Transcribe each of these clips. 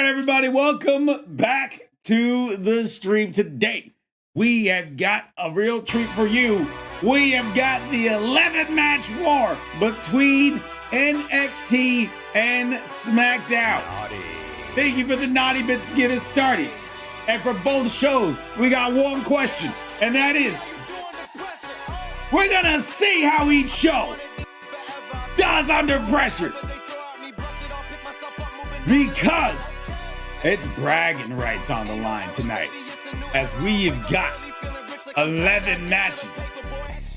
right, everybody, welcome back to the stream. Today, we have got a real treat for you. We have got the 11-match war between NXT and Smackdown. Thank you for the naughty bits to get us started. And for both shows, we got one question, and that is, we're gonna see how each show does under pressure. Because it's bragging rights on the line tonight, as we have got 11 matches,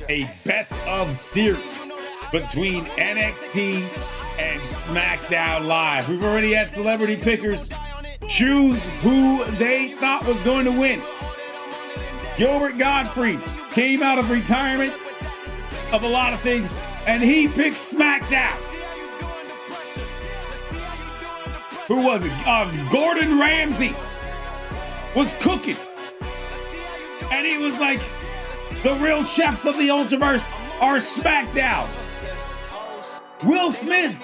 a best of series between NXT and Smackdown Live. We've already had celebrity pickers choose who they thought was going to win. Gilbert Gottfried came out of retirement of a lot of things, and he picked Smackdown. Who was it? Gordon Ramsay was cooking. And he was like, the real chefs of the Ultraverse are Smackdown. Will Smith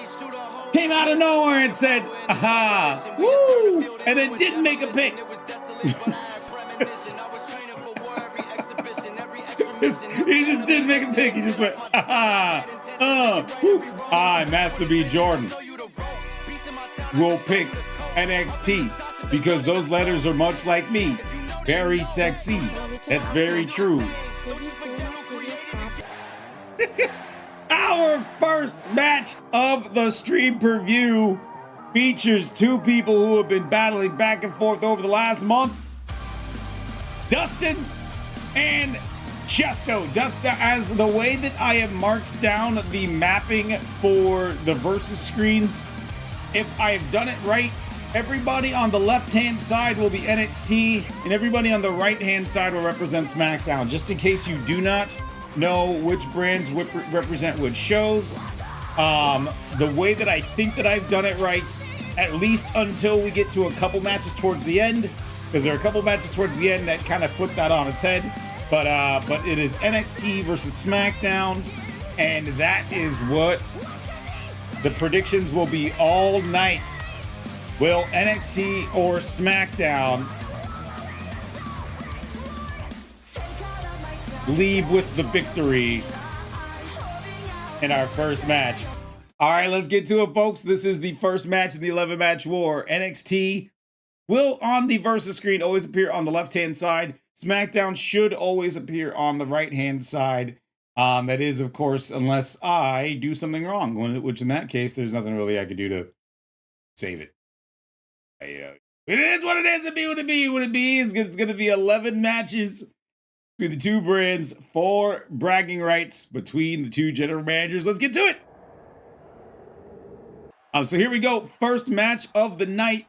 came out of nowhere and said, aha, woo, and then didn't make a pick. He just didn't make a pick. He just went, aha, Master B. Jordan will pick NXT because those letters are much like me. Very sexy. That's very true. Our first match of the stream preview features two people who have been battling back and forth over the last month. Dustin and Chesto. As the way that I have marked down the mapping for the versus screens, if I have done it right, everybody on the left-hand side will be NXT, and everybody on the right-hand side will represent SmackDown, just in case you do not know which brands represent which shows. The way that I think that I've done it right, at least until we get to a couple matches towards the end, because there are a couple matches towards the end that kind of flip that on its head, but it is NXT versus SmackDown, and that is what the predictions will be all night. Will NXT or SmackDown leave with the victory in our first match? All right, let's get to it, folks. This is the first match in the 11-match war. NXT will, on the versus screen, always appear on the left-hand side. SmackDown should always appear on the right-hand side. That is, of course, unless I do something wrong, which in that case, there's nothing really I could do to save it. It is what it is. It be what it be. What it be is it's going to be 11 matches between the two brands for bragging rights between the two general managers. Let's get to it. So here we go. First match of the night.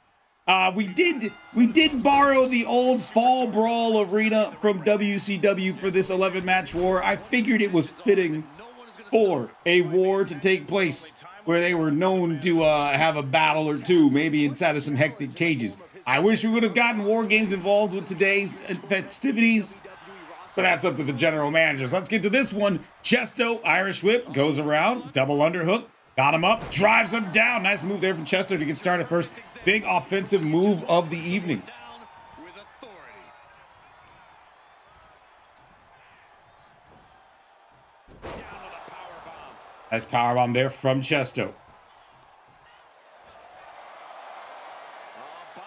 We did borrow the old Fall Brawl arena from WCW for this 11-match war. I figured it was fitting for a war to take place where they were known to have a battle or two, maybe inside of some hectic cages. I wish we would have gotten War Games involved with today's festivities, but that's up to the general managers. Let's get to this one. Chesto, Irish Whip, goes around, double underhook, got him up, drives him down. Nice move there from Chesto to get started first. Big offensive move of the evening. Nice powerbomb there from Chesto.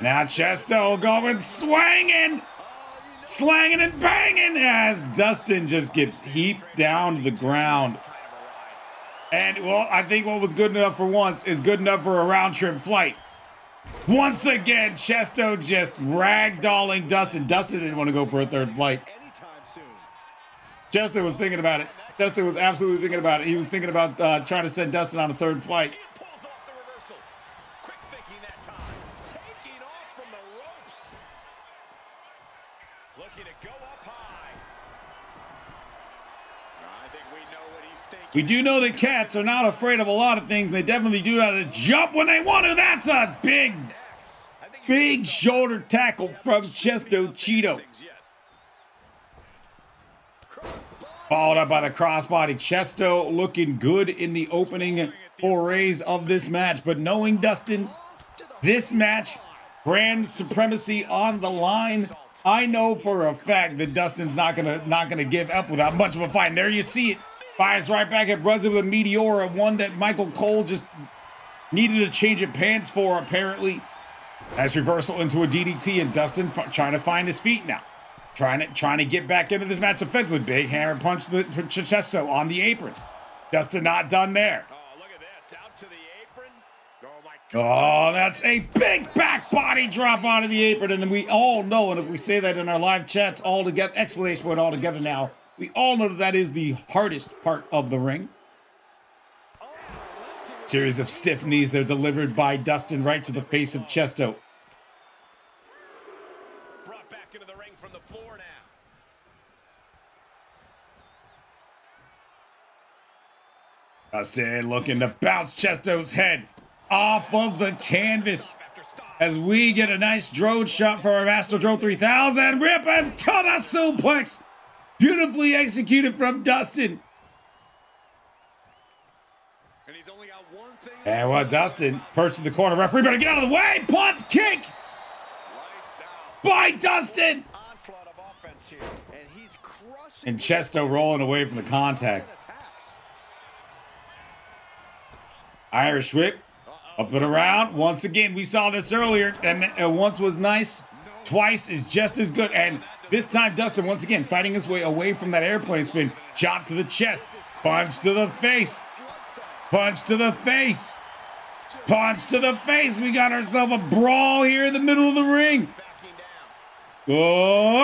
Now Chesto going swinging, slanging and banging as Dustin just gets heaped down to the ground. And, well, I think what was good enough for once is good enough for a round-trip flight. Once again, Chesto just ragdolling Dustin. Dustin didn't want to go for a third flight. Chesto was thinking about it. Chesto was absolutely thinking about it. He was thinking about trying to send Dustin on a third flight. We do know that cats are not afraid of a lot of things. They definitely do know how to jump when they want to. That's a big shoulder tackle from Chesto Cheeto. Followed up by the crossbody. Chesto looking good in the opening forays of this match. But knowing Dustin, this match brand supremacy on the line. I know for a fact that Dustin's not gonna give up without much of a fight. And there you see it. Fires right back at runs it with a Meteora, one that Michael Cole just needed a change of pants for, apparently. Nice reversal into a DDT, and Dustin trying to find his feet now. Trying to get back into this match offensively. Big hammer punch to Chesto on the apron. Dustin not done there. Oh, look at this. Out to the apron. Oh, my God. Oh, that's a big back body drop onto the apron. And then we all know, and if we say that in our live chats all together, explanation point all together now, we all know that that is the hardest part of the ring. Series of stiff knees. They're delivered by Dustin right to the face of Chesto. Brought back into the ring from the floor now. Dustin looking to bounce Chesto's head off of the canvas as we get a nice drone shot for our Master Drone 3000. Rip him to the suplex. Beautifully executed from Dustin. And he's only got one thing. And what Dustin perched in the corner. Referee better get out of the way. Punt kick by Dustin. Onslaught of offense here. And he's crushing. And Chesto rolling away from the contact. Irish whip. Up and around. Once again, we saw this earlier. And once was nice. Twice is just as good. And this time, Dustin, once again, fighting his way away from that airplane spin. Chop to the chest. Punch to the face. Punch to the face. Punch to the face. We got ourselves a brawl here in the middle of the ring. Oh, oh,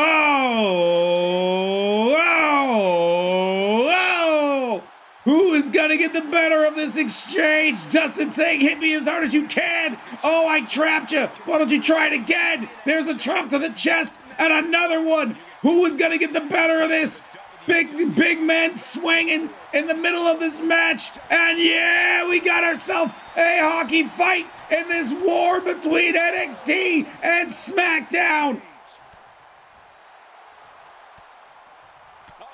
oh, oh. Who is going to get the better of this exchange? Dustin saying, hit me as hard as you can. Oh, I trapped you. Why don't you try it again? There's a chop to the chest and another one. Who is going to get the better of this? Big man swinging in the middle of this match. And yeah, we got ourselves a hockey fight in this war between NXT and Smackdown.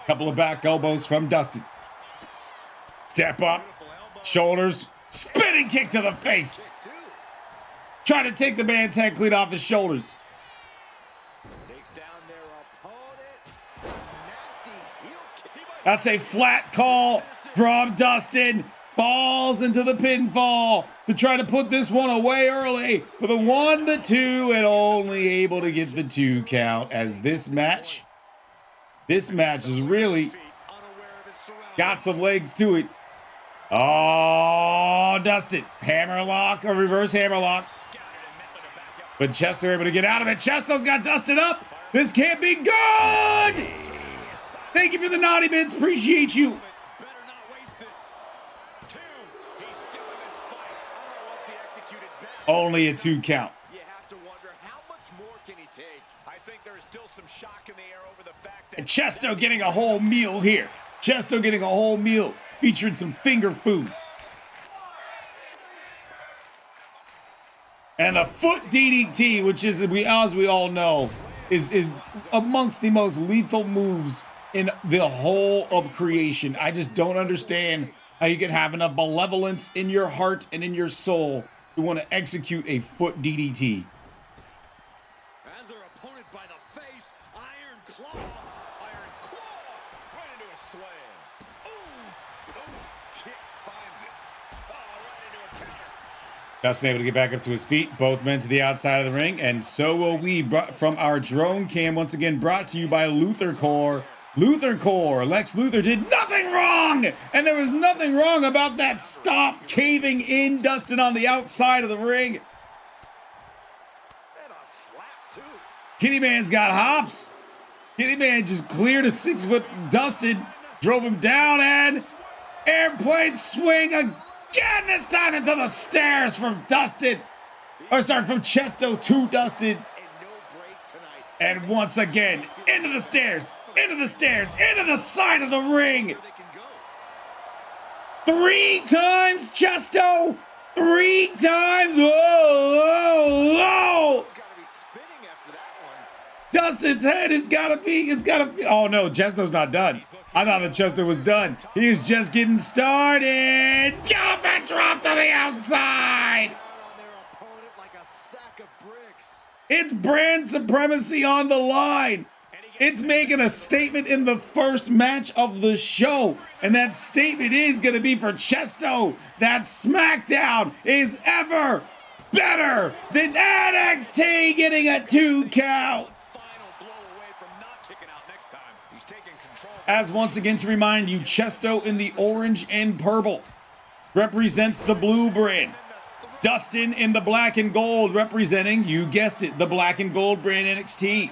Couple of back elbows from Dustin. Step up, shoulders, spinning kick to the face. Trying to take the man's head clean off his shoulders. That's a flat call from Dustin. Falls into the pinfall to try to put this one away early for the 1, the 2, and only able to get the 2 count as this match is really got some legs to it. Oh, Dustin. Hammerlock, a reverse hammerlock. But Chesto able to get out of it. Chesto's got Dustin up. This can't be good. Thank you for the naughty bits. Appreciate you. Only a 2 count. You have to wonder how much more can he take. I think there is still some shock in the air over the fact that. And Chesto getting a whole meal here. Chesto getting a whole meal featuring some finger food. And the foot DDT, which is, as we all know, is amongst the most lethal moves in the whole of creation. I just don't understand how you can have enough malevolence in your heart and in your soul to want to execute a foot DDT. As their opponent by the face, Iron Claw right into a slam. Ooh, kick finds it. Right into a counter. Dustin able to get back up to his feet. Both men to the outside of the ring, and so will we. From our drone cam, once again brought to you by Luther Core. Luther Core. Lex Luthor did nothing wrong, and there was nothing wrong about that stop caving in Dustin on the outside of the ring. And a slap too. Kitty Man's got hops. Kitty Man just cleared a 6-foot Dustin, drove him down, and airplane swing again, this time into the stairs from Dustin. Or sorry, from Chesto to Dustin. And once again, into the stairs, into the stairs, into the side of the ring. 3 times, Chesto. 3 times. Whoa, whoa, whoa. Dustin's head has got to be, oh no, Chesto's not done. I thought that Chesto was done. He is just getting started. Off and drop to the outside. It's brand supremacy on the line. It's making a statement in the first match of the show. And that statement is going to be for Chesto that Smackdown is ever better than NXT getting a 2 count. As once again to remind you, Chesto in the orange and purple represents the blue brand. Dustin in the black and gold representing, you guessed it, the black and gold brand NXT.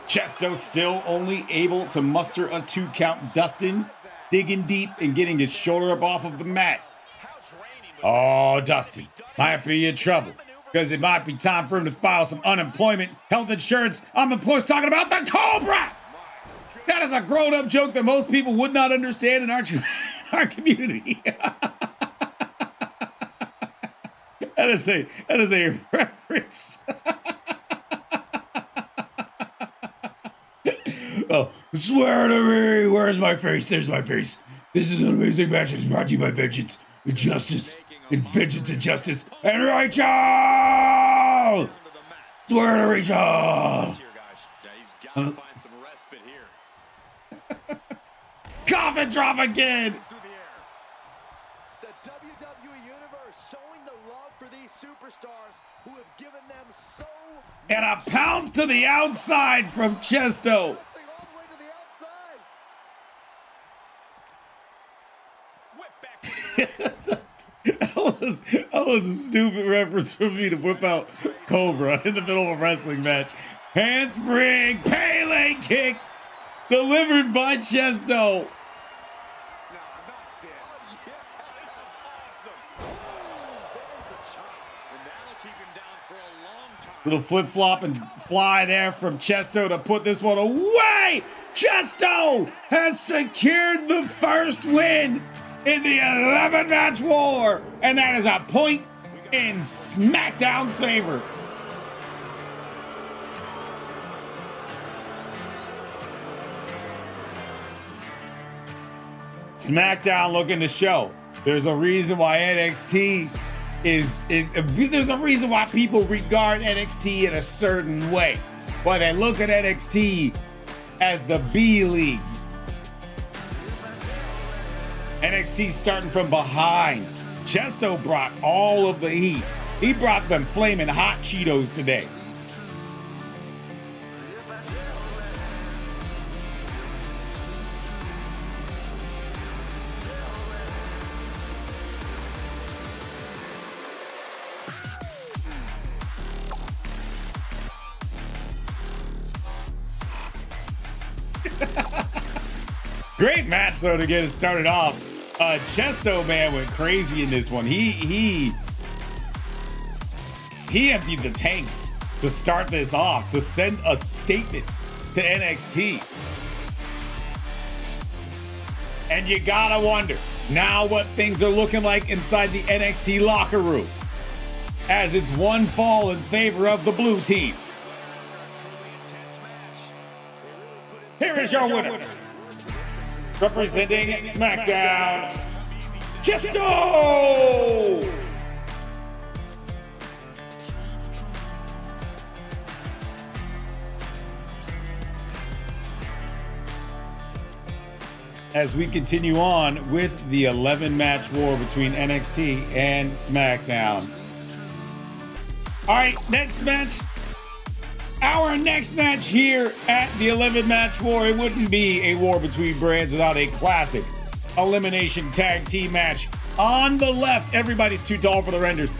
Chesto still only able to muster a 2 count. Dustin digging deep and getting his shoulder up off of the mat. Oh, Dustin might be in trouble because it might be time for him to file some unemployment, health insurance. I'm of course talking about the Cobra. That is a grown-up joke that most people would not understand in our community. That is a reference. Oh, swear to me. Where's my face? There's my face. This is an amazing match. It's brought to you by Vengeance and Justice. And Vengeance and Justice. And Rachel! Swear to Rachel! Coffin drop again! The WWE Universe showing the love for these superstars who have given them so and a pounce to the outside from Chesto. That was a stupid reference for me to whip out Cobra in the middle of a wrestling match. Handspring, Pele kick, delivered by Chesto. Little flip-flop and fly there from Chesto to put this one away. Chesto has secured the first win in the 11-match war. And that is a point in SmackDown's favor. SmackDown looking to show there's a reason why NXT there's a reason why people regard NXT in a certain way. Why they look at NXT as the B leagues. NXT starting from behind. Chesto brought all of the heat. He brought them flaming hot Cheetos today. Great match though to get it started off. Chesto man went crazy in this one. He emptied the tanks to start this off, to send a statement to NXT. And you gotta wonder now what things are looking like inside the NXT locker room, as it's one fall in favor of the blue team. Here is your winner, representing SmackDown, Chesto! As we continue on with the 11-match war between NXT and SmackDown. All right, next match. Our next match here at the 11-match war. It wouldn't be a war between brands without a classic elimination tag team match. On the left, everybody's too tall for the renders.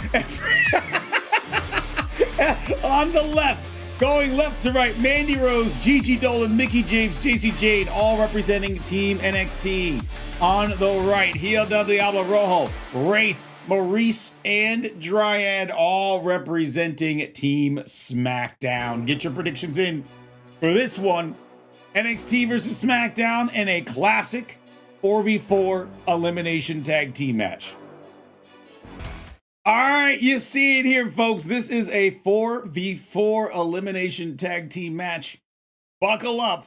On the left, going left to right, Mandy Rose, Gigi, Dolin, Mickie James, Jacy, Jayne, all representing Team NXT. On the right, Hija, Diablo, Rojo, Wraith, Maryse, and Dryad, all representing Team SmackDown. Get your predictions in for this one. NXT versus SmackDown in a classic 4v4 elimination tag team match. All right, you see it here, folks. This is a 4v4 elimination tag team match. Buckle up,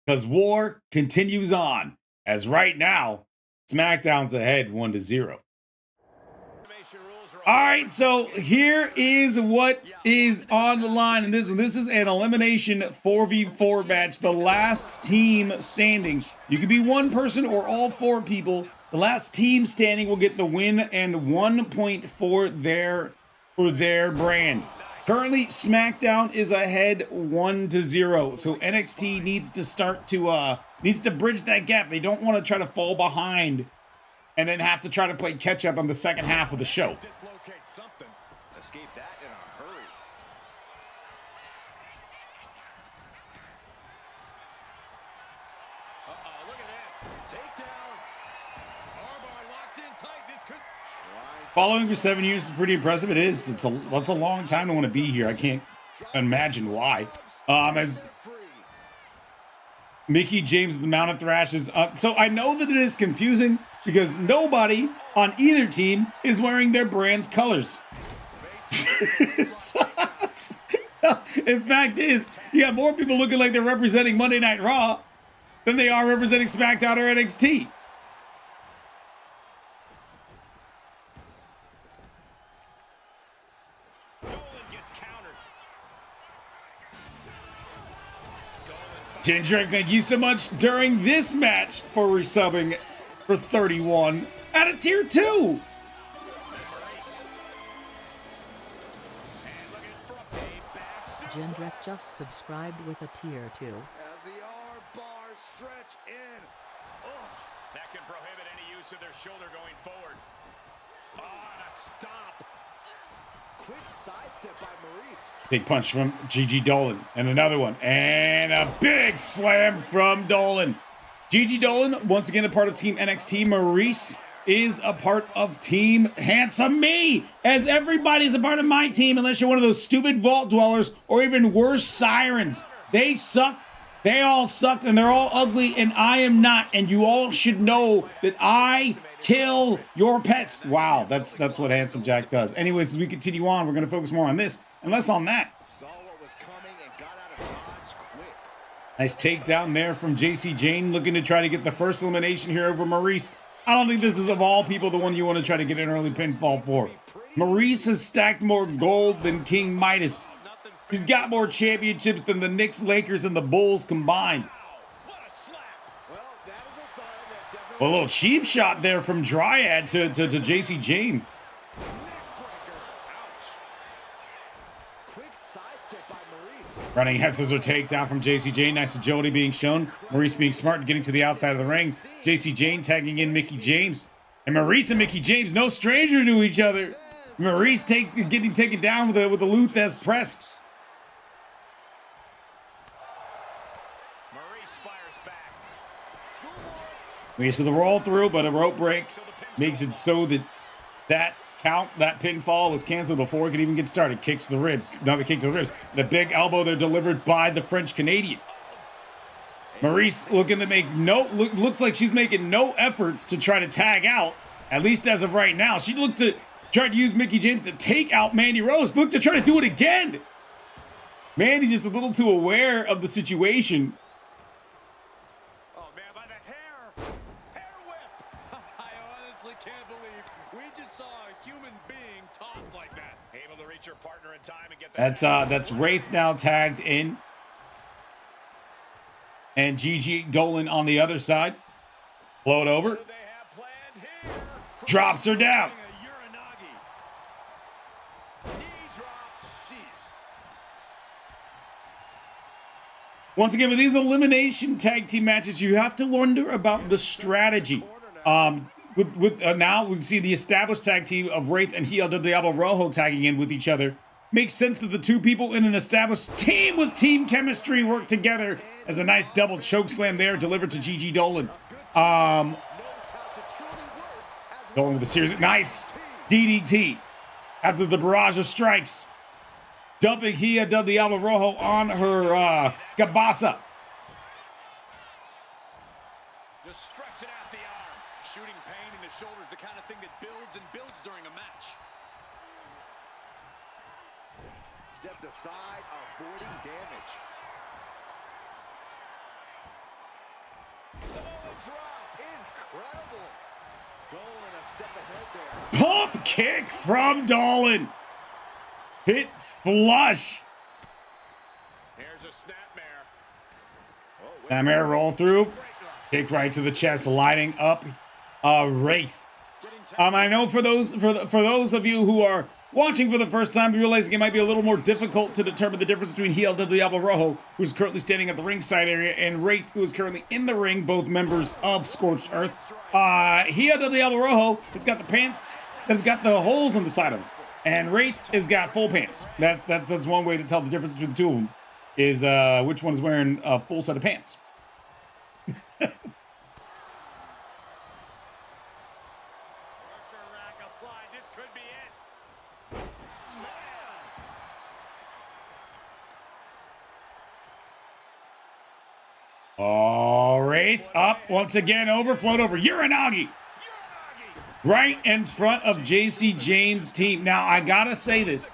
because war continues on. As right now, SmackDown's ahead 1-0. All right, so here is what is on the line in this one. This is an elimination 4v4 match. The last team standing. You could be one person or all four people. The last team standing will get the win and 1 point for their brand. Currently, SmackDown is ahead 1-0. So NXT needs to start to needs to bridge that gap. They don't want to try to fall behind and then have to try to play catch up on the second half of the show. Dislocate something. Escape that in a hurry. Look at this. Takedown. Armbar locked in tight. This could... Following for 7 years is pretty impressive. It is. That's a long time to want to be here. I can't imagine why. As Mickie James of the Mountain Thrashes. So I know that it is confusing because nobody on either team is wearing their brand's colors. In fact, you got more people looking like they're representing Monday Night Raw than they are representing SmackDown or NXT. Jindrak, thank you so much during this match for resubbing for 31 out of tier 2. Jindrak just subscribed with a tier 2. As the arm bars stretch in. That can prohibit any use of their shoulder going forward. Oh, and a stop. Quick sidestep by Maryse. Big punch from Gigi Dolin. And another one. And a big slam from Dolin. Gigi Dolin, once again a part of Team NXT. Maryse is a part of Team Handsome Me. As everybody's a part of my team, unless you're one of those stupid vault dwellers or even worse, sirens. They suck. They all suck and they're all ugly and I am not. And you all should know that I kill your pets. Wow, that's what Handsome Jack does. Anyways, as we continue on, we're going to focus more on this and less on that. Saw what was coming and got out of dodge quick. Nice takedown there from Jacy Jayne, looking to try to get the first elimination here over Maryse. I don't think this is, of all people, the one you want to try to get an early pinfall for. Maryse has stacked more gold than King Midas. She's got more championships than the Knicks, Lakers, and the Bulls combined. Well, that is a sign that definitely... Well, a little cheap shot there from Dryad to Jacy Jayne. Quick sidestep by Maryse. Running head scissor takedown from Jacy Jayne. Nice agility being shown. Maryse being smart and getting to the outside of the ring. Jacy Jayne tagging in Mickie James. And Maryse and Mickie James, no stranger to each other. Maryse getting taken down with a Luthez press. We see the roll through, but a rope break makes it so that pinfall was canceled before it could even get started. Kicks to the ribs. Another kick to the ribs. The big elbow there delivered by the French Canadian. Maryse looking to make looks like she's making no efforts to try to tag out, at least as of right now. She looked to try to use Mickie James to take out Mandy Rose. Look to try to do it again. Mandy's just a little too aware of the situation. That's Wraith now tagged in. And Gigi Dolin on the other side. Blow it over. Drops her down. Once again, with these elimination tag team matches, you have to wonder about the strategy. Now we see the established tag team of Wraith and Hija del Diablo Rojo tagging in with each other. Makes sense that the two people in an established team with team chemistry work together as a nice double choke slam there delivered to Gigi Dolin. Dolin with a series. Nice DDT after the barrage of strikes. Dumping Hija del Diablo Rojo on her cabasa. Just stretching out the arm. Shooting pain in the shoulder is the kind of thing that builds and builds during a match. Stepped aside, avoiding damage. Samoa drop, incredible. Pump kick from Dolin. Hit flush. Here's a snapmare. Snapmare roll through. Kick right to the chest, lighting up Wraith. I know for those of you who are watching for the first time, realizing it might be a little more difficult to determine the difference between Hija del Diablo Rojo, who's currently standing at the ringside area, and Wraith, who is currently in the ring, both members of Scorched Earth. Hija del Diablo Rojo has got the pants that's got the holes on the side of them, and Wraith has got full pants. That's one way to tell the difference between the two of them, is which one is wearing a full set of pants. Oh, Wraith up once again, overflowed over Uranagi. Right in front of Jacy Jayne's team. Now, I gotta say this.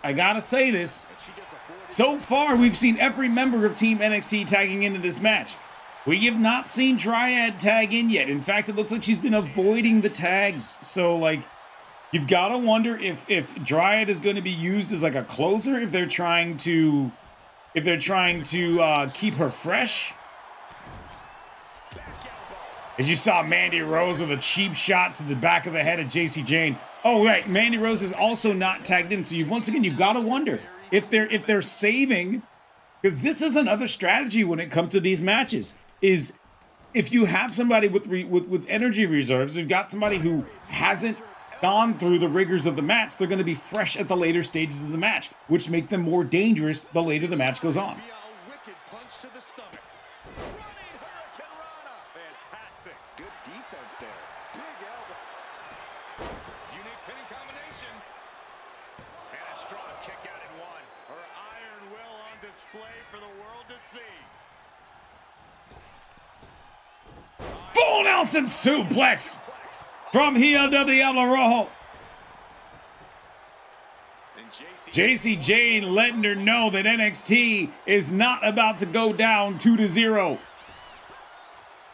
So far, we've seen every member of Team NXT tagging into this match. We have not seen Dryad tag in yet. In fact, it looks like she's been avoiding the tags. So, like, you've got to wonder if Dryad is going to be used as like a closer, if they're trying to keep her fresh. As you saw Mandy Rose with a cheap shot to the back of the head of Jacy Jayne. Oh, right, Mandy Rose is also not tagged in. So you've got to wonder if they're saving, because this is another strategy when it comes to these matches. Is if you have somebody with energy reserves, you've got somebody who hasn't gone through the rigors of the match, they're going to be fresh at the later stages of the match, which make them more dangerous the later the match goes on. Full Nelson suplex from Hija del Diablo Rojo. Jacy Jayne letting her know that NXT is not about to go down 2-0.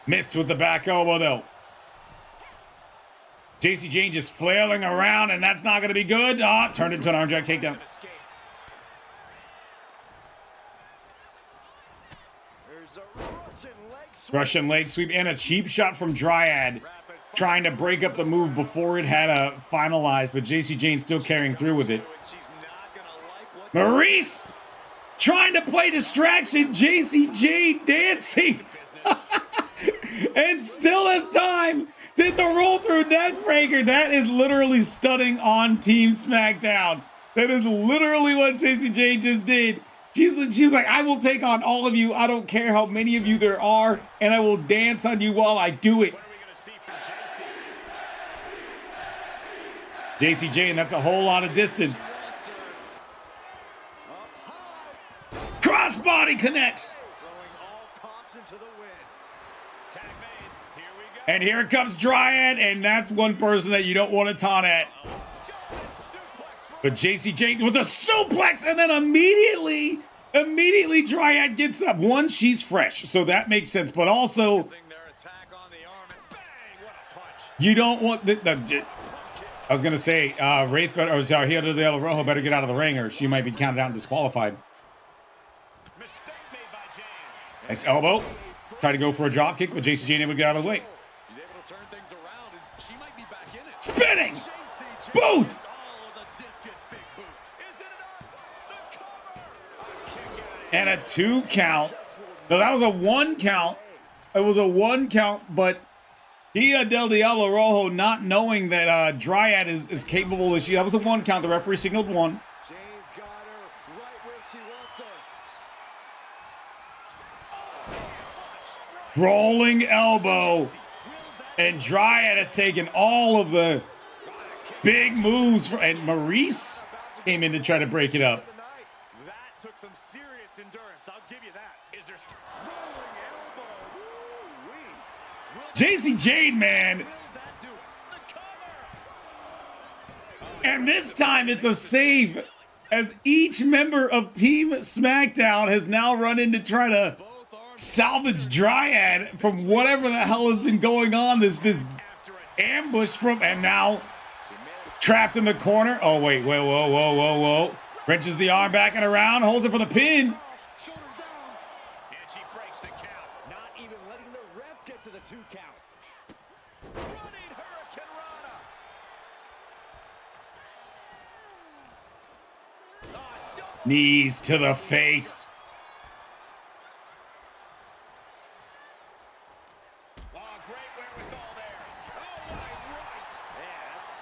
Missed with the back elbow though. Jacy Jayne just flailing around, and that's not going to be good. Turned into an arm drag takedown. Russian leg sweep and a cheap shot from Dryad, trying to break up the move before it had finalized, but Jacy Jayne still carrying through with it. Maryse trying to play distraction. Jacy Jayne dancing and still has time to hit the roll through neck breaker. That is literally stunning on Team Smackdown. That is literally what Jacy Jayne just did. She's like, I will take on all of you. I don't care how many of you there are, and I will dance on you while I do it. Jacy Jayne, that's a whole lot of distance. Crossbody connects. And here comes Dryad, and that's one person that you don't want to taunt at. But Jacy Jayne with a suplex, and then immediately Dryad gets up. One, she's fresh, so that makes sense. But also, you don't want I was gonna say, Wraith, or sorry, Hija del Diablo Rojo better get out of the ring, or she might be counted out and disqualified. Nice elbow. Try to go for a drop kick, but Jacy Jayne able to get out of the way. Spinning boot. And a 2 count. No, that was a 1 count. It was a 1 count, but Hija del Diablo Rojo, not knowing that Dryad is capable as she. That was a 1 count. The referee signaled 1. Rolling elbow. And Dryad has taken all of the big moves. And Maryse came in to try to break it up. That took some serious endurance. I'll give you that. Is there rolling elbow? Jacy Jayne, man. And this time it's a save, as each member of Team Smackdown has now run in to try to salvage Dryad from whatever the hell has been going on. This Ambush from, and now trapped in the corner. Oh, wait, whoa. Wrenches the arm back and around, holds it for the pin. Shoulders down. And she breaks the count. Not even letting the ref get to the 2 count. Running Hurricane Rana. Knees to the face. Oh, great wherewithal there. Oh, right.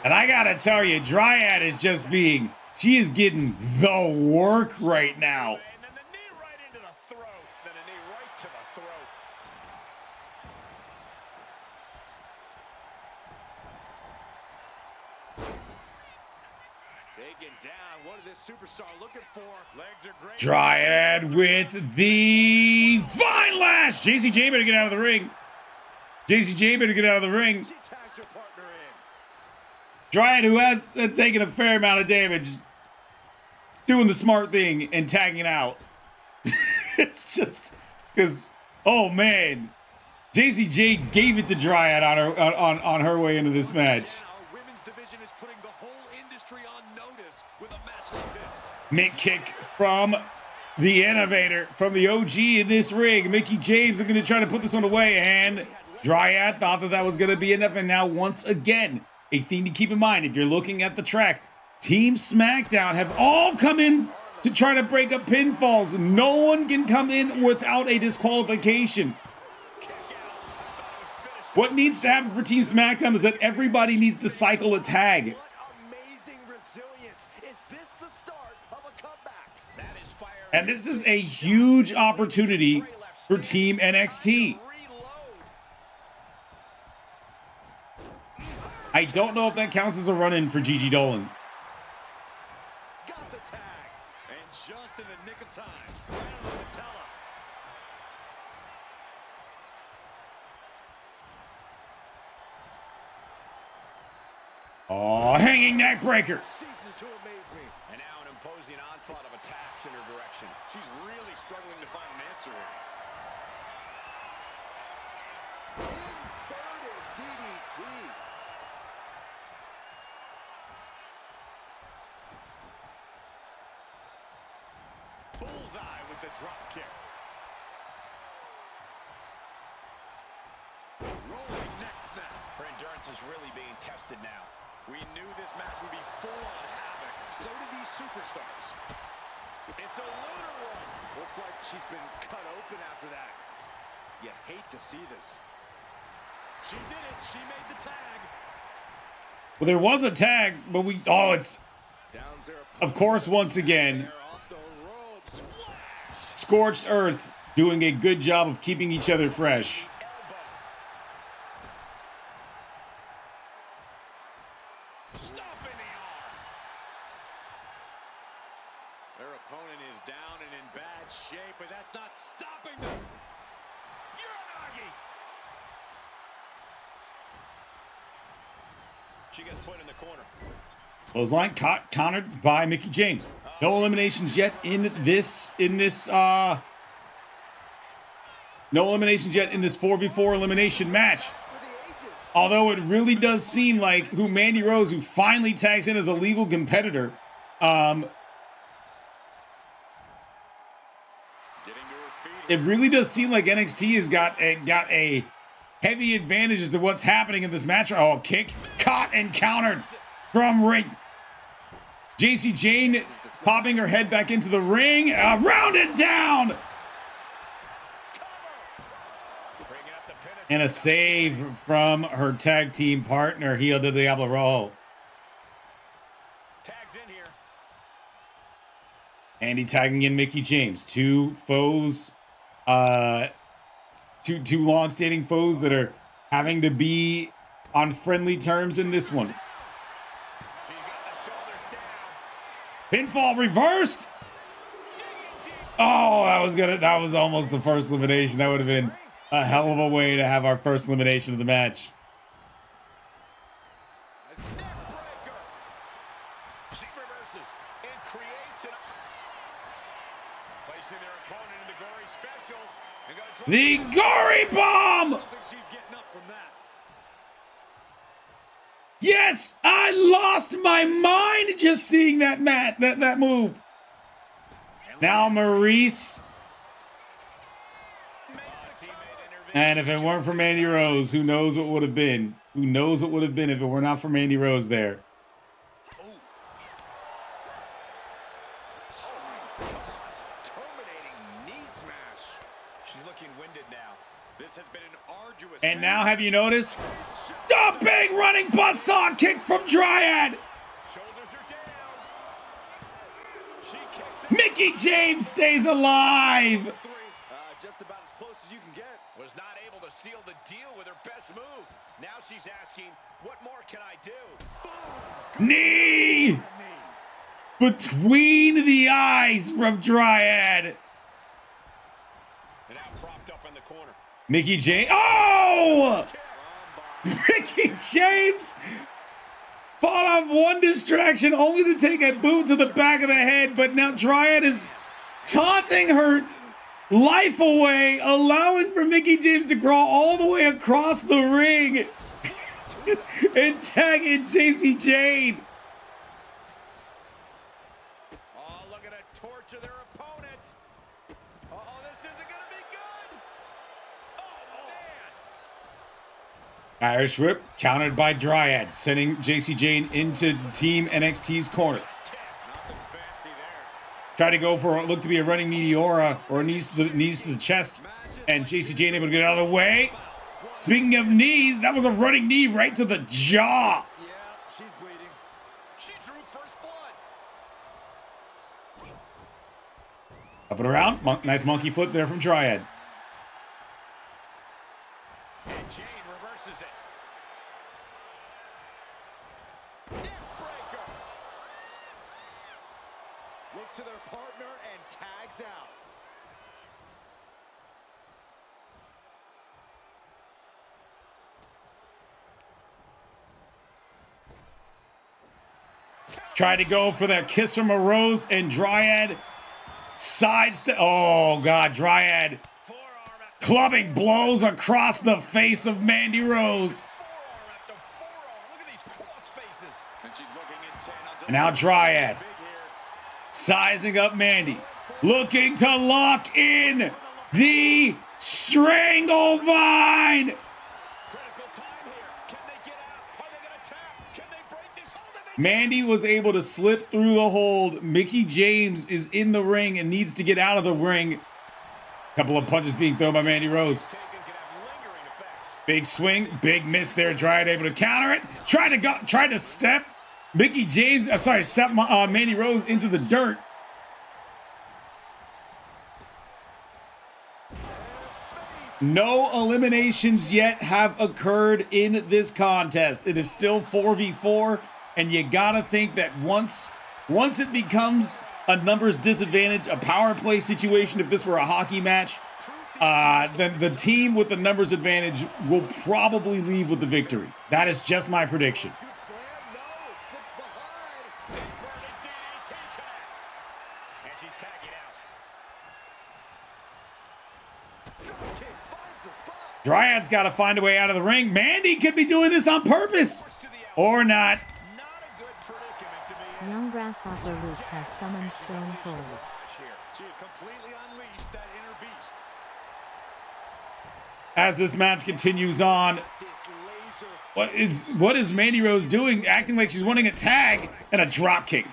And I gotta tell you, Dryad is just being, she is getting the work right now. And then the knee right into the throat. Then a knee right to the throat. Taken down. What is this superstar looking for? Legs are great. Dryad with the fine lash. Jacy Jayne better get out of the ring. Jacy Jayne better get out of the ring. She tags her partner in. Dryad, who has taken a fair amount of damage, doing the smart thing and tagging out. It's just because, oh man, Jacy Jayne gave it to Dryad on her way into this match. Now, women's division is putting the whole industry on notice with a match like this. Mid kick from the innovator, from the OG in this ring. Mickie James are going to try to put this one away, and Dryad thought that was going to be enough. And now, once again, a thing to keep in mind if you're looking at the track, Team SmackDown have all come in to try to break up pinfalls. No one can come in without a disqualification. What needs to happen for Team SmackDown is that everybody needs to cycle a tag. What amazing resilience. Is this the start of a comeback? That is fire. And this is a huge opportunity for Team NXT. I don't know if that counts as a run-in for Gigi Dolin. Got the tag. And just in the nick of time. Right on the patella. Oh, hanging neck breaker. Ceases to amaze me. And now an imposing onslaught of attacks in her direction. She's really struggling to find an answer here. Inverted DDT. Bullseye with the drop kick. Rolling neck snap. Her endurance is really being tested now. We knew this match would be full on havoc. So did these superstars. It's a lunar one. Looks like she's been cut open after that. You hate to see this. She did it. She made the tag. Well, there was a tag, but it's, Downs their of course, once again, They're off the ropes. Splash. Scorched Earth doing a good job of keeping each other fresh. Stomping the arm. Their opponent is down and in bad shape, but that's not stopping them. Uranagi. She gets put in the corner. Clothesline countered by Mickie James. No eliminations yet in this. No eliminations yet in this 4v4 elimination match. Although it really does seem like who Mandy Rose, who finally tags in as a legal competitor, it really does seem like NXT has got a heavy advantage as to what's happening in this match. Oh, kick, caught and countered from Wraith. Jacy Jayne popping her head back into the ring, rounded down. And a save from her tag team partner, Hija de Diablo. Tags in here. Andy tagging in Mickie James. Two foes, two long-standing foes that are having to be on friendly terms in this one. She's got the shoulders down. Pinfall reversed. Oh, that was almost the first elimination. That would have been a hell of a way to have our first elimination of the match. Neck breaker. She reverses and creates it. Placing their opponent in the gory special. And The gory bomb. I don't think she's getting up from that. Yes, I lost my mind just seeing that that move. Now Maryse. And if it weren't for Mandy Rose, who knows what would have been? Who knows what would have been if it were not for Mandy Rose there? And now, have you noticed? A big running buzzsaw kick from Dryad. Mickie James stays alive. Just about as close as you can get. Was not able to seal the deal with her best move. Now she's asking, what more can I do? Knee between the eyes from Dryad. And now propped up in the corner. Mickie James. Oh! Mickie James fought off one distraction only to take a boot to the back of the head, but now Dryad is taunting her life away, allowing for Mickie James to crawl all the way across the ring and tag in Jacy Jayne. Oh, look at a torture their opponent. Oh, this isn't going to be good. Oh, man. Irish whip countered by Dryad, sending Jacy Jayne into Team NXT's corner. Tried to go for what looked to be a running Meteora or knees to the chest, and Jacy Jayne able to get out of the way. Speaking of knees, that was a running knee right to the jaw. Yeah, she's bleeding. She drew first blood. Up and around. Nice monkey flip there from Dryad. And Jayne reverses it. Neckbreaker. Look to their partner and tags out. Tried to go for that kiss from a rose, and Dryad sidestep. Oh, God, Dryad clubbing blows across the face of Mandy Rose. Forearm after forearm. Look at these cross faces. And she's looking intent on And now Dryad sizing up Mandy, looking to lock in the Strangle Vine. critical time here. Can they get out? Are they going to tap? Can they break this hold? Mandy was able to slip through the hold. Mickie James is in the ring and needs to get out of the ring. Couple of punches being thrown by Mandy Rose. Big swing, big miss there. Dryad able to counter it. Tried to step Mickie James. Step Mandy Rose into the dirt. No eliminations yet have occurred in this contest. It is still 4v4, and you gotta think that once it becomes a numbers disadvantage, a power play situation, if this were a hockey match, then the team with the numbers advantage will probably leave with the victory. That is just my prediction. Slam, no, it slips behind. Inverted DDT connects. And she's tagging out. Kick finds the spot. Dryad's got to find a way out of the ring. Mandy could be doing this on purpose. Or not. Not a good predicament to be in. Young Grasshopper Luke has summoned Stone Cold. She has completely unleashed that inner beast. As this match continues on, This laser what is Mandy Rose doing? Acting like she's wanting a tag and a drop kick.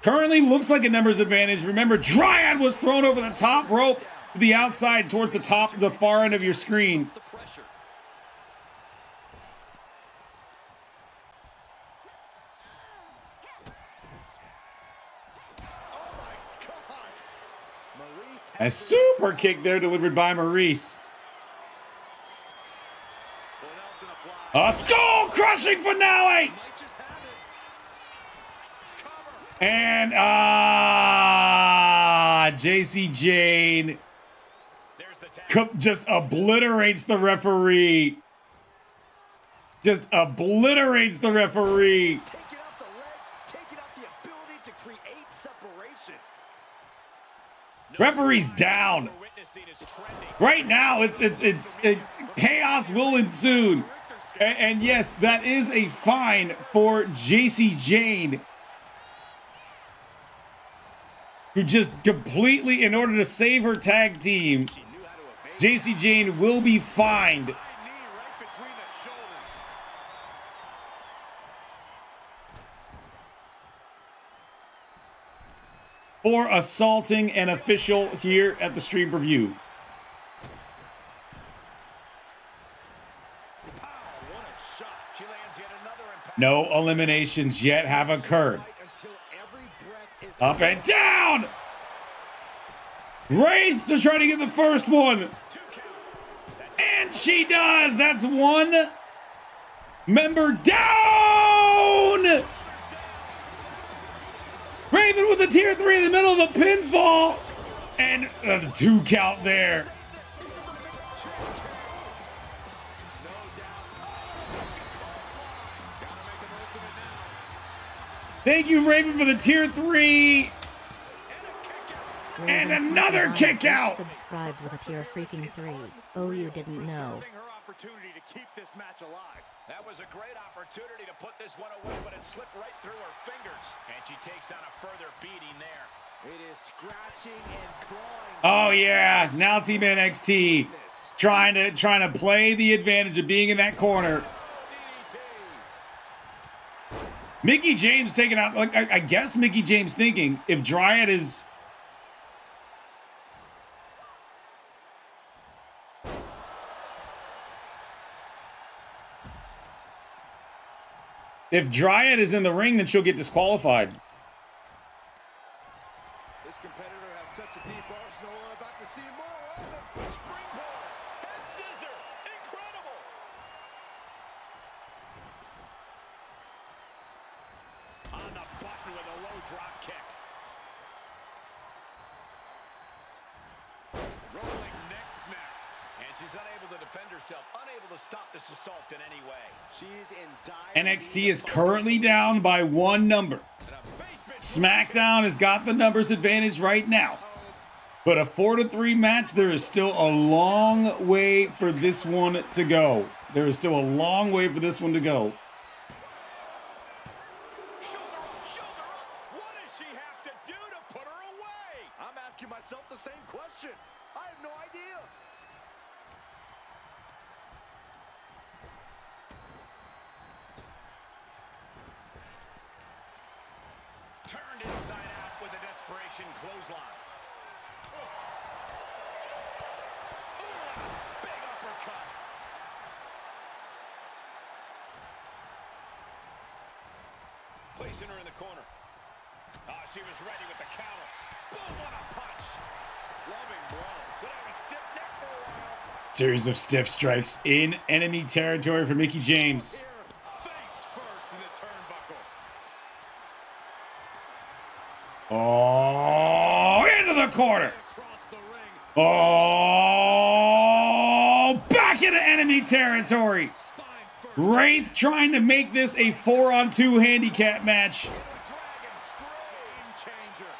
Currently looks like a numbers advantage. Remember, Dryad was thrown over the top rope to the outside towards the top, the far end of your screen. the pressure. Oh my God. Maryse A super kick there delivered by Maryse. A skull crushing finale. might just have it. And Jacy Jayne There's the tag. just obliterates the referee. Just obliterates the referee. Taking out the legs, taking out the ability to create separation. Referee's down. We're witnessing Right now, chaos will ensue. And yes, that is a fine for Jacy Jayne, who just completely, in order to save her tag team, Jacy Jayne will be fined. For assaulting an official here at the stream review. No eliminations yet have occurred. Up and down! Wraith to try to get the first one. And she does! That's one member down! Raven with a tier 3 in the middle of the pinfall. And the 2 count there. Thank you, Raven, for the tier 3. And another kick out. Subscribed with a tier freaking 3. Oh, you didn't know. That was a great opportunity to put this one away, but it slipped right through her fingers. And she takes on a further beating there. It is scratching and clawing. Oh yeah, now Team NXT trying to play the advantage of being in that corner. Mickie James taking out, like I guess Mickie James thinking if Dryad is in the ring, then she'll get disqualified. This competitor has such a deep arsenal. We're about to see more of them. Springboard, head scissor, incredible. On the button with a low drop kick. Rolling neck snap. And she's unable to defend herself, unable to stop this assault in any way. She's in dire NXT is currently down by 1 number. Smackdown has got the numbers advantage right now. But a 4-3 match, there is still a long way for this one to go. There is still a long way for this one to go. Shoulder up. What does she have to do to put her away? I'm asking myself the same question. I have no idea. Turned inside out with a desperation clothesline. Big uppercut. Placing her in the corner. She was ready with the counter. Boom, what a punch. Loving blow. Could have a stiff neck for a while. Series of stiff strikes in enemy territory for Mickie James. Face first in the turnbuckle. Oh, into the corner. Across the ring. Oh, back into enemy territory. Spine first. Wraith trying to make this a 4-on-2 handicap match. Dragon screw. Game changer.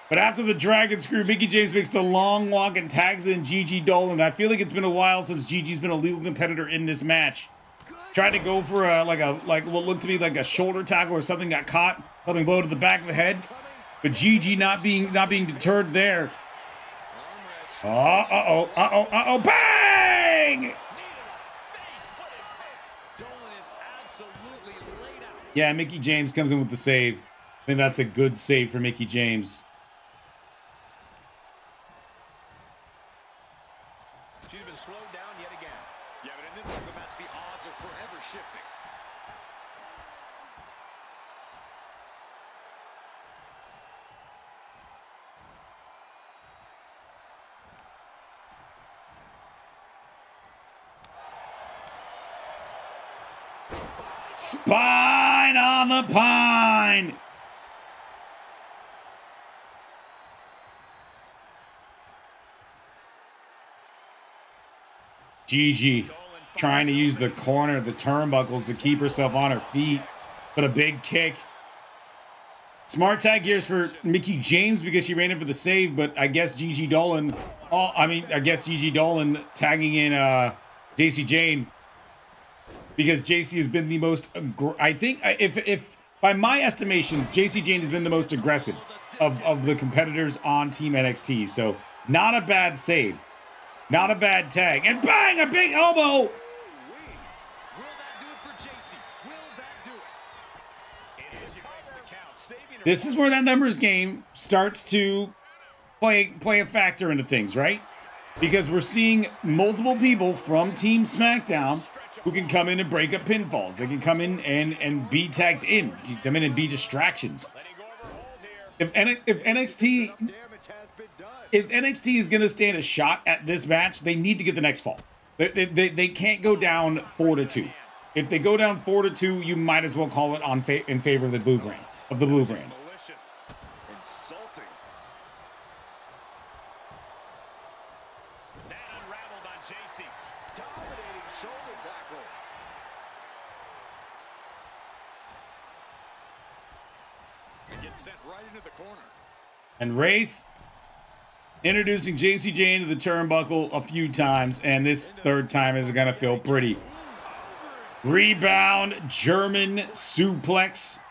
But after the dragon screw, Mickie James makes the long walk and tags in Gigi Dolin. I feel like it's been a while since Gigi's been a legal competitor in this match. Tried to go for like what looked to be like a shoulder tackle or something, got caught, something blow to the back of the head. But Gigi not being deterred there. Uh-oh, bang! Yeah, Mickie James comes in with the save. I think that's a good save for Mickie James. She's been slowed down yet again. Yeah, but in this type of match, the odds are forever shifting. Spine on the pine. Gigi trying to use the corner, the turnbuckles to keep herself on her feet. But a big kick Smart tag here is for Mickie James because she ran in for the save, but I guess Gigi Dolin. I guess Gigi Dolin tagging in Jayne because Jacy has been the most. I think if by my estimations, Jayne has been the most aggressive of the competitors on Team NXT. So not a bad save, not a bad tag, and bang, a big elbow. This is where that numbers game starts to play a factor into things, right? Because we're seeing multiple people from Team Smackdown who can come in and break up pinfalls. They can come in and be tagged in, come in and be distractions. If NXT is going to stand a shot at this match, they need to get the next fall. They can't go down 4-2. If they go down 4-2, you might as well call it in favor of the blue brand. Malicious, insulting. That unraveled on Jacy. Dominating shoulder tackle. It gets sent right into the corner. And Wraith introducing Jayne to the turnbuckle a few times, and this third time is gonna feel pretty. Rebound, German suplex.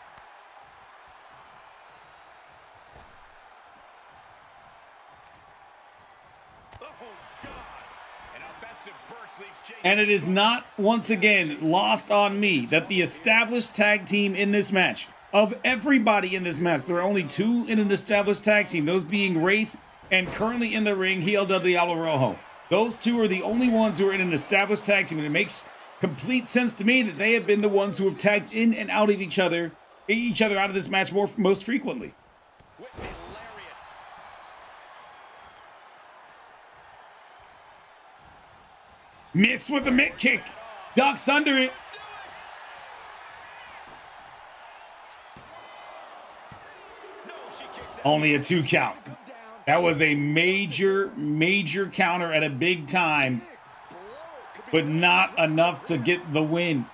And it is not, once again, lost on me that the established tag team in this match, of everybody in this match, there are only two in an established tag team, those being Wraith and currently in the ring, Hija del Diablo Rojo. Those two are the only ones who are in an established tag team, and it makes complete sense to me that they have been the ones who have tagged in and out of each other out of this match most frequently. Missed with the mid kick. Ducks under it. Only a 2 count. That was a major counter at a big time, but not enough to get the win.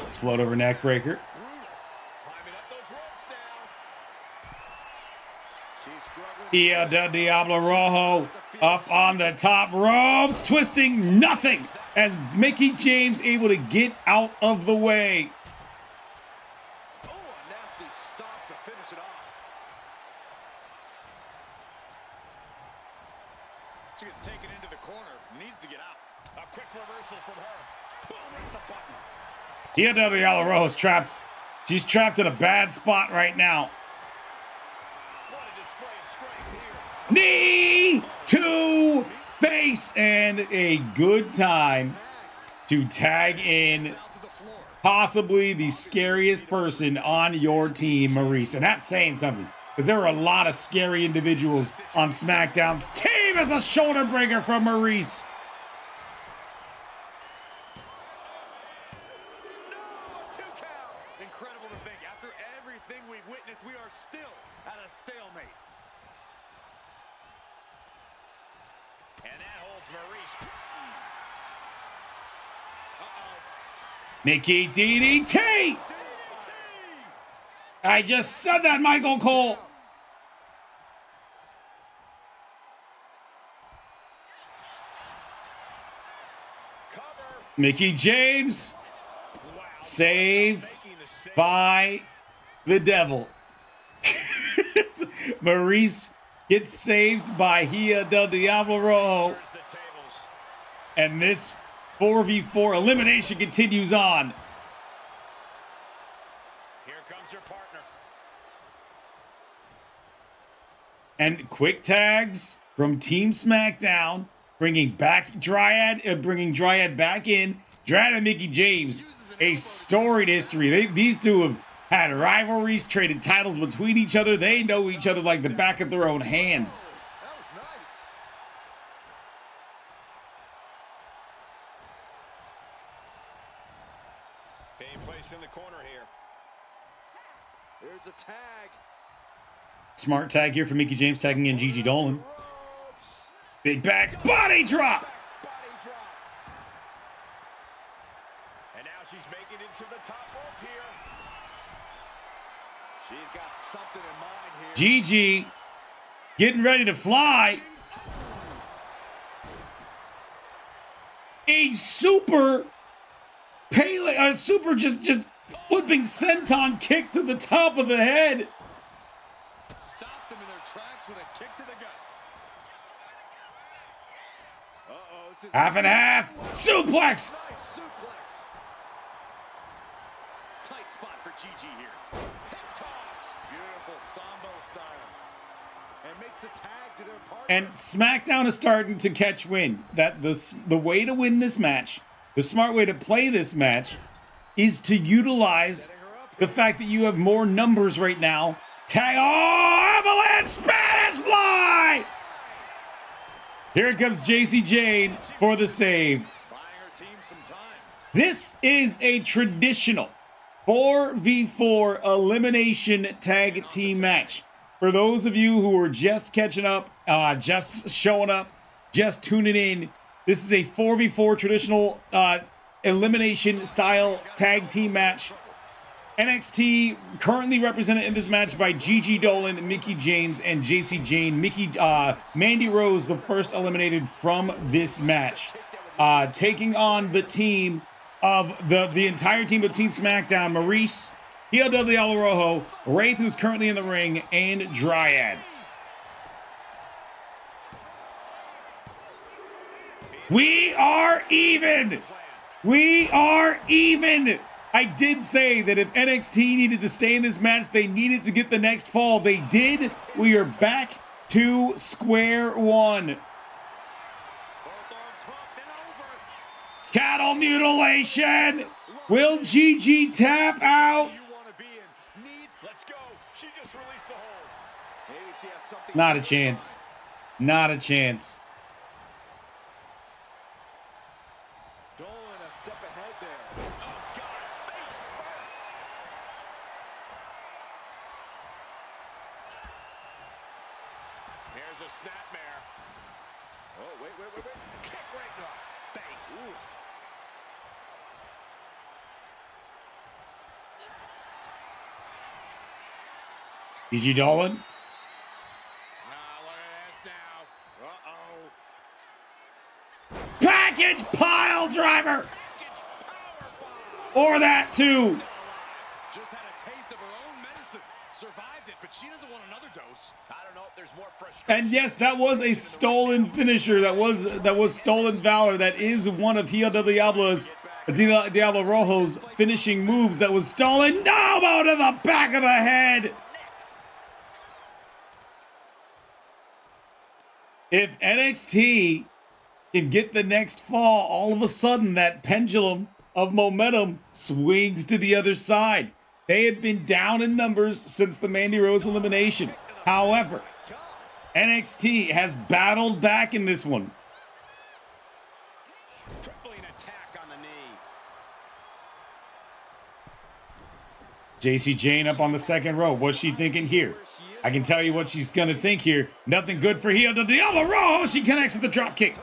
Let's float over neck breaker. Hija del Diablo Rojo up on the top ropes, twisting nothing as Mickie James able to get out of the way. Oh, a nasty stop to finish it off. She gets taken into the corner, needs to get out. A quick reversal from her. Boom, right the button. Hija del Diablo Rojo's trapped. She's trapped in a bad spot right now. Knee to face, and a good time to tag in possibly the scariest person on your team, Maryse. And that's saying something, because there are a lot of scary individuals on SmackDown's team as a shoulder breaker from Maryse. Incredible to think, after everything we've witnessed, we are still at a stalemate. And that holds Maryse. Mickie DDT! I just said that, Michael Cole. Mickie James. Save by the devil. Maryse gets saved by Hija del Diablo Rojo. And this 4v4 elimination continues on. Here comes your partner. And quick tags from Team SmackDown, bringing Dryad back in. Dryad and Mickie James, a storied history. These two have had rivalries, traded titles between each other. They know each other like the back of their own hands. That was nice. Being placed in the corner here. There's a tag. Smart tag here for Mickie James, tagging in Gigi Dolin. Big back body drop. Body drop. to the top rope here. She's got something in mind here. Gigi getting ready to fly. A super Pele, a super just flipping senton kick to the top of the head. Stop them in their tracks with a kick to the gut. Uh-oh. Half and half. Suplex. Nice suplex. Tight spot for Gigi here. Hip toss. Beautiful Sambo style. And makes the tag to their partner. And SmackDown is starting to catch wind that the way to win this match, the smart way to play this match, is to utilize the fact that you have more numbers right now. Tag, oh, avalanche, Spanish fly! Here comes Jacy Jayne for the save. Buying her team some time. This is a traditional 4v4 elimination tag team match. For those of you who are just catching up, just showing up, just tuning in, this is a 4v4 traditional elimination style tag team match. NXT currently represented in this match by Gigi Dolin, Mickie James, and Jacy Jayne. Mandy Rose, the first eliminated from this match, taking on the team of the entire team of Team SmackDown: Maryse, Hija del Diablo Rojo, Wraith, who's currently in the ring, and Dryad. We are even. We are even. I did say that if NXT needed to stay in this match, they needed to get the next fall. They did. We are back to square one. Cattle mutilation. Will Gigi tap out? Not a chance. Not a chance. Dolin a step ahead there. Oh, God, face first. Here's a snapmare. Oh, wait. Kick right in the face. Ooh. Gigi Dolin. Package pile driver. Or that too. Just had a taste of her own medicine. Survived it, but she doesn't want another dose. I don't know if there's more frustration. And yes, that was a stolen finisher. That was stolen valor. That is one of Hija del Diablo Rojo's finishing moves that was stolen. Elbow to the back of the head. If NXT can get the next fall, all of a sudden that pendulum of momentum swings to the other side. They had been down in numbers since the Mandy Rose elimination. However, NXT has battled back in this one. Tripling attack on the knee. Jacy Jayne up on the second row. What's she thinking here? I can tell you what she's going to think here. Nothing good for Hija del Diablo Rojo. She connects with the drop kick.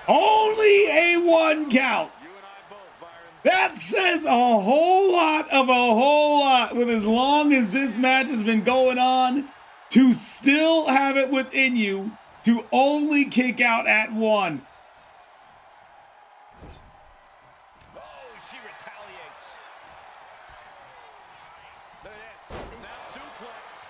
Only a 1 count. That says a whole lot with as long as this match has been going on, to still have it within you to only kick out at 1. Oh, she retaliates. Look at this. Snap suplex.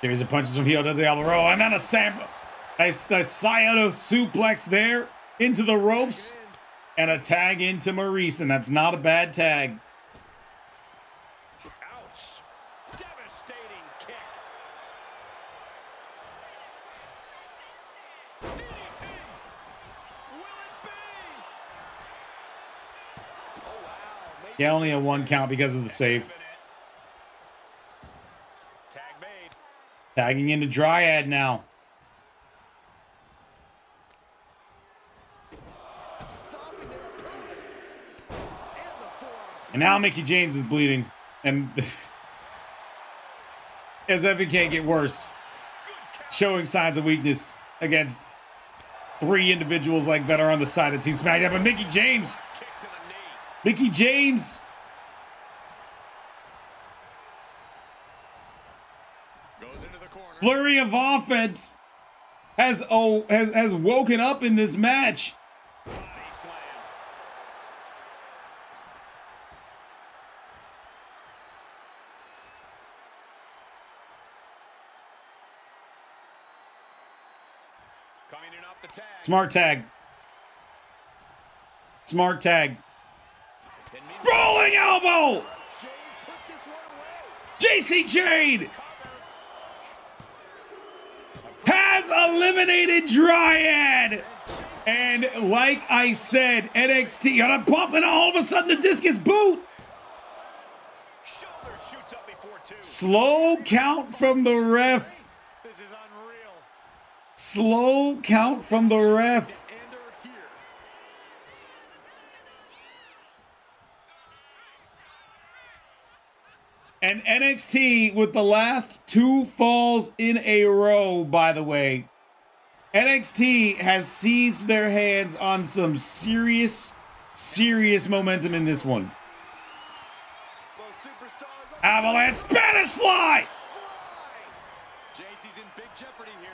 Series of punches from Hija del Diablo Rojo, and then a Sayano suplex there into the ropes, and a tag into Maryse, and that's not a bad tag. Ouch. Devastating kick. DDT. Will it be? Oh, wow. Yeah, only a 1 count because of the save. Tag made. Tagging into Dryad now. And now Mickie James is bleeding. And as if it can't get worse. Showing signs of weakness against 3 individuals like that are on the side of Team SmackDown. But Mickie James. Mickie James. Flurry of offense has woken up in this match. Smart tag. Smart tag. Rolling elbow. Jacy Jayne has eliminated Dryad. And like I said, NXT on a bump, and all of a sudden the discus boot. Slow count from the ref. Slow count from the ref. And NXT with the last 2 falls in a row, by the way. NXT has seized their hands on some serious momentum in this one. Avalanche Spanish Fly! Jacy's in big jeopardy here.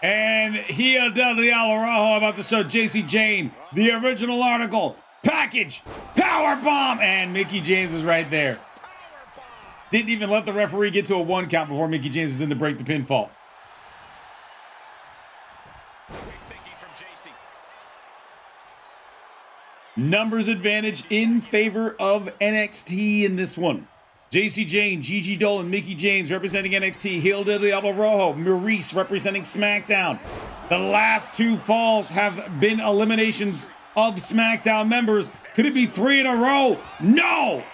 And Hija del Diablo about to show Jacy Jayne the original article. Package, power bomb, and Mickie James is right there. Didn't even let the referee get to a 1 count before Mickie James was in to break the pinfall. Numbers advantage in favor of NXT in this one. Jacy Jayne, Gigi, Dolin, Mickie James representing NXT. Hija del Diablo, Maryse representing SmackDown. The last 2 falls have been eliminations of SmackDown members. Could it be 3 in a row? No! Wait, are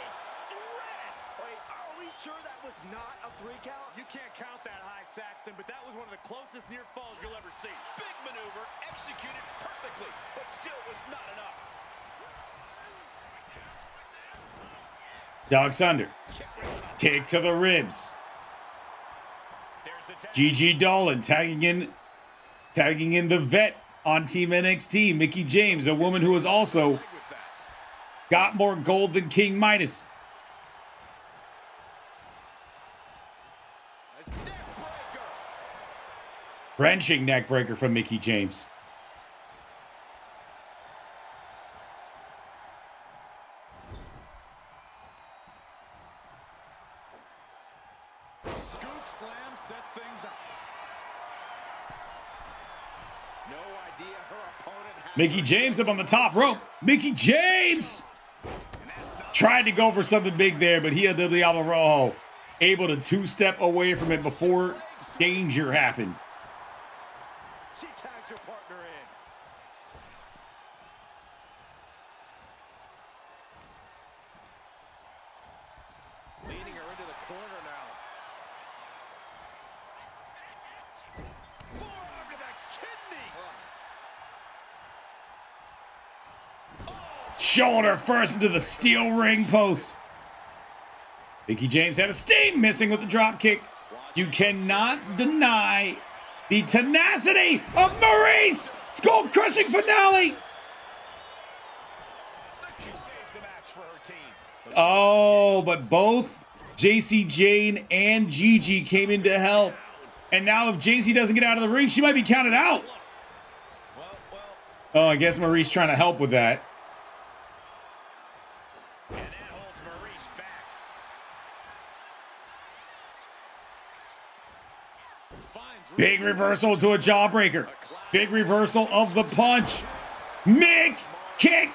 we sure that was not a 3 count? You can't count that high, Saxton, but that was one of the closest near falls you'll ever see. Big maneuver, executed perfectly, but still was not enough. Dog Sunder. Kick to the ribs. Gigi Dolin tagging in the vet on Team NXT. Mickie James, a woman who has also got more gold than King Midas. Wrenching neckbreaker from Mickie James. Mickie James up on the top rope. Mickie James tried to go for something big there, but Hija del Diablo able to 2-step away from it before danger happened. She tags her partner in. Leading her into the corner now. Forearm to the kidneys. Shoulder first into the steel ring post. Mickie James had a steam, missing with the drop kick. You cannot deny the tenacity of Maryse. Skull crushing finale. Oh, but both Jacy Jayne and Gigi came in to help. And now if Jacy doesn't get out of the ring, she might be counted out. Oh, I guess Maryse trying to help with that. Big reversal to a jawbreaker. Big reversal of the punch. Mick kick.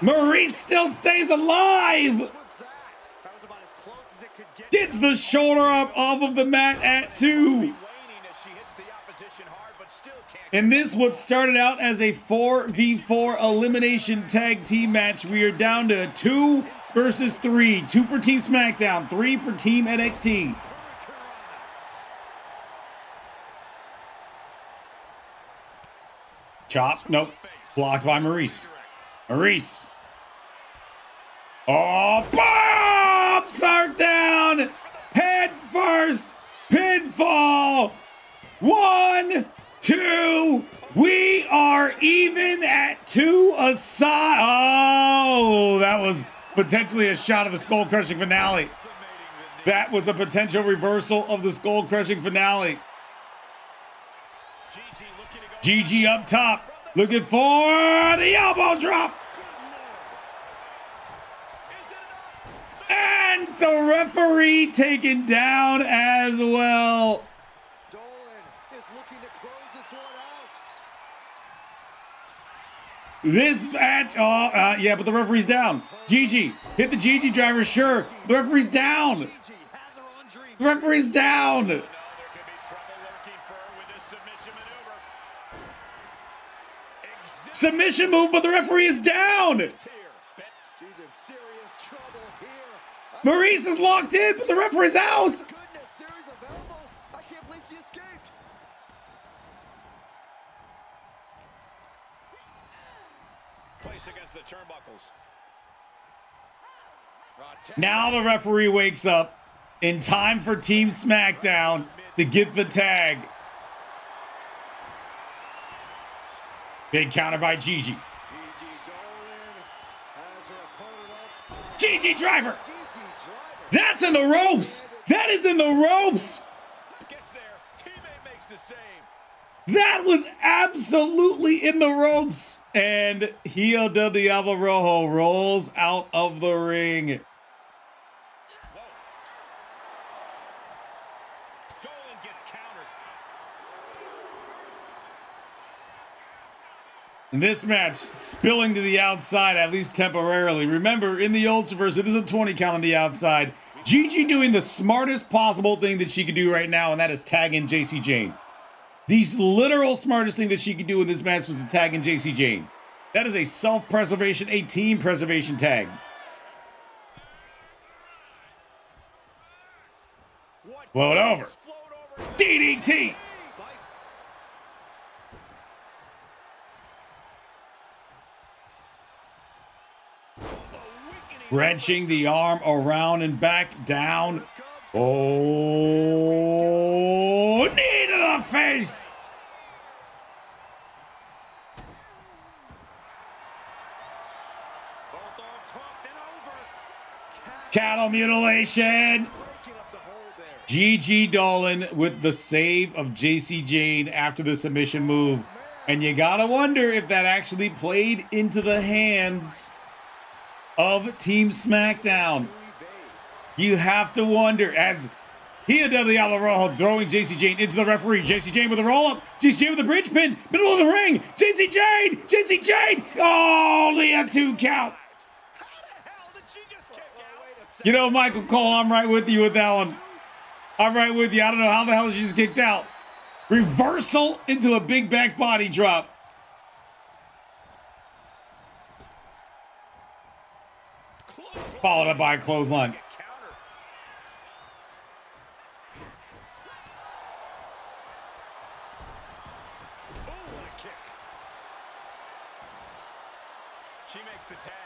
Maryse still stays alive. Gets the shoulder up off of the mat at 2. And this what started out as a 4v4 elimination tag team match. We are down to 2 versus 3. 2 for Team SmackDown, 3 for Team NXT. Chop. Nope. Blocked by Maryse. Maryse. Oh, bombs are down. Head first. Pinfall. 1, 2. We are even at 2 aside. Oh, that was potentially a shot of the skull crushing finale. That was a potential reversal of the skull crushing finale. Gigi up top, looking for the elbow drop. And the referee taken down as well. Dolin is looking to close this one out. This match, yeah, but the referee's down. Gigi, hit the Gigi driver, sure. The referee's down. Gigi has her on dream. The referee's down. There could be trouble lurking for her with this submission maneuver. Submission move, but the referee is down. She's in serious trouble here. Maryse is locked in, but the referee's out. Goodness, series of elbows. I can't believe she escaped. Placed against the turnbuckles. Now the referee wakes up in time for Team Smackdown to get the tag. Big counter by Gigi. Gigi Dolin has her opponent up. Gigi driver. Gigi driver. That's in the ropes. That is in the ropes. Gets there. Teammate makes the save. That was absolutely in the ropes. And Hija del Diablo Rojo rolls out of the ring. Dolin gets countered. This match spilling to the outside, at least temporarily. Remember, in the Ultraverse, it is a 20 count on the outside. Gigi doing the smartest possible thing that she could do right now, and that is tag in Jacy Jayne. The literal smartest thing that she could do in this match was to tag in Jacy Jayne. That is a self-preservation, a team preservation tag. Float over. DDT. Wrenching the arm around and back down. Oh, knee to the face. Cattle mutilation. Gigi Dolin with the save of Jacy Jayne after the submission move. And you gotta wonder if that actually played into the hands of Team Smackdown. You have to wonder, as Hija del Diablo Rojo throwing Jacy Jayne into the referee. Jacy Jayne with a roll-up. Jacy Jayne with a bridge pin. Middle of the ring. Jacy Jayne! Jacy Jayne! Oh, only a 2 count. You know, Michael Cole, I'm right with you with that one. I'm right with you. I don't know how the hell she just kicked out. Reversal into a big back body drop. Followed up by a clothesline.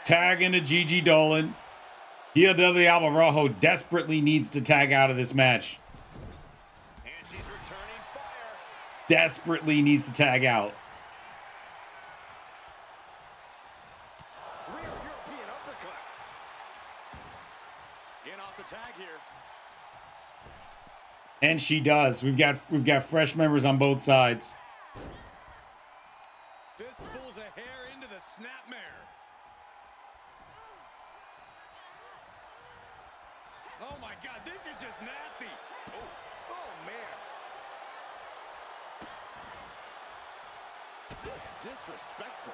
Tag into Gigi Dolin. Hija del Diablo Rojo desperately needs to tag out of this match. Desperately needs to tag out. Rear European uppercut. Getting off the tag here. And she does. We've got fresh members on both sides. Fistfuls of hair into the snapmare. Oh my God, this is just nasty. Oh man. Just disrespectful.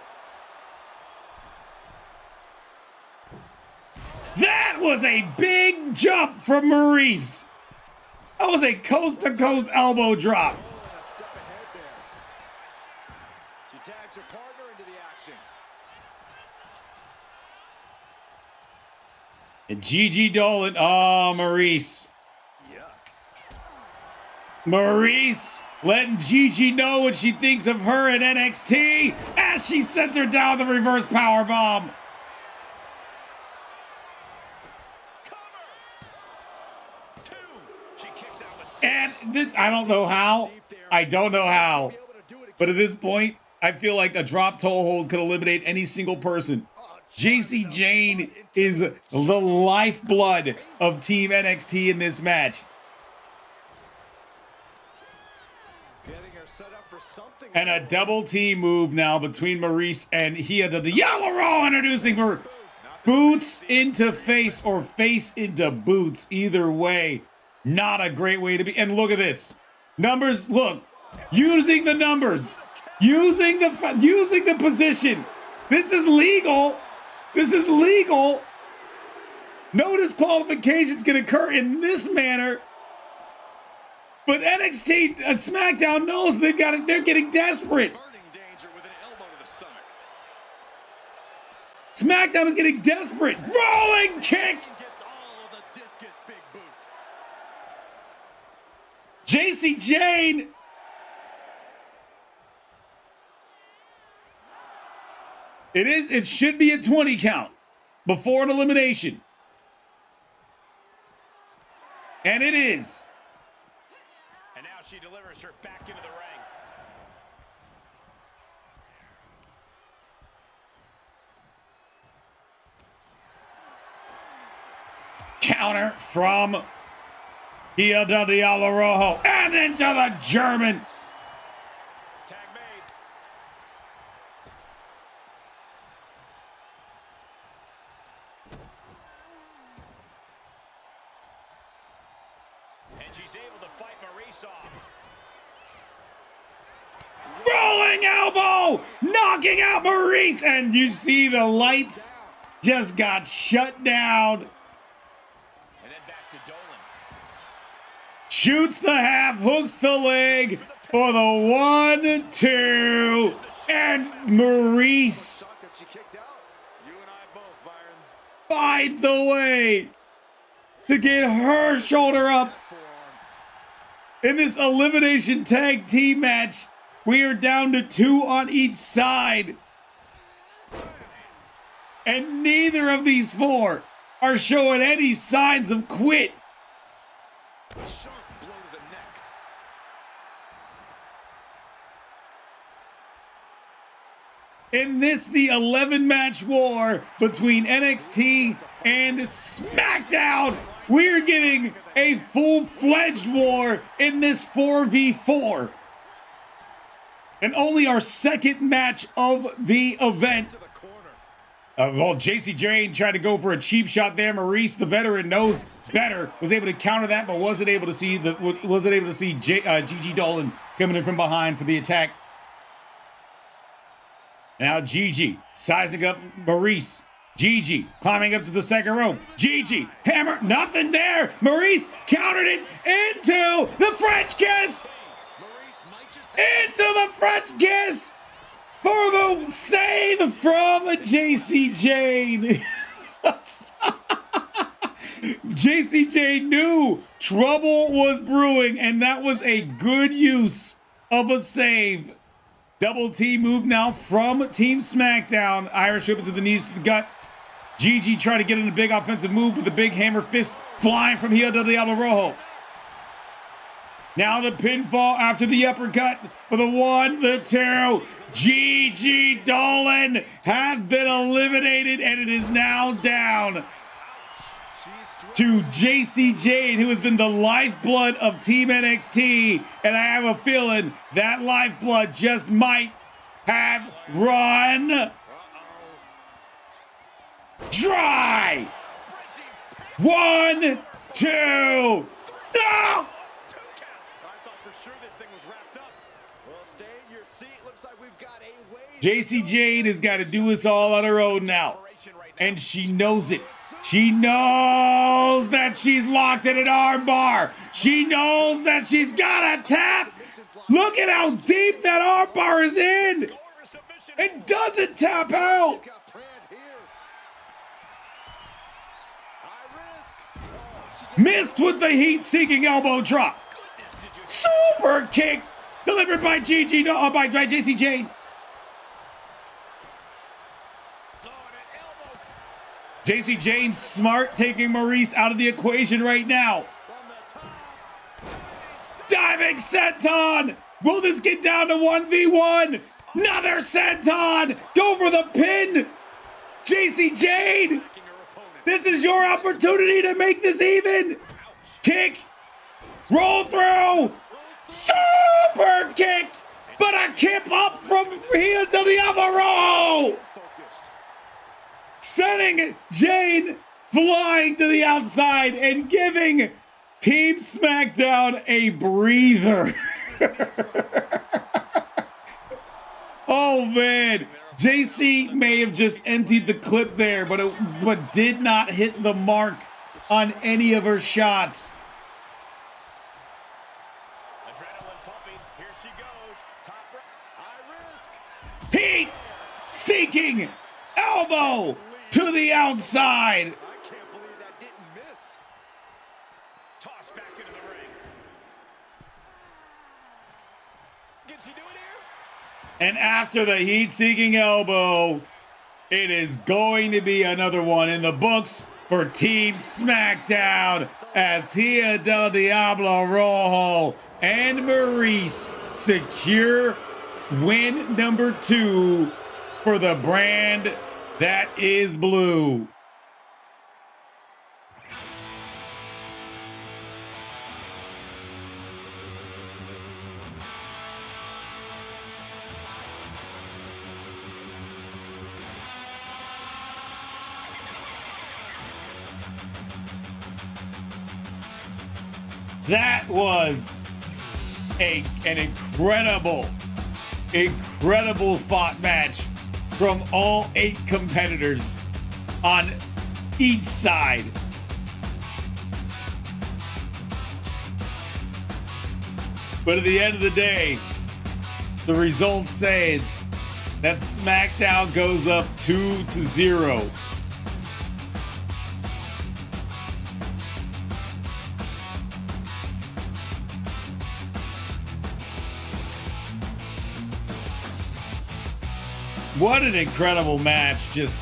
That was a big jump from Maryse. That was a coast-to-coast elbow drop. A step ahead there. She tags her partner into the action. And Gigi Dolin. Oh, Maryse. Yuck. Maryse letting Gigi know what she thinks of her in NXT as she sends her down the reverse powerbomb. And I don't know how. I don't know how. But at this point, I feel like a drop toe hold could eliminate any single person. Jacy Jayne is the lifeblood of Team NXT in this match. And a double team move now between Maryse and Hija. Diablo introducing her boots into face or face into boots. Either way, not a great way to be. And look at this. Numbers, look. Using the numbers. Using the position. This is legal. This is legal. No disqualifications can occur in this manner. But NXT Smackdown knows they're getting desperate. Smackdown is getting desperate. Rolling kick. Jacy Jayne. It should be a 20 count before an elimination. And it is. And now she delivers her back into the ring. Counter from Hija Diablo and into the German. Tag made. And she's able to fight Maryse off. Rolling elbow, knocking out Maryse, and you see the lights just got shut down. And then back to Dolin. Shoots the half, hooks the leg for the 1-2, and Maryse finds a way to get her shoulder up. In this elimination tag team match, we are down to 2 on each side. And neither of these 4 are showing any signs of quit. Sharp blow to the neck. In this, the 11-match war between NXT and SmackDown, we're getting a full-fledged war in this 4v4. And only our second match of the event. Well, Jacy Jayne tried to go for a cheap shot there. Maryse, the veteran, knows better. Was able to counter that, but wasn't able to see Gigi Dolin coming in from behind for the attack. Now Gigi sizing up Maryse. Gigi climbing up to the second rope. Gigi hammer, nothing there. Maryse countered it into the French kiss. Into the French kiss for the save from Jacy Jayne. Jacy Jayne knew trouble was brewing, and that was a good use of a save. Double team move now from Team SmackDown. Irish whip into the knees to the gut. Gigi trying to get in a big offensive move with the big hammer fist flying from Hija Diablo. Now the pinfall after the uppercut for the 1, the 2. Gigi Dolin has been eliminated, and it is now down to Jacy Jayne, who has been the lifeblood of Team NXT. And I have a feeling that lifeblood just might have run dry. 1, 2, no! Jacy Jayne has got to do this all on her own now. And she knows it. She knows that she's locked in an armbar. She knows that she's got a tap. Look at how deep that armbar is in. It doesn't tap out. Missed with the heat-seeking elbow drop. Super Super kick delivered by Gigi, no, by Jacy Jayne. Jacy Jayne smart, taking Maryse out of the equation right now. Diving senton. Will this get down to 1v1? Another senton. Go for the pin. Jacy Jayne. This is your opportunity to make this even. Kick. Roll through. Super kick. But a kip up from here to the other row. Sending Jayne flying to the outside and giving Team Smackdown a breather. Oh man, Jacy may have just emptied the clip there, but did not hit the mark on any of her shots. Adrenaline pumping. Here she goes. Top high risk. Heat seeking elbow to the outside. I can't believe that didn't miss. Toss back into the ring. Can she do it here? And after the heat-seeking elbow, it is going to be another one in the books for Team Smackdown as Hija del Diablo Rojo and Maryse secure win number 2 for the brand that is blue. That was an incredible fought match from all 8 competitors on each side. But at the end of the day, the result says that SmackDown goes up 2-0. What an incredible match. Just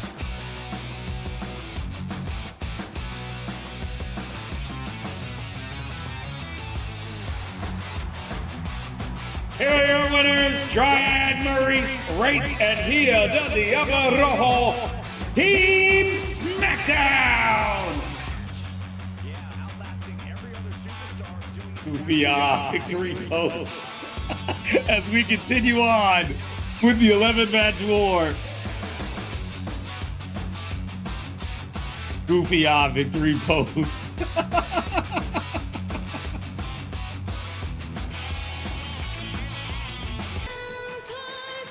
here are your winners, Dryad, Maryse, Wraith, and Hija del Diablo Rojo, Team Smackdown. Goofy victory post as we continue on with the 11-match war. Goofy victory post.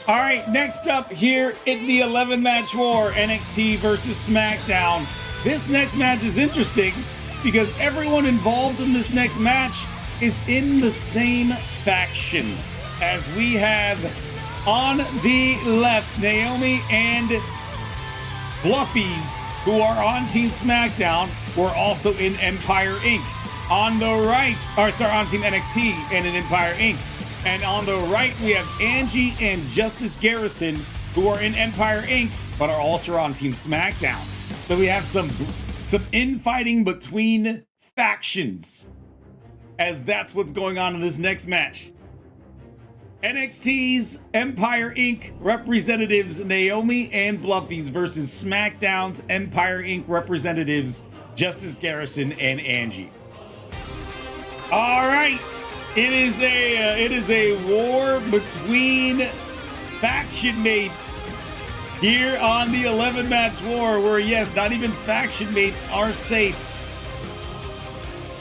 All right, next up here in the 11-match war, NXT versus SmackDown. This next match is interesting because everyone involved in this next match is in the same faction, as we have on the left, Naomi and Bluffyzs, who are on Team SmackDown, were also in Empire Inc. On the right, on Team NXT and in Empire Inc. And on the right, we have Angie and Garrison, who are in Empire Inc., but are also on Team SmackDown. So we have some infighting between factions, as that's what's going on in this next match. NXT's Empire Inc. representatives Naomi and Bluffyzs versus SmackDown's Empire Inc. representatives Garrison and Angie. All right, it is a war between faction mates here on the 11-match war, where yes, not even faction mates are safe,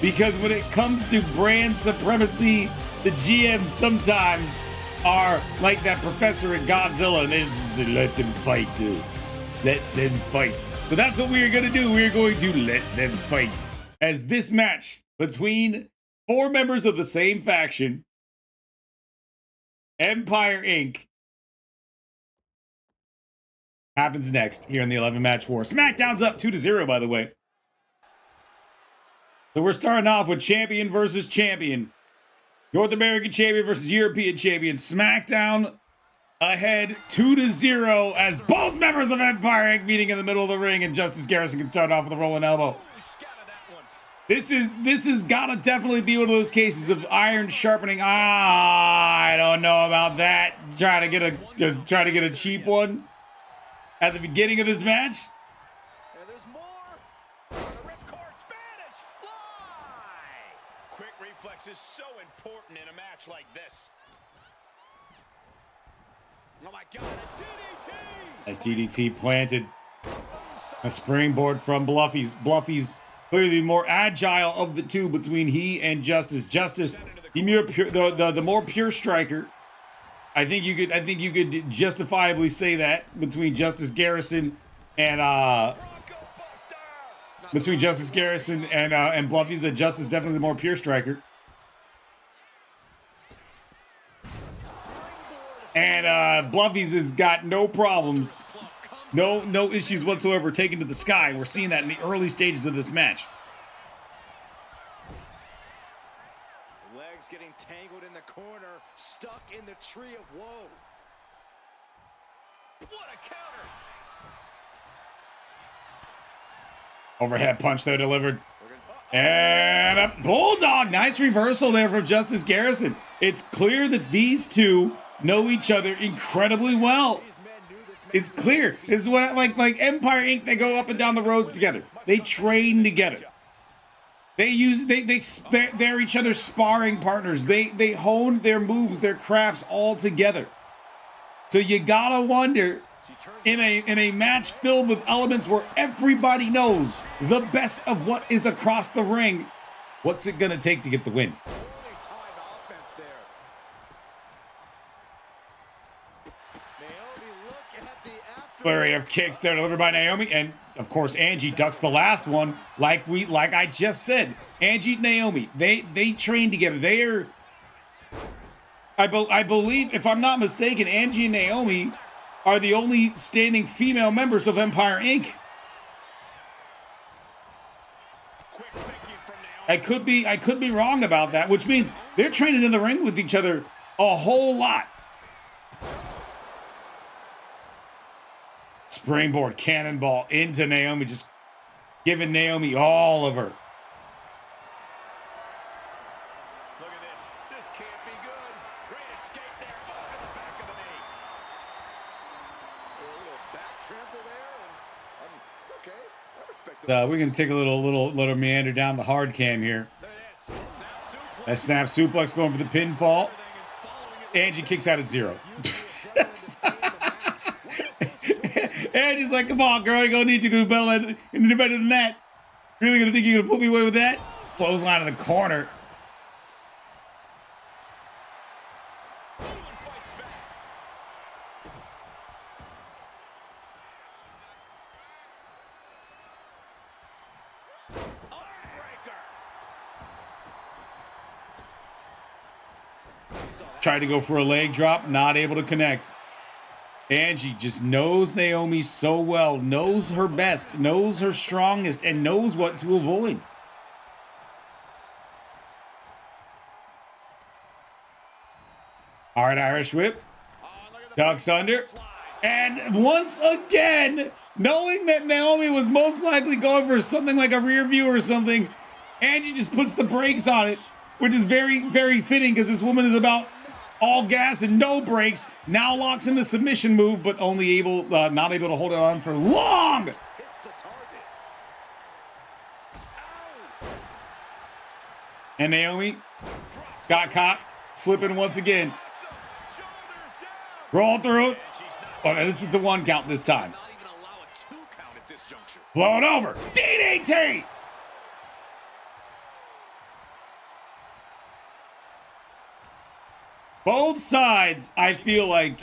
because when it comes to brand supremacy, the GMs sometimes are like that professor in Godzilla, and they just say, let them fight, dude. Let them fight. So that's what we are going to do. We are going to let them fight. As this match between 4 members of the same faction, Empire Inc., happens next here in the 11-match war. SmackDown's up 2-0, by the way. So we're starting off with champion versus champion. North American champion versus European champion. Smackdown ahead 2-0 as both members of Empire Inc. meeting in the middle of the ring, and Justice Garrison can start off with a rolling elbow. This is gotta definitely be one of those cases of iron sharpening. I don't know about that. Trying to get a cheap one at the beginning of this match. And there's more. The ripcord Spanish fly. Quick reflex is so important in a match like this. Oh my God, a DDT! As DDT planted. A springboard from Bluffyzs. Bluffyzs clearly the more agile of the two between he and Justice. Justice, the more pure striker. I think you could justifiably say that between Justice Garrison and Bluffyzs, that Justice is definitely the more pure striker. And Bluffyzs has got no problems. No issues whatsoever taken to the sky. We're seeing that in the early stages of this match. Legs getting tangled in the corner, stuck in the tree of woe. What a counter! Overhead punch there delivered. And a bulldog. Nice reversal there from Justice Garrison. It's clear that these two know each other incredibly well. It's clear. This is what like Empire Inc. They go up and down the roads together. They train together. They're each other's sparring partners. They hone their moves, their crafts all together. So you gotta wonder, in a match filled with elements where everybody knows the best of what is across the ring, what's it gonna take to get the win? Flurry of kicks there delivered by Naomi, and of course Angie ducks the last one. Like I just said, Angie and Naomi, they train together. I believe, if I'm not mistaken, Angie and Naomi are the only standing female members of Empire Inc. I could be wrong about that, which means they're training in the ring with each other a whole lot. Springboard cannonball into Naomi, just giving Naomi all of her. Look at this. This can't be good. Great escape there. Oh, to the back of the knee. A little back trample there, and okay. I respect that. We're gonna take a little meander down the hard cam here. That snap suplex going for the pinfall. Angie kicks out at 0. Angie's like, come on, girl, you gonna need to do better than that. Really gonna think you're gonna put me away with that? Clothesline in the corner. Tried to go for a leg drop, not able to connect. Angie just knows Naomi so well, knows her best, knows her strongest, and knows what to avoid. Hard Irish whip. Ducks under. And once again, knowing that Naomi was most likely going for something like a rear view or something, Angie just puts the brakes on it, which is very, very fitting because this woman is about all gas and no brakes. Now locks in the submission move, but not able to hold it on for long. And Naomi got caught slipping once again. Roll through it. Oh, this is a 1 count this time. Blow it over. DDT. Both sides, I feel like,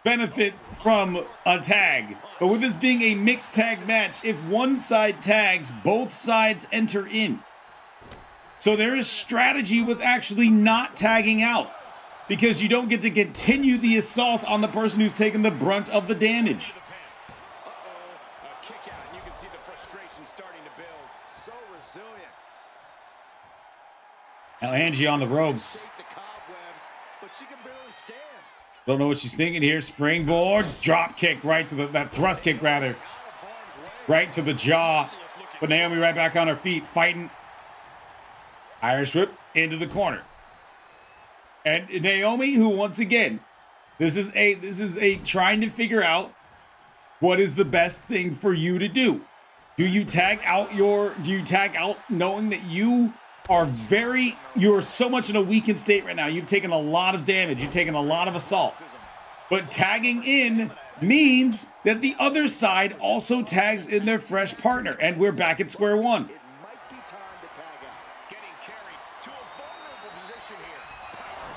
benefit from a tag. But with this being a mixed tag match, if one side tags, both sides enter in. So there is strategy with actually not tagging out, because you don't get to continue the assault on the person who's taken the brunt of the damage. A kick out, and you can see the frustration starting to build. So resilient. Now Angie on the ropes. Don't know what she's thinking here. Springboard, drop kick right to that thrust kick rather. Right to the jaw. But Naomi right back on her feet, fighting. Irish whip into the corner. And Naomi, who once again, this is a trying to figure out what is the best thing for you to do. Do you tag out knowing that you're so much in a weakened state right now? You've taken a lot of damage. You've taken a lot of assault. But tagging in means that the other side also tags in their fresh partner. And we're back at square one. It might be time to tag out. Getting carried to a vulnerable position here. Power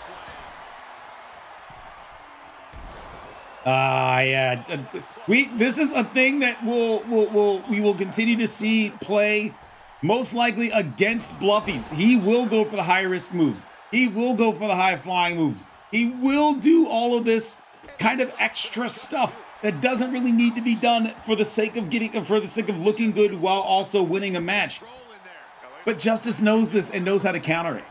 slam. Yeah. This is a thing that we will continue to see play most likely against Bluffyzs. He will go for the high risk moves. He will go for the high flying moves. He will do all of this kind of extra stuff that doesn't really need to be done for the sake of looking good while also winning a match. But Justice knows this and knows how to counter it.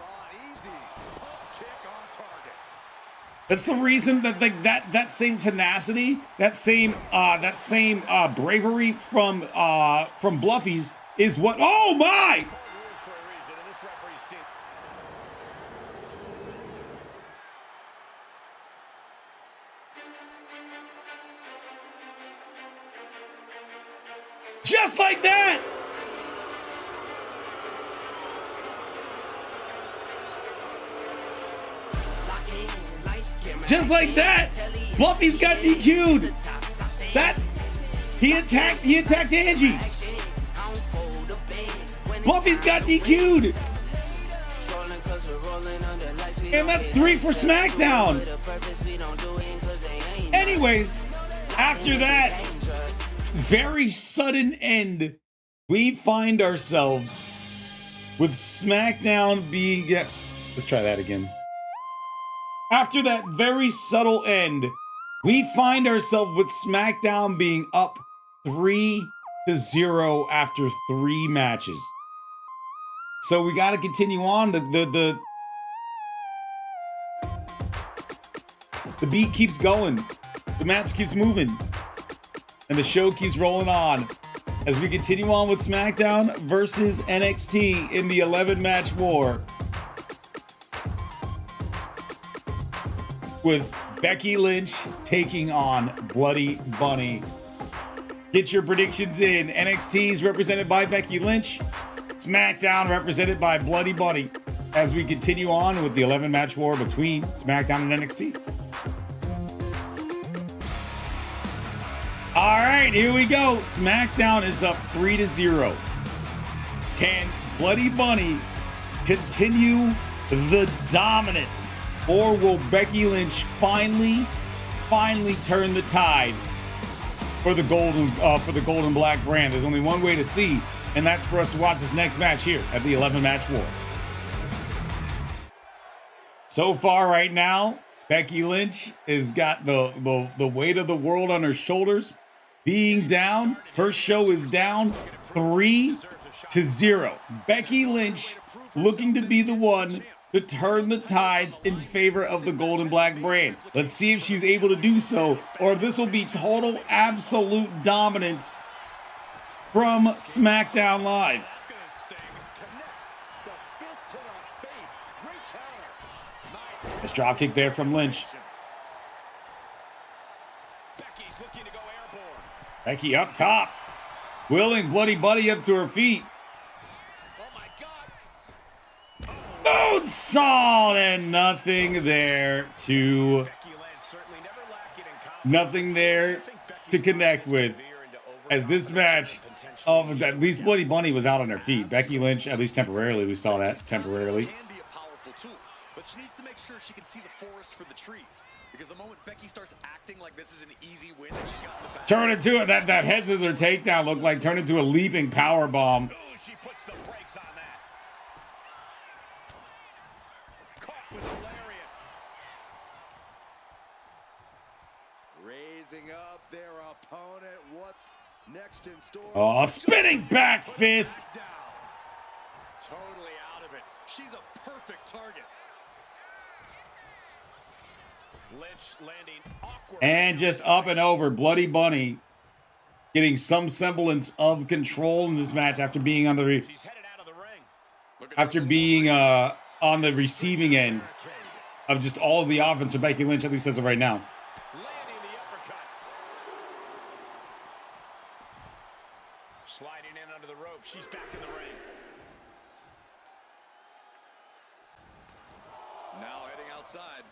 That's the reason that that same tenacity, that same bravery from Bluffyzs is what. Oh my! Just like that! Just like that! Bluffyzs got DQ'd! He attacked Angie! Bluffyzs got DQ'd! And that's 3 for Smackdown! Anyways, after that very sudden end, we find ourselves with Smackdown being... Let's try that again. After that very subtle end, we find ourselves with Smackdown being up 3-0 after 3 matches. So we got to continue on. The beat keeps going. The match keeps moving. And the show keeps rolling on as we continue on with SmackDown versus NXT in the 11-match war. With Becky Lynch taking on Bloody Bunny. Get your predictions in. NXT is represented by Becky Lynch. SmackDown represented by Bloody Bunny. As we continue on with the 11-match war between SmackDown and NXT. All right, here we go. SmackDown is up 3-0. Can Bloody Bunny continue the dominance? Or will Becky Lynch finally turn the tide for the golden black brand? There's only one way to see, and that's for us to watch this next match here at the 11-match war. So far right now, Becky Lynch has got the weight of the world on her shoulders. Being down, her show is down 3-0. Becky Lynch looking to be the one to turn the tides in favor of the golden black brand. Let's see if she's able to do so, or if this will be total absolute dominance from SmackDown Live. Nice drop kick there from Lynch. Becky up top, willing Bloody Bunny up to her feet. Moonsault, and nothing there to connect with. As this match, at least Bloody Bunny was out on her feet. Becky Lynch, at least temporarily, we saw that temporarily. But she needs to make sure she can see the forest for the trees. Because the moment Becky starts acting like this is an easy win that she's got in the back. Turn into it. That head scissor takedown looked like turned into a leaping power bomb. Oh, she puts the brakes on that. Caught with a lariat. Raising up their opponent. What's next in store? Oh, spinning back fist. Totally out of it. She's a perfect Lynch landing awkward. And just up and over. Bloody Bunny getting some semblance of control in this match after being on the She's headed out of the ring. after being on the receiving end of just all of the offense for Becky Lynch, at least as of right now. Landing the uppercut. Sliding in under the rope. She's back in the ring. Now heading outside.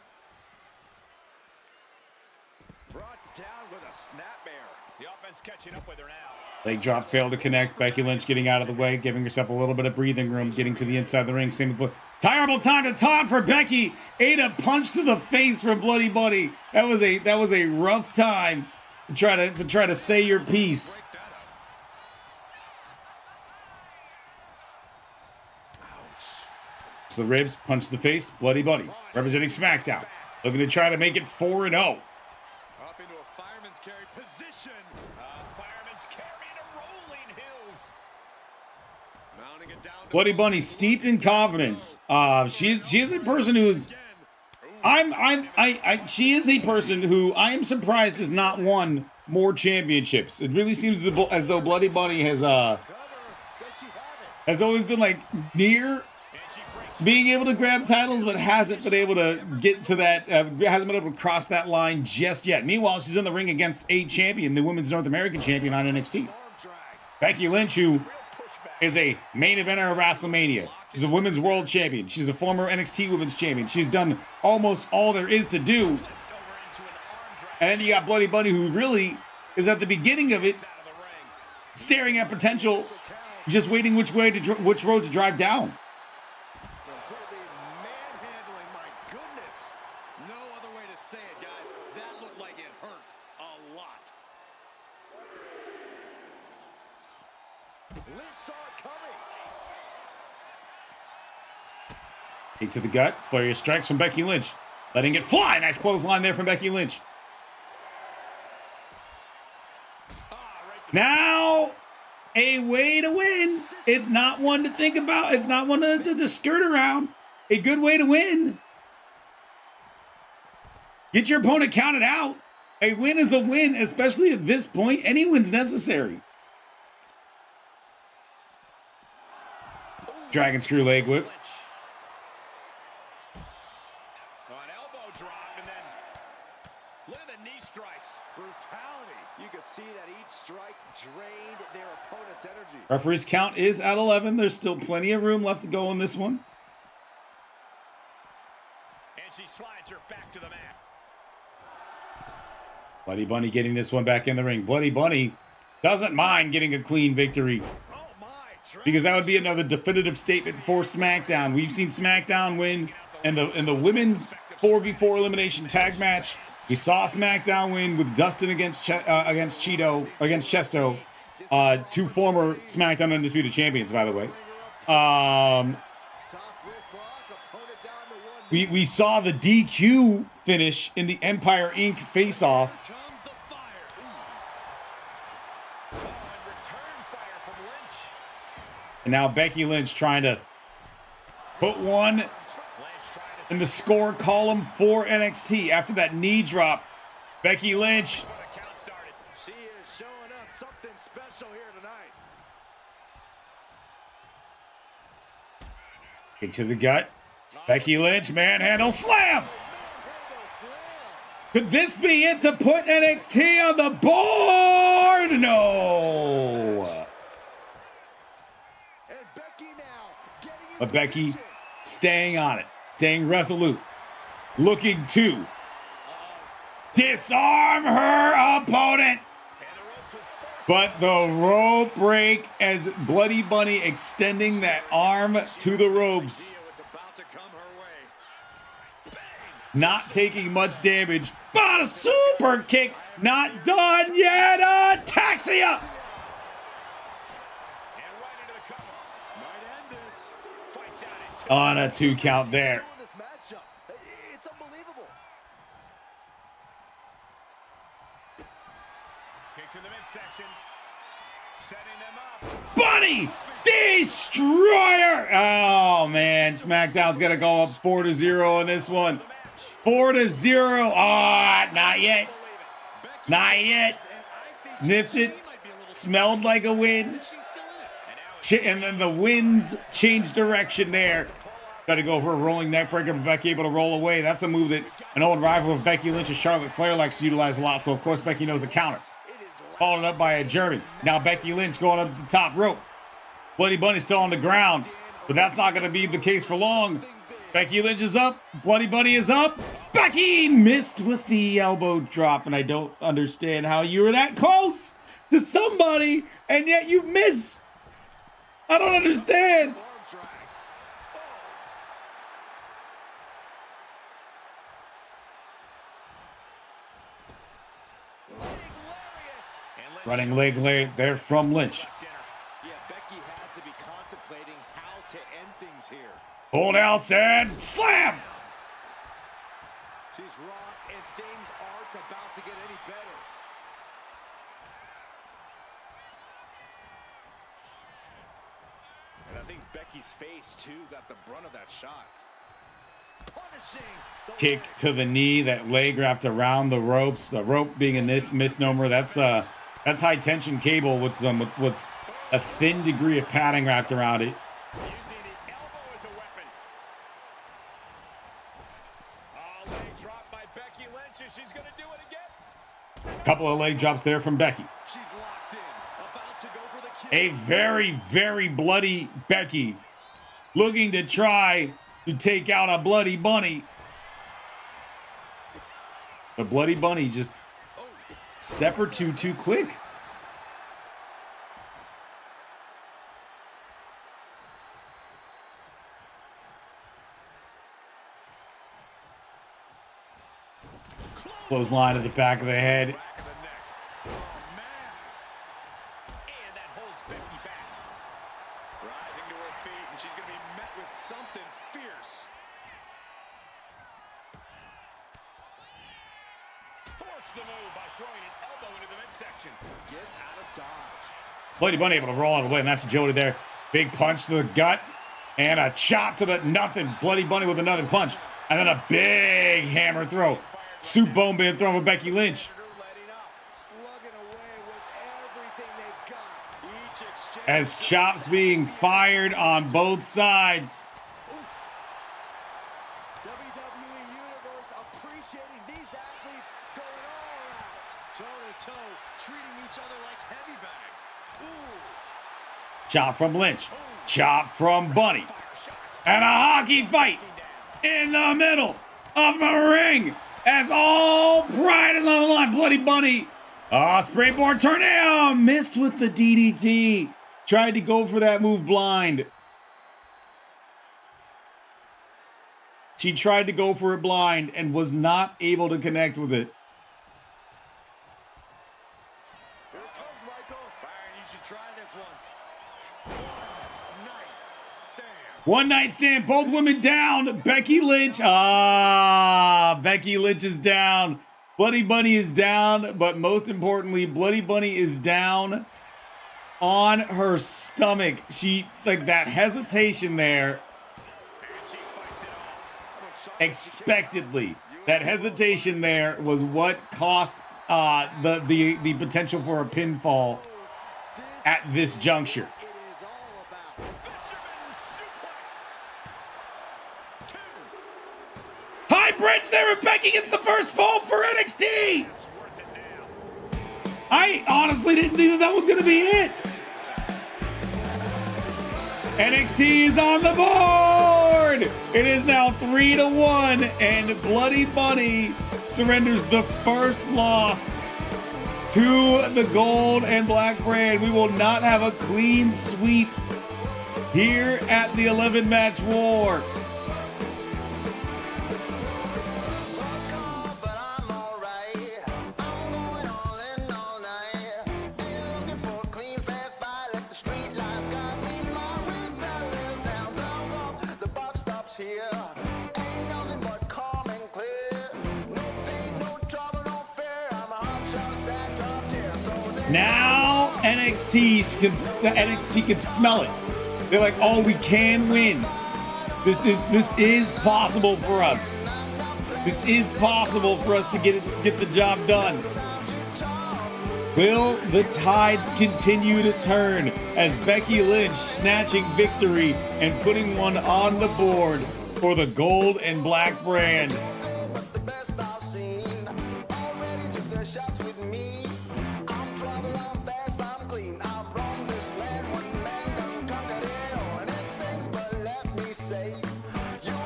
Brought down with a snapmare. The offense catching up with her now. Leg drop failed to connect. Becky Lynch getting out of the way, giving herself a little bit of breathing room, getting to the inside of the ring. Same with terrible time to taunt for Becky. Ate a punch to the face from Bloody Bunny. That was a rough time to try to say your piece. Break that up. Ouch. To the ribs, punch to the face. Bloody Bunny representing SmackDown, looking to try to make it 4-0. Up into a fireman's carry position. Fireman's carry to rolling hills. Mounting it down. Bloody Bunny steeped in confidence. She is a person who is. She is a person who I am surprised has not won more championships. It really seems as though Bloody Bunny has always been like near being able to grab titles, but hasn't been able to get to that. Hasn't been able to cross that line just yet. Meanwhile, she's in the ring against a champion, the Women's North American Champion on NXT, Becky Lynch, who is a main eventer of WrestleMania. She's a Women's World Champion. She's a former NXT Women's Champion. She's done almost all there is to do. And then you got Bloody Bunny, who really is at the beginning of it, staring at potential, just waiting which road to drive down. Completely manhandling, my goodness. No other way to say it, guys. That looked like it hurt a lot. Lynch saw it coming. Kick to the gut. Flurry of strikes from Becky Lynch. Letting it fly. Nice clothesline there from Becky Lynch. Now, a way to win. It's not one to think about. It's not one to skirt around. A good way to win. Get your opponent counted out. A win is a win, especially at this point. Any win's necessary. Dragon screw leg whip. An elbow drop and then look at the knee strikes. Brutality. You can see that each strike drained their opponent's energy. Referee's count is at 11. There's still plenty of room left to go in this one. And she slides her back to the mat. Bloody Bunny getting this one back in the ring. Bloody Bunny doesn't mind getting a clean victory, Oh my. because that would be another definitive statement for SmackDown. We've seen SmackDown win in the women's 4v4 elimination tag match. We saw SmackDown win with Dustin against Chesto, two former SmackDown Undisputed Champions, by the way. Top wrist lock, opponent down to one. We saw the DQ finish in the Empire Inc. face-off. Comes the fire. Oh, and return fire from Lynch. And now Becky Lynch trying to put one Lynch trying to in the score column for NXT after that knee drop. Becky Lynch get the count started. She is showing us something special here tonight. kick to the gut. Becky Lynch manhandle slam. Could this be it to put NXT on the board? No. And Becky now getting in But Becky position. staying on it, staying resolute, looking to disarm her opponent. But the rope break as Bloody Bunny extending that arm to the ropes. It's about to come her way. Not taking much damage, but a super kick. Not done yet. Ataxia. And right into the cover. Might end this. Fights out at On a 2 count there. Doing this matchup. It's unbelievable. kick to the midsection. Setting them up. Bunny Destroyer. Oh man, SmackDown's gonna go up 4-0 in this one. 4-0. Ah, not yet. Not yet. Sniffed it. Smelled like a win. And then the winds changed direction there. Got to go for a rolling neck breaker, but Becky able to roll away. That's a move that an old rival of Becky Lynch and Charlotte Flair likes to utilize a lot. So, of course, Becky knows a counter. Followed up by a German. Now Becky Lynch going up to the top rope. Bloody Bunny's still on the ground, but that's not going to be the case for long. Becky Lynch is up. Bloody Bunny is up. Becky missed with the elbow drop, and I don't understand how you were that close to somebody, and yet you miss. I don't understand. Running leg there from Lynch. Yeah, Becky has to be contemplating how to end things here. Hold else and slam. She's rocked and things aren't about to get any better. And I think Becky's face, too, got the brunt of that shot. Kick to the knee, that leg wrapped around the ropes. The rope being a misnomer. That's high tension cable with a thin degree of padding wrapped around it. Using the elbow as a weapon. Oh, leg drop by Becky Lynch, and she's going to do it again. Couple of leg drops there from Becky. She's locked in, about to go for the kill. A very, very bloody Becky looking to try to take out a Bloody Bunny. The Bloody Bunny just step or two too quick. Clothesline to the back of the head. Back of the neck. Oh, man. And that holds Becky back. Rising to her feet, and she's going to be met with something fierce. Thwarts the move by throwing an elbow into the midsection. Gets out of dodge. Bloody Bunny able to roll out of the way, and that's Jody there. Big punch to the gut, and a chop to the nothing. Bloody Bunny with another punch, and then a big hammer throw. Soup bone being thrown with Becky Lynch. As chops being fired on both sides. WWE Universe appreciating these athletes going all out. Toe to toe, treating each other like heavy bags. Ooh. Chop from Lynch. Chop from Bunny. And a hockey fight in the middle of the ring. As all pride is on the line. Bloody Bunny. Springboard tornado. Missed with the DDT. Tried to go for that move blind. She tried to go for it blind and was not able to connect with it. Here it comes, Michael. Byron, you should try this once. One night stand. Both women down. Becky Lynch. Becky Lynch is down. Bloody Bunny is down. But most importantly, Bloody Bunny is down on her stomach. She, like, that hesitation there. Expectedly. That hesitation there was what cost the potential for a pinfall at this juncture. It is all about High bridge there, and Becky gets the first fall for NXT. I honestly didn't think that was going to be it. NXT is on the board. It is now 3-1, and Bloody Bunny surrenders the first loss to the gold and black brand. We will not have a clean sweep here at the 11-match war. Now NXT can smell it. They're like, oh, we can win. This is possible for us. This is possible for us to get the job done. Will the tides continue to turn as Becky Lynch snatching victory and putting one on the board for the gold and black brand?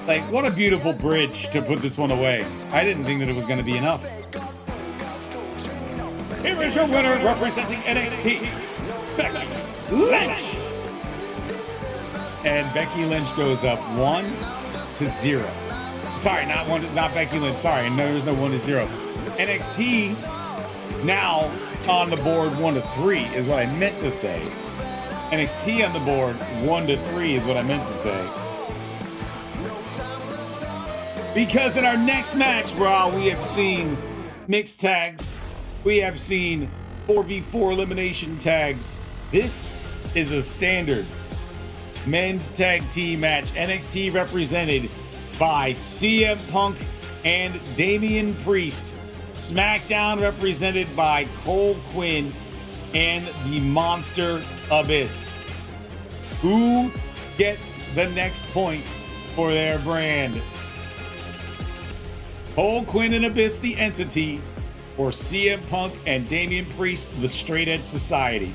Like, what a beautiful bridge to put this one away. I didn't think that it was going to be enough. Here is your winner representing NXT, Becky Lynch. And Becky Lynch goes up 1-0. Sorry, not Becky Lynch. Sorry, no, there's no 1-0. NXT now on the board 1-3 is what I meant to say. NXT on the board 1-3 is what I meant to say. Because in our next match, bro, we have seen mixed tags. We have seen 4v4 elimination tags. This is a standard men's tag team match. NXT represented by CM Punk and Damian Priest. Smackdown represented by Cole Quinn and the Monster Abyss. Who gets the next point for their brand? Cole Quinn and Abyss, the entity, or CM Punk and Damian Priest, the Straight Edge Society.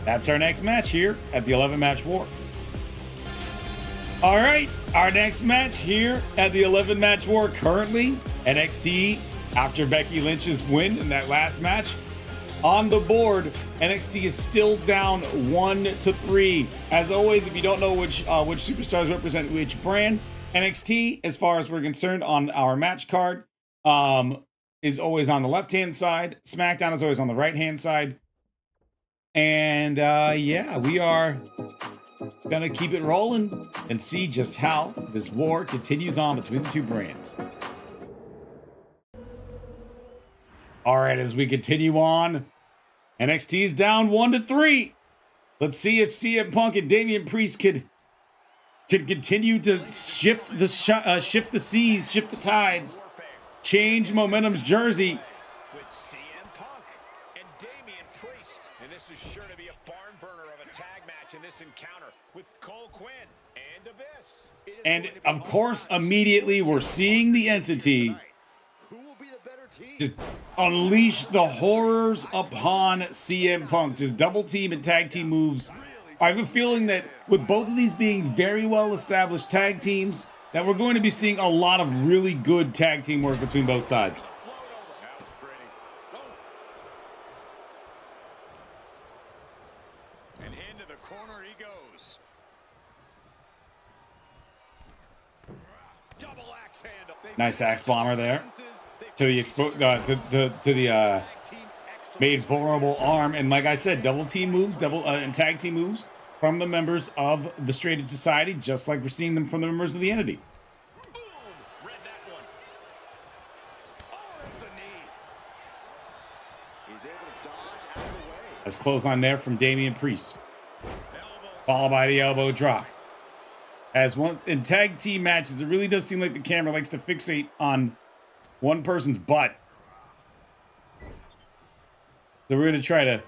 That's our next match here at the 11-match war. All right, our next match here at the 11-match war currently, NXT, after Becky Lynch's win in that last match, on the board, NXT is still down 1-3. As always, if you don't know which superstars represent which brand, NXT, as far as we're concerned, on our match card, is always on the left-hand side. SmackDown is always on the right-hand side. And yeah, we are gonna keep it rolling and see just how this war continues on between the two brands. All right, as we continue on, NXT is down 1-3. Let's see if CM Punk and Damian Priest could continue to shift the seas, shift the tides, change Momentum's jersey. With CM Punk and Damian Priest, and this is sure to be a barn burner of a tag match in this encounter with Cole Quinn and Abyss. And of course, immediately we're seeing the entity Who will be the better team? just unleash the horrors upon CM Punk. Just double team and tag team moves. I have a feeling that with both of these being very well established tag teams, that we're going to be seeing a lot of really good tag team work between both sides. That was pretty. And into the corner he goes. Double axe handle. Nice axe bomber there to the made vulnerable arm, and like I said, double team moves, and tag team moves from the members of the Straight Edge Society, just like we're seeing them from the members of the entity. Boom! Read that one. Oh, that's a knee. He's able to dodge out of the way. As clothesline there from Damian Priest, Elbow. followed by the elbow drop. As one in tag team matches, it really does seem like the camera likes to fixate on one person's butt. So we're gonna try to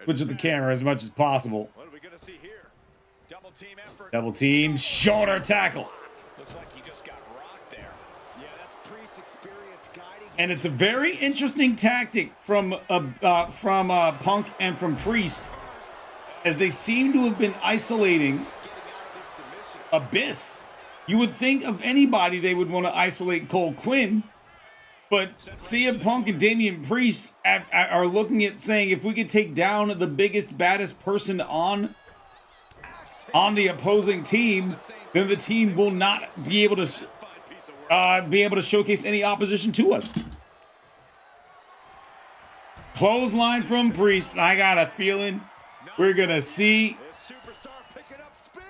switch at the camera as much as possible. What are we gonna see here? Double team effort. Double team shoulder tackle. Looks like he just got rocked there. Yeah, that's Priest's experience guiding. And it's a very interesting tactic from Punk and from Priest, as they seem to have been isolating Abyss. You would think of anybody they would want to isolate Cole Quinn, but CM Punk and Damian Priest are looking at saying, if we could take down the biggest, baddest person on the opposing team, then the team will not be able to showcase any opposition to us. Clothesline from Priest, and I got a feeling we're gonna see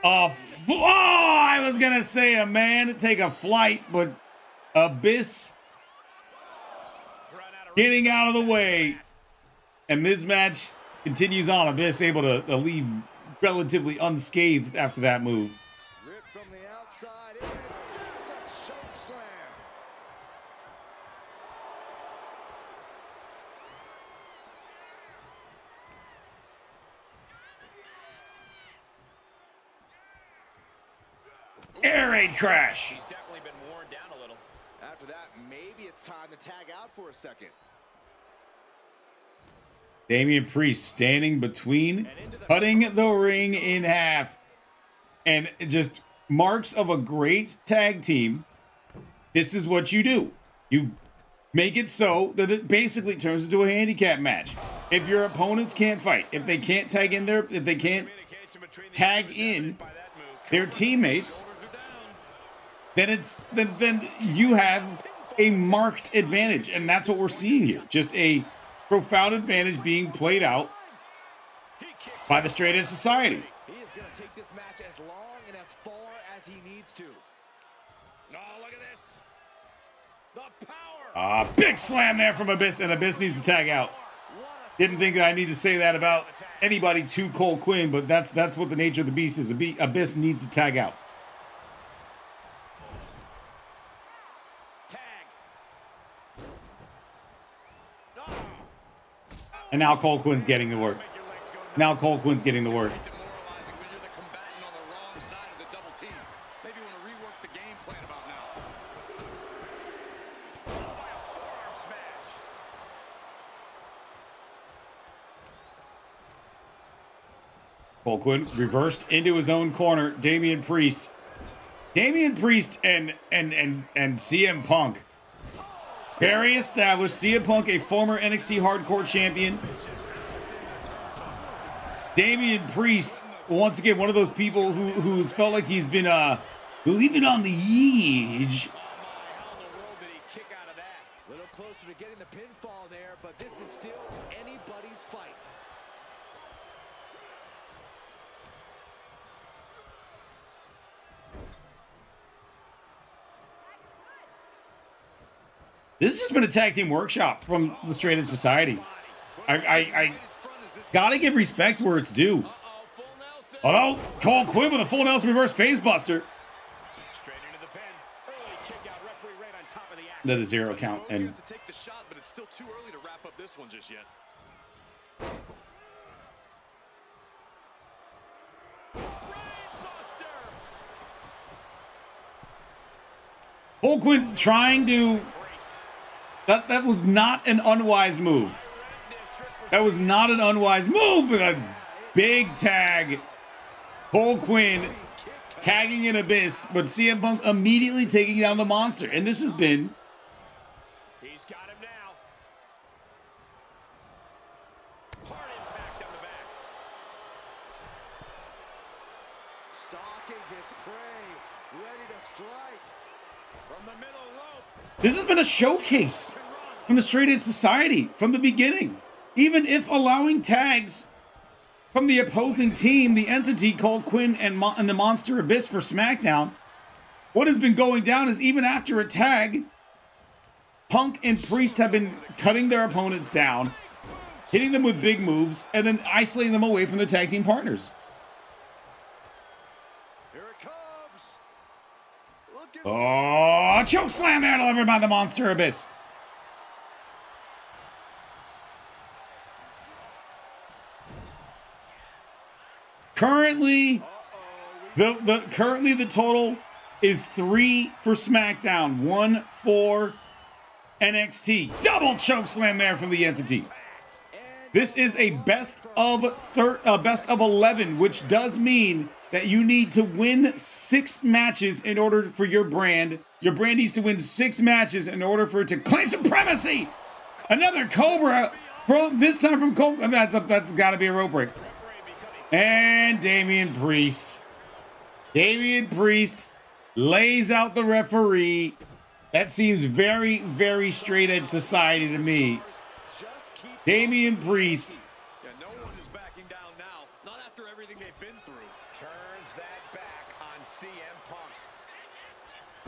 I was gonna say a man to take a flight, but Abyss getting out of the way, and this match continues on. Abyss able to leave relatively unscathed after that move. Ripped from the outside in. There's a choke slam. Air raid crash. He's definitely been worn down a little. After that, maybe it's time to tag out for a second. Damian Priest standing between, cutting the ring in half. And just marks of a great tag team. This is what you do. You make it so that it basically turns into a handicap match. If your opponents can't fight, if they can't tag in if they can't tag in their teammates, then then you have a marked advantage. And that's what we're seeing here. Just a profound advantage being played out by the Straight Edge Society. He is going to take this match as long and as far as he needs to. Oh, look at this. The power. Big slam there from Abyss, and Abyss needs to tag out. Didn't think that I need to say that about anybody to Cole Quinn, but that's what the nature of the beast is. Abyss needs to tag out. And now Cole Quinn's getting the work. Now Cole Quinn's getting the work. Cole Quinn reversed into his own corner. Damian Priest and CM Punk. Very established. CM Punk, a former NXT Hardcore champion. Damian Priest, once again, one of those people who's felt like he's been leaving on the edge. A little closer to getting the pinfall there, but this is still anybody's fight. This has just been a tag team workshop from the Straight Edge Society. I gotta give respect where it's due. Although Cole Quinn with a full Nelson reverse face buster. The 0 count and To take the shot, but it's still too early to wrap up this one just yet. Cole Quinn trying to. That was not an unwise move. That was not an unwise move, but a big tag. Cole Quinn tagging in Abyss, but CM Punk immediately taking down the monster. And this has been. He's got him now. Hard impact on the back. Stalking his prey, ready to strike. From the middle rope. This has been a showcase from the Straight Edge Society from the beginning. Even if allowing tags from the opposing team, the entity called Quinn and the Monster Abyss for SmackDown, what has been going down is even after a tag, Punk and Priest have been cutting their opponents down, hitting them with big moves, and then isolating them away from their tag team partners. Here it comes. Looking Oh, choke slam there delivered by the Monster Abyss. Currently, the total is 3 for SmackDown, 1 for NXT. Double choke slam there from the entity. This is a best of 11, which does mean that you need to win 6 matches in order for your brand. Your brand needs to win 6 matches in order for it to claim supremacy. Another Cobra from this time from Cobra. That's got to be a rope break. And Damian Priest. Damian Priest lays out the referee. That seems very, very Straight Edge Society to me. Damian Priest. Yeah, no one is backing down now. Not after everything they've been through. Turns that back on CM Punk.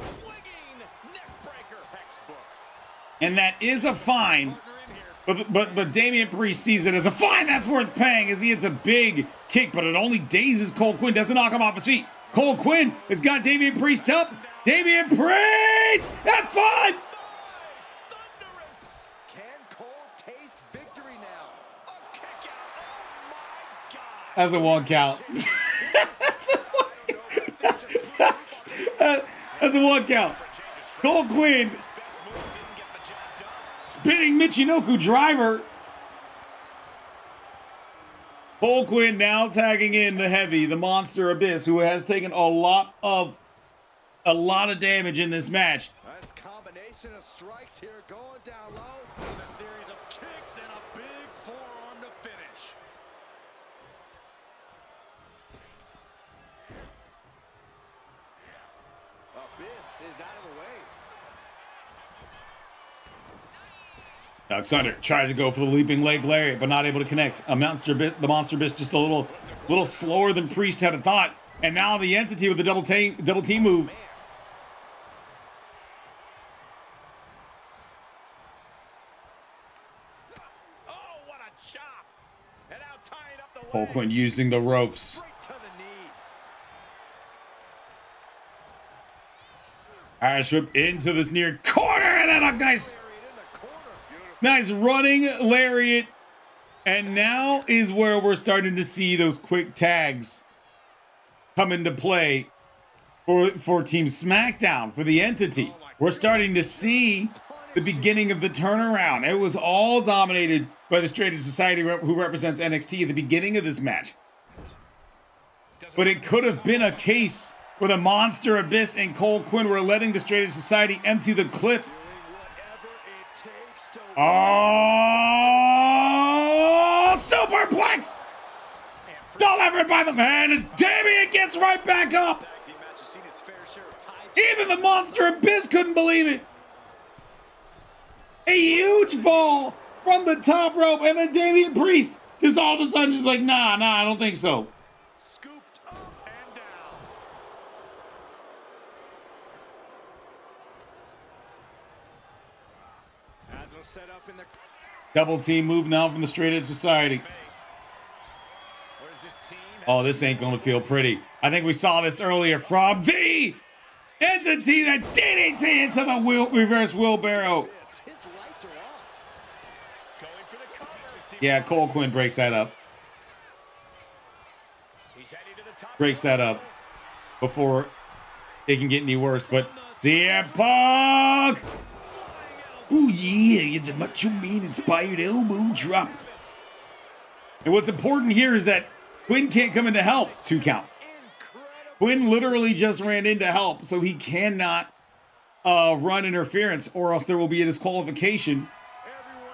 Swinging neck breaker. Textbook. And that is a fine. But Damian Priest sees it as a fine that's worth paying as he hits a big kick, but it only dazes Cole Quinn, doesn't knock him off his feet. Cole Quinn has got Damian Priest up. Damian Priest at 5. Can Cole taste victory now? A kick out. Oh my God. That's a 1 count. That's a 1 count. Cole Quinn spinning Michinoku driver. Cole Quinn now tagging in the heavy, the Monster Abyss, who has taken a lot of damage in this match. Nice combination of strikes here, going down low. And a series of kicks and a big forearm to finish. Abyss is out of the way. Alexander tries to go for the leaping leg lariat, but not able to connect. The Monster Abyss just a little slower than Priest had thought. And now the Entity with the double team move. Oh, what a chop! And now tying up the Cole leg. Quinn using the ropes. Straight to the knee. Irish whip into this near corner, and then a nice Buried in the corner. Nice running lariat. And now is where we're starting to see those quick tags come into play for Team Smackdown, for the Entity. We're starting to see the beginning of the turnaround. It was all dominated by the Straight Edge Society, who represents NXT at the beginning of this match. But it could have been a case where the Monster Abyss and Cole Quinn were letting the Straight Edge Society empty the clip. Whatever it takes to Oh, superplex! Delivered by the man, and Damian gets right back up. tag team match has seen its fair share of tie. Even the Monster Abyss couldn't believe it. A huge fall from the top rope, and then Damian Priest just all of a sudden just like, nah, I don't think so. Scooped up and down. As was set up in the Double team move now from the Straight Edge Society. Where's this team? Oh, this ain't gonna feel pretty. I think we saw this earlier from the Entity that DDT into the reverse wheelbarrow. His lights are off. Going for the cover. Yeah, Cole Quinn breaks that up. He's heading to the top. Breaks that up before it can get any worse. But CM Punk! Ooh, yeah, the Macho Man inspired elbow drop. And what's important here is that Quinn can't come in to help. 2 count. Quinn literally just ran in to help, so he cannot run interference, or else there will be a disqualification,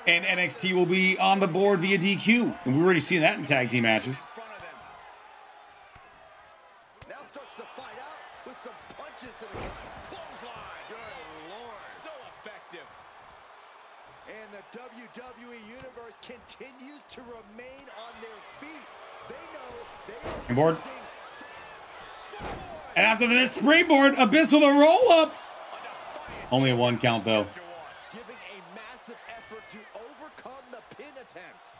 and NXT will be on the board via DQ. And we've already seen that in tag team matches. Now starts to fight out with some punches to the gut. Clothesline. Good Lord. So effective. And the WWE Universe continues to remain on their feet. They know they are Inboard. facing And after this springboard, Abyss with a roll-up. Only a 1 count, though. giving a massive effort to overcome the pin attempt.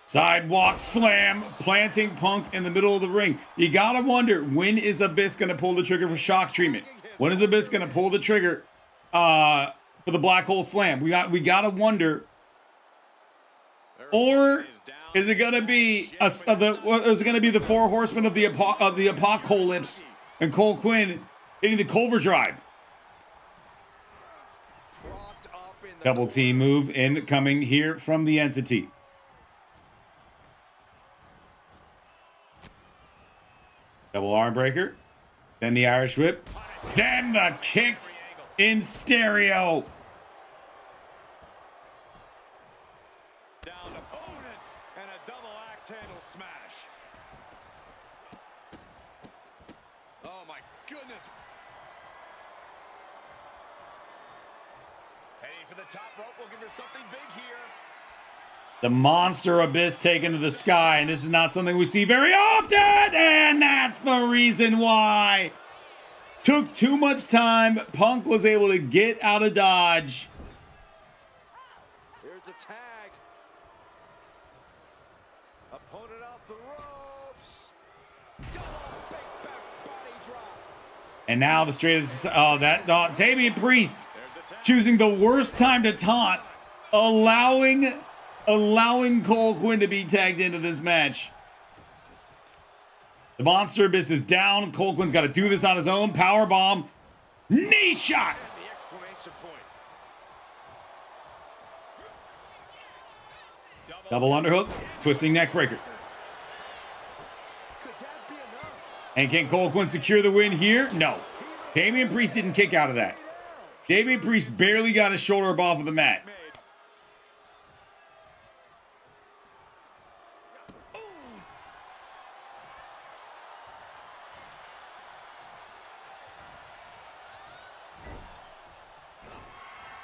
Sidewalk slam, planting Punk in the middle of the ring. You gotta wonder, when is Abyss gonna pull the trigger for shock treatment? When is Abyss gonna pull the trigger for the black hole slam? We gotta wonder. Or is it gonna be is it gonna be the 4 horsemen of the apocalypse and Cole Quinn hitting the Culver Drive? Propped up in the Double team move incoming here from the Entity. Double arm breaker. Then the Irish whip. Then the kicks in stereo. down opponent and a double axe handle smash. Oh my goodness. Heading for the top rope, looking for something big here. The Monster Abyss taken to the sky, and this is not something we see very often, and that's the reason why. Took too much time. Punk was able to get out of dodge. Here's the tag. Opponent off the ropes. Double big back body drop. And now the Straight Edge, Damian Priest There's the tag. choosing the worst time to taunt, allowing Cole Quinn to be tagged into this match. The Monster Abyss is down. Cole Quinn's got to do this on his own. Powerbomb. Knee shot. The exclamation point. Double underhook, twisting neck breaker. Could that be enough? And can Cole Quinn secure the win here? No. Damian Priest didn't kick out of that. Damian Priest barely got his shoulder up off of the mat.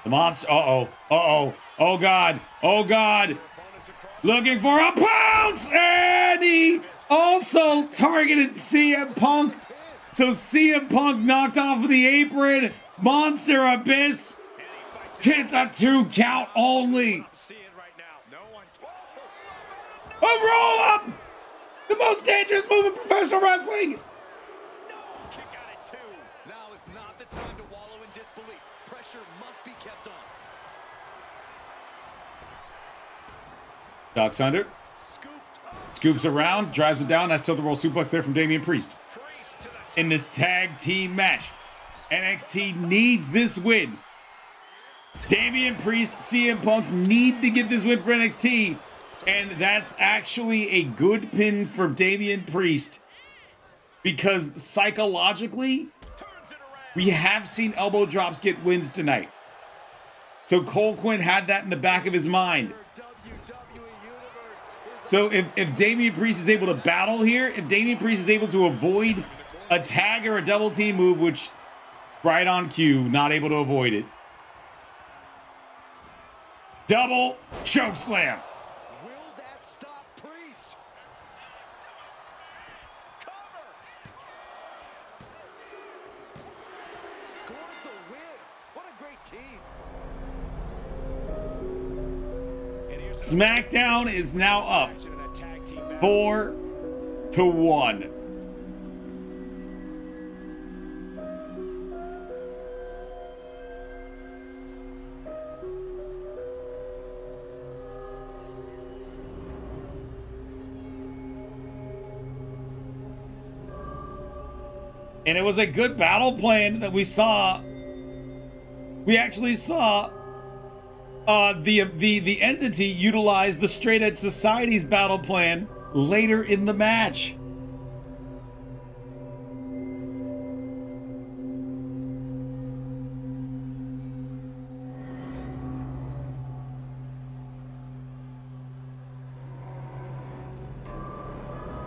The monster. Oh God. Oh God. Looking for a pounce. And he also targeted CM Punk. So CM Punk knocked off of the apron. Monster Abyss. It's a 2 count only. A roll up. The most dangerous move in professional wrestling. Now is not the time to wallow in disbelief. Pressure must be kept on. Ducks under. Scoops around, drives it down. Nice tilt-a-roll suplex there from Damian Priest. In this tag team match, NXT needs this win. Damian Priest, CM Punk need to get this win for NXT. And that's actually a good pin for Damian Priest. Because psychologically, we have seen elbow drops get wins tonight. So Cole Quinn had that in the back of his mind. So if Damian Priest is able to battle here, if Damian Priest is able to avoid a tag or a double team move, which right on cue, not able to avoid it. Double choke slammed. Will that stop Priest? Cover. Scores the win. What a great team. Smackdown is now up 4-1. And it was a good battle plan that we saw. We actually saw the entity utilize the Straight Edge Society's battle plan later in the match.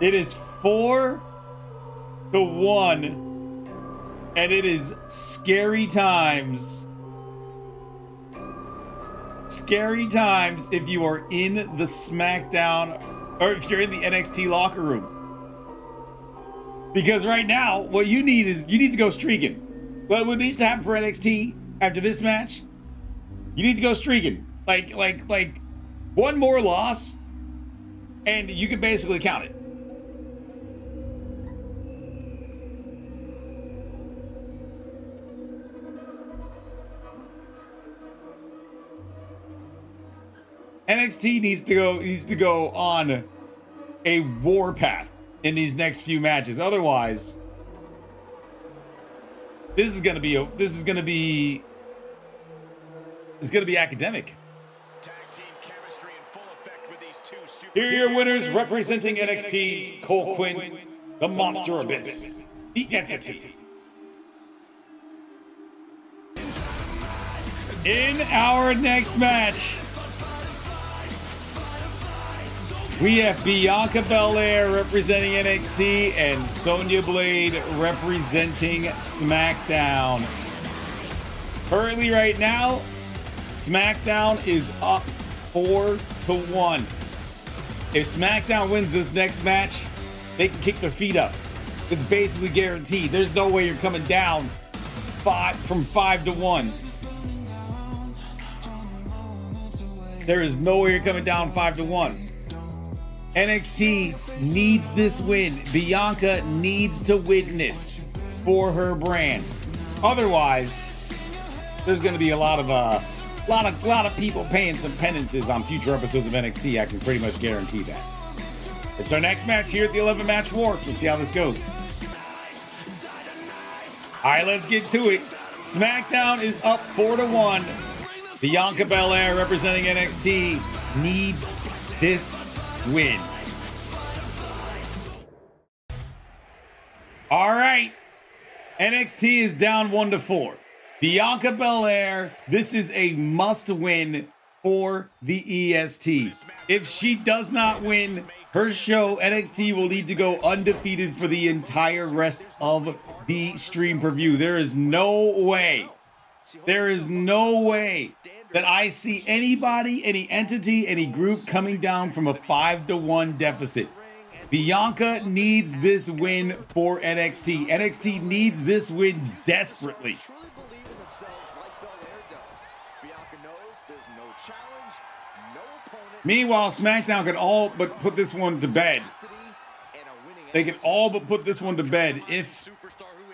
It is 4-1. And it is scary times. Scary times if you are in the SmackDown, or if you're in the NXT locker room. Because right now, what you need is, you need to go streaking. What needs to happen for NXT after this match? You need to go streaking. Like one more loss, and you can basically count it. NXT needs to go on a warpath in these next few matches. Otherwise, it's gonna be academic. Here are your winners representing NXT: Cole Quinn, the Monster Abyss, the Entity. In our next match, we have Bianca Belair representing NXT and Sonja Blayde representing SmackDown. Currently right now, SmackDown is up 4-1. If SmackDown wins this next match, they can kick their feet up. It's basically guaranteed. There's no way you're coming down from 5-1. There is no way you're coming down 5-1. NXT needs this win. Bianca needs to witness for her brand. Otherwise, there's going to be a lot of people paying some penances on future episodes of NXT. I can pretty much guarantee that. It's our next match here at the 11 match war. Let's see how this goes. All right, let's get to it. SmackDown is up 4-1. Bianca Belair, representing NXT, needs this win. All right. NXT is down 1-4. Bianca Belair, this is a must win for the EST. If she does not win her show, NXT will need to go undefeated for the entire rest of the stream preview. There is no way that I see anybody, any entity, any group coming down from a 5-1 deficit. Bianca needs this win for NXT. NXT needs this win desperately. Meanwhile, SmackDown could all but put this one to bed. They can all but put this one to bed if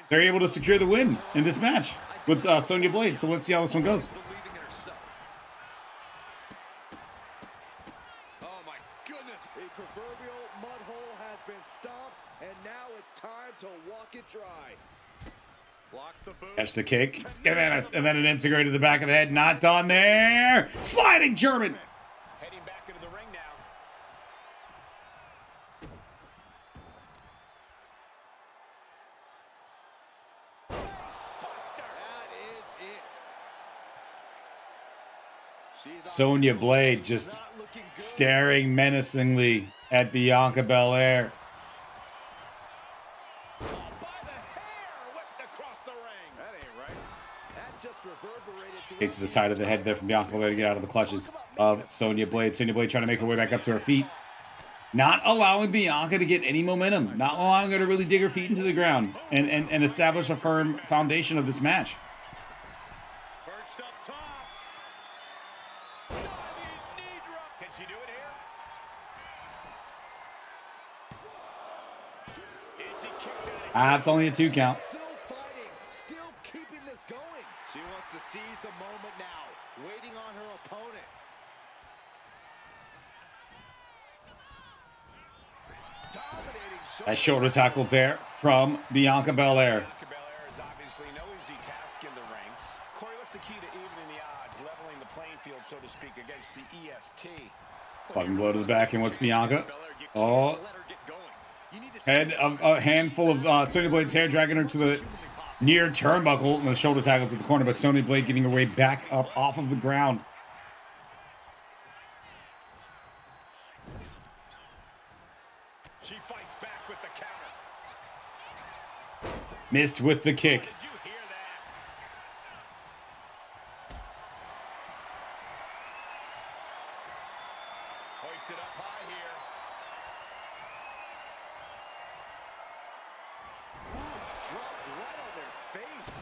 they're able to secure the win in this match with Sonya Blayde. So let's see how this one goes. Oh my goodness, a proverbial mud hole has been stomped, and now it's time to walk it dry. Catch the kick, and then an integrate to the back of the head. Not done there. Sliding German. Heading back into the ring now. That is it. Sonya Blayde just staring menacingly at Bianca Belair. Kick to the side of the head there from Bianca Belair to get out of the clutches of Sonya Blayde. Sonya Blayde trying to make her way back up to her feet. Not allowing Bianca to get any momentum. Not allowing her to really dig her feet into the ground and establish a firm foundation of this match. Perched up top. Knee drop. Can she do it here? And she kicks out. It's only a 2 count. Still fighting, still keeping this going. She wants to seize the moment now, waiting on her opponent. A shoulder tackle there from Bianca Belair. Bianca Belair is obviously no easy task in the ring. Corey, what's the key to evening the odds, leveling the playing field, so to speak, against the EST? Fucking blow to the back, and what's Bianca? Oh, head of a handful of Sonya Blayde's hair, dragging her to the near turnbuckle, and a shoulder tackle to the corner, but Sonya Blayde getting her way back up off of the ground. She fights back with the counter. Missed with the kick. Did you hear that? Hoist it up high here. Dropped right on their face.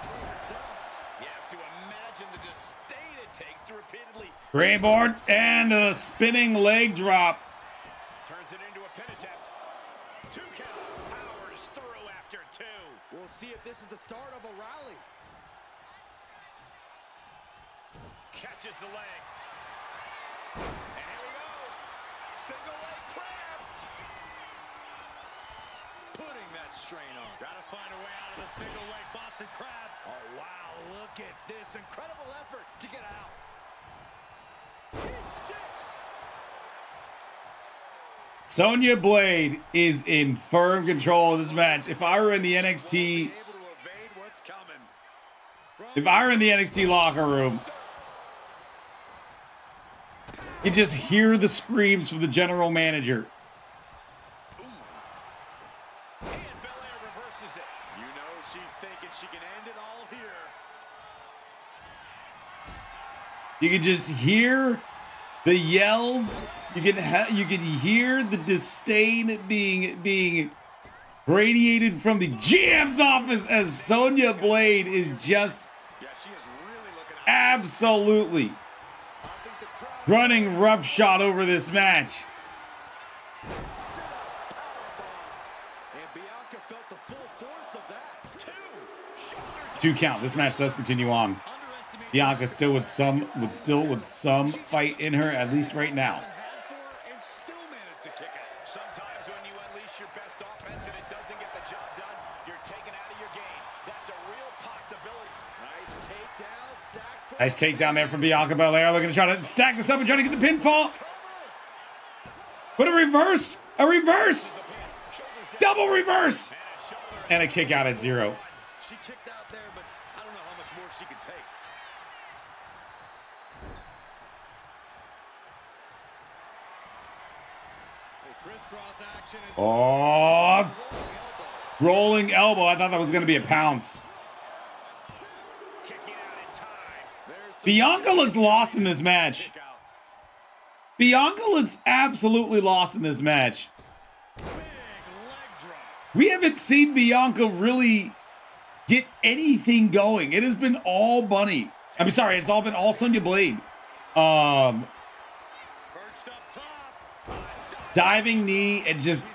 Stumps. You have to imagine the disdain it takes to repeatedly Grayboard and a spinning leg drop. turns it into a pin attempt. 2 count. Powers through after 2. We'll see if this is the start of a rally. Catches the leg. And here we go. Single leg crabs. Putting that strain on. Gotta find a way out of the single leg Boston crab. Oh, wow, look at this incredible effort to get out. Deep 6. Sonya Blayde is in firm control of this match. If I were in the NXT, Able to evade what's coming. if I were in the NXT locker room, you just hear the screams from the general manager. And Belair reverses it. You know she's thinking she can end it all here. You can just hear the yells. You can hear the disdain being radiated from the GM's office as Sonya Blayde is just Yeah, she is really looking out. absolutely I think the crowd running roughshod over this match. sit up powerbomb. And Bianca felt the full force of that. 2 shoulders. 2 count. This match does continue on. Underestimate Bianca still with some fight in her, at least right now. had for and still managed to kick it. Sometimes Sometimes when you unleash your best offense and it doesn't get the job done, you're taken out of your game. That's a real possibility. Nice takedown, stacked for Nice takedown there from Bianca Belair. Looking to try to stack this up and try to get the pinfall. But a reverse. A reverse. Double reverse. And a kick out at 0. She kicked out there, but I don't know how much more she can take. Crisscross action. Oh, rolling elbow. I thought that was going to be a pounce. Bianca looks lost in this match. Bianca looks absolutely lost in this match. We haven't seen Bianca really get anything going. It has been all Bunny. I'm sorry, it's all been all Sonya Blayde. Diving knee and just...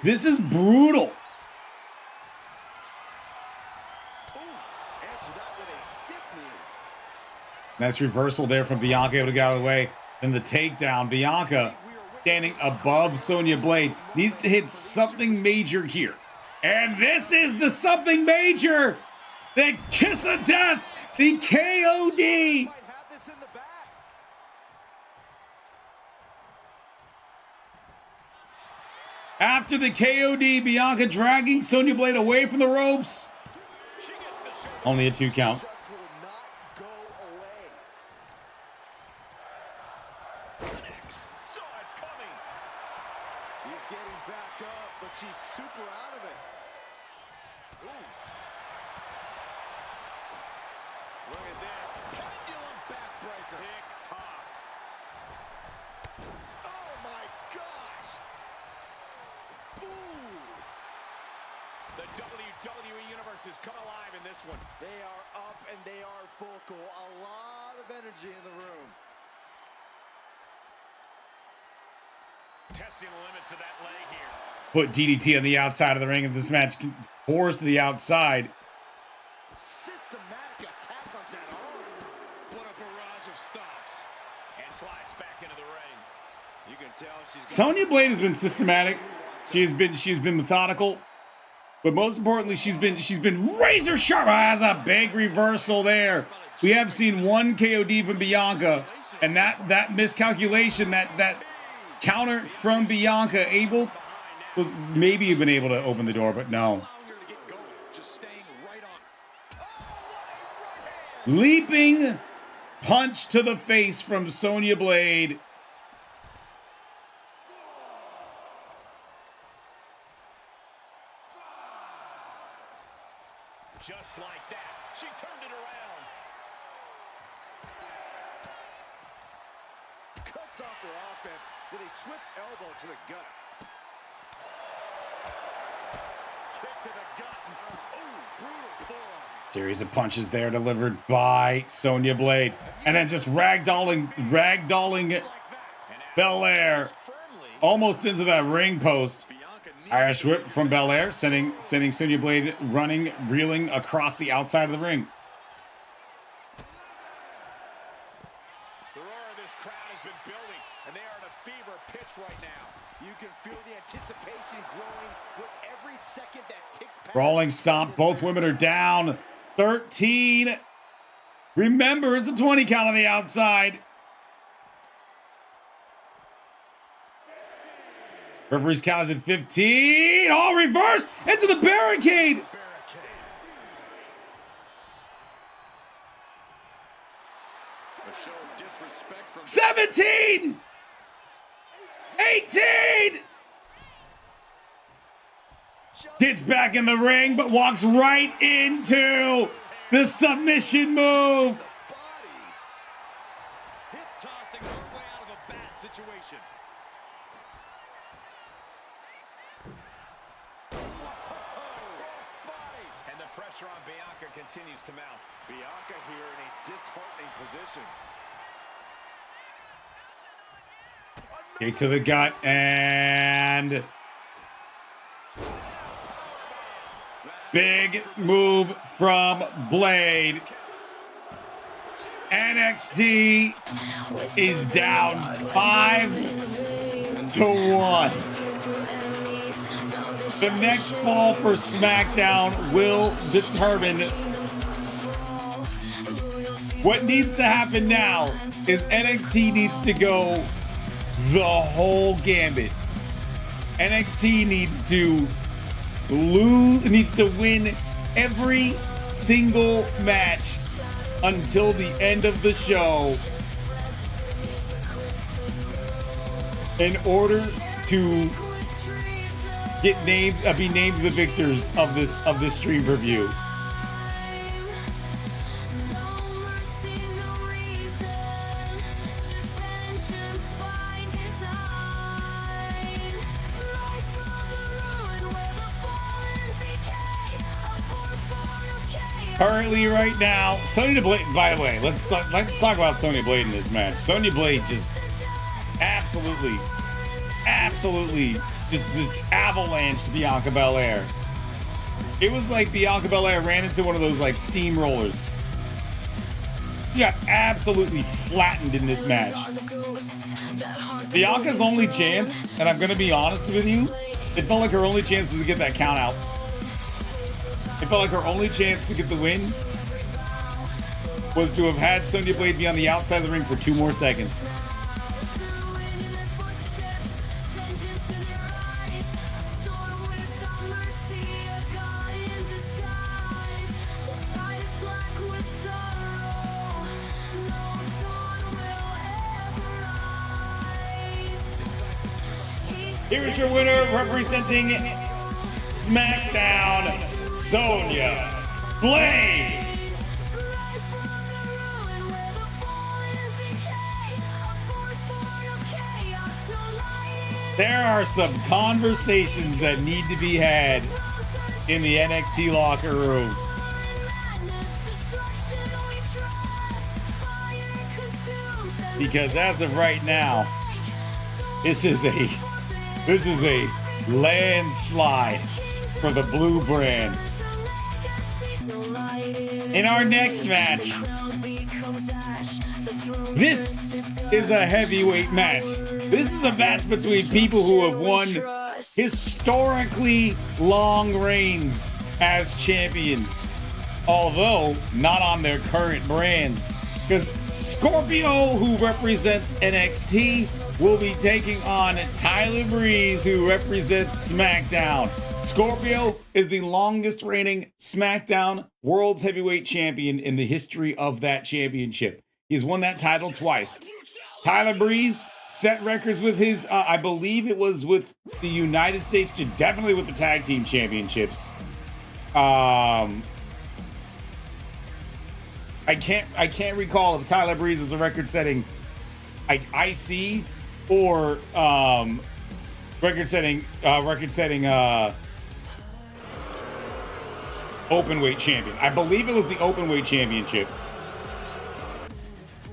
This is brutal. Nice reversal there from Bianca, able to get out of the way. Then the takedown. Bianca standing above Sonya Blayde. Needs to hit something major here. And this is the something major. The kiss of death. The KOD. After the KOD, Bianca dragging Sonya Blayde away from the ropes. Only a 2 count. WWE Universe has come alive in this one. They are up and they are vocal. A lot of energy in the room. Testing the limits of that leg here. Put DDT on the outside of the ring, and this match pours to the outside. Systematic attack on that arm. What a barrage of stops. And slides back into the ring. You can tell she's... Sonya Blayde has been systematic. She's been methodical. But most importantly, she's been razor sharp. Has a big reversal there. We have seen one KOD from Bianca, and that miscalculation, that counter from Bianca, able, well, maybe you've been able to open the door, but no. Leaping punch to the face from Sonya Blayde. Just like that, she turned it around. Cuts off their offense with a swift elbow to the gut. Kick to the gut. Ooh, brutal form. Series of punches there delivered by Sonya Blayde. And then just ragdolling Belair almost into that ring post. Irish whip from Belair, sending Sonya Blayde running, reeling across the outside of the ring. The roar of this crowd has been building, and they are at a fever pitch right now. You can feel the anticipation growing with every second that ticks past. Rolling stomp, both women are down. 13. Remember, it's a 20 count on the outside. Referee's count is at 15. All reversed into the barricade. 17. 18. Gets back in the ring, but walks right into the submission move. Hip tossing her way out of a bad situation. And the pressure on Bianca continues to mount. Bianca here in a disheartening position. Kick to the gut and big move from Blayde. NXT is down 5-1. The next fall for SmackDown will determine. What needs to happen now is NXT needs to go the whole gambit. NXT needs to win every single match until the end of the show in order to get named, be named the victors of this stream review. Currently, right now, Sonya Blayde. By the way, let's talk about Sonya Blayde in this match. Sonya Blayde just absolutely, just avalanched Bianca Belair. It was like Bianca Belair ran into one of those like steamrollers. She got absolutely flattened in this match. Bianca's only chance, and I'm gonna be honest with you, it felt like her only chance was to get that count out. It felt like her only chance to get the win was to have had Sonya Blayde be on the outside of the ring for 2 more seconds. Here is your winner representing SmackDown, Sonya Blayde. There are some conversations that need to be had in the NXT locker room. Because as of right now, this is a landslide for the blue brand. In our next match, this is a heavyweight match. This is a match between people who have won historically long reigns as champions, although not on their current brands. Because Scorpio, who represents NXT, will be taking on Tyler Breeze, who represents SmackDown. Scorpio is the longest reigning SmackDown World's Heavyweight Champion in the history of that championship. He's won that title twice. Tyler Breeze set records with his, I believe it was with the United States, definitely with the tag team championships. I can't recall if Tyler Breeze is a record-setting IC or record-setting openweight champion. I believe it was the openweight championship.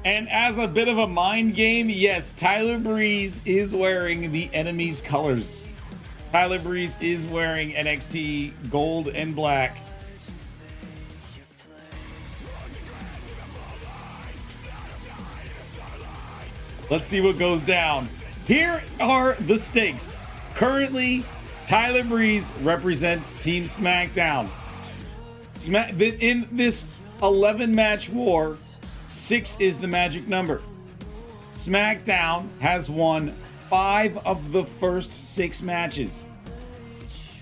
And as a bit of a mind game, yes, Tyler Breeze is wearing the enemy's colors. Tyler Breeze is wearing NXT gold and black. Let's see what goes down. Here are the stakes. Currently, Tyler Breeze represents Team SmackDown. In this 11-match war, 6 is the magic number. SmackDown has won 5 of the first 6 matches.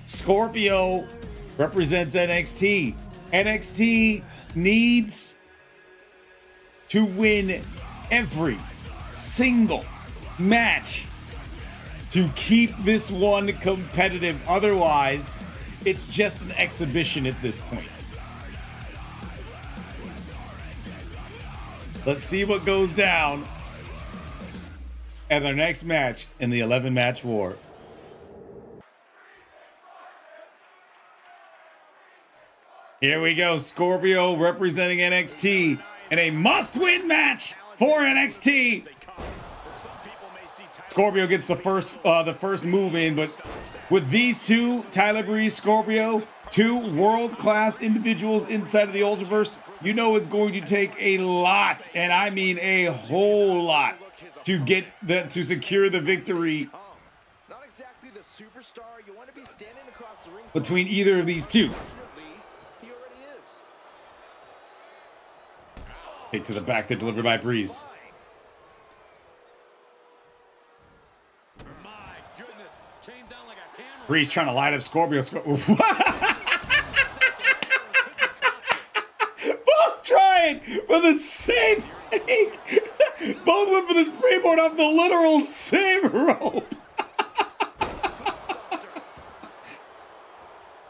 Scorpio represents NXT. NXT needs to win every single match to keep this one competitive. Otherwise, it's just an exhibition at this point. Let's see what goes down at their next match in the 11-match war. Here we go. Scorpio representing NXT in a must-win match for NXT. Scorpio gets the first move in, but with these two, Tyler Breeze, Scorpio, two world-class individuals inside of the Ultraverse, you know it's going to take a lot, and I mean a whole lot, to secure the victory Not exactly the superstar you want to be standing across the ring between either of these two. Fortunately, he already is. Kick to the back there, delivered by Breeze. My goodness, came down like a hammer. Breeze trying to light up Scorpio. Both trying for the same thing. Both went for the springboard off the literal same rope.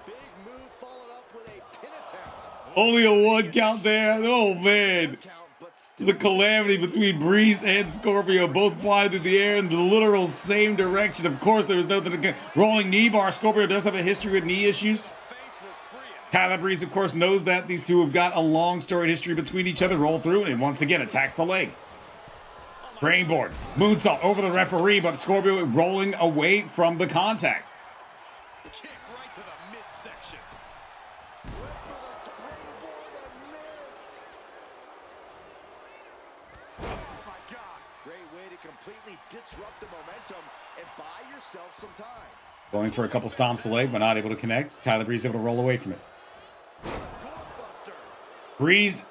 Big move followed up with a pin attempt. Only a 1 count there. Oh, man. Count, but It's a calamity between Breeze and Scorpio, both flying through the air in the literal same direction. Of course, there was nothing to rolling knee bar. Scorpio does have a history with knee issues. Tyler Breeze, of course, knows that. These two have got a long storied history between each other. Roll through and once again attacks the leg. Brainboard, moonsault over the referee, but Scorpio rolling away from the contact. Kick right to the midsection. went for the springboard and missed. Oh my God. Great way to completely disrupt the momentum and buy yourself some time. Going for a couple stomps of leg, but not able to connect. Tyler Breeze able to roll away from it. Buster. Breeze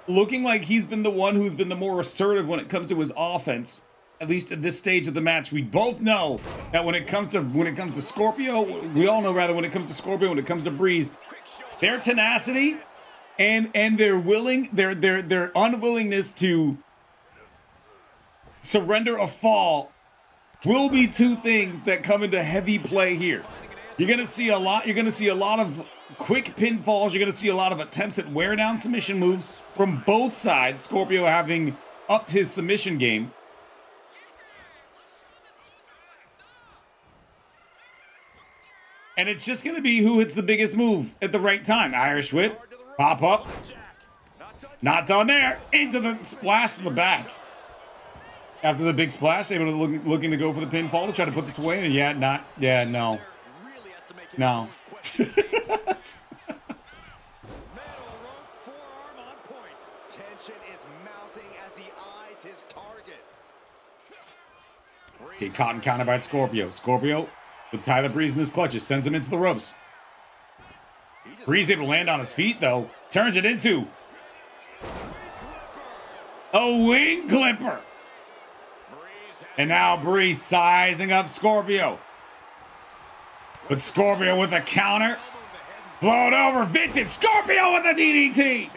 looking like he's been the one who's been the more assertive when it comes to his offense, at least at this stage of the match. We both know that when it comes to Scorpio, we all know rather when it comes to Scorpio, when it comes to Breeze, their tenacity and their unwillingness to surrender a fall will be two things that come into heavy play here. You're gonna see a lot of quick pinfalls. You're going to see a lot of attempts at wear down submission moves from both sides. Scorpio having upped his submission game. And it's just going to be who hits the biggest move at the right time. Irish whip, pop up. Not done there. Into the splash to the back. After the big splash, able to looking to go for the pinfall to try to put this away. And no. No. Metal rope forearm on point. Tension is mounting as he eyes his target. Get caught and countered by Scorpio. Scorpio with Tyler Breeze in his clutches sends him into the ropes. Breeze able to land on his feet though. Turns it into a wing clipper. And now Breeze sizing up Scorpio. But Scorpio with a counter. Float over. Vintage Scorpio with a DDT.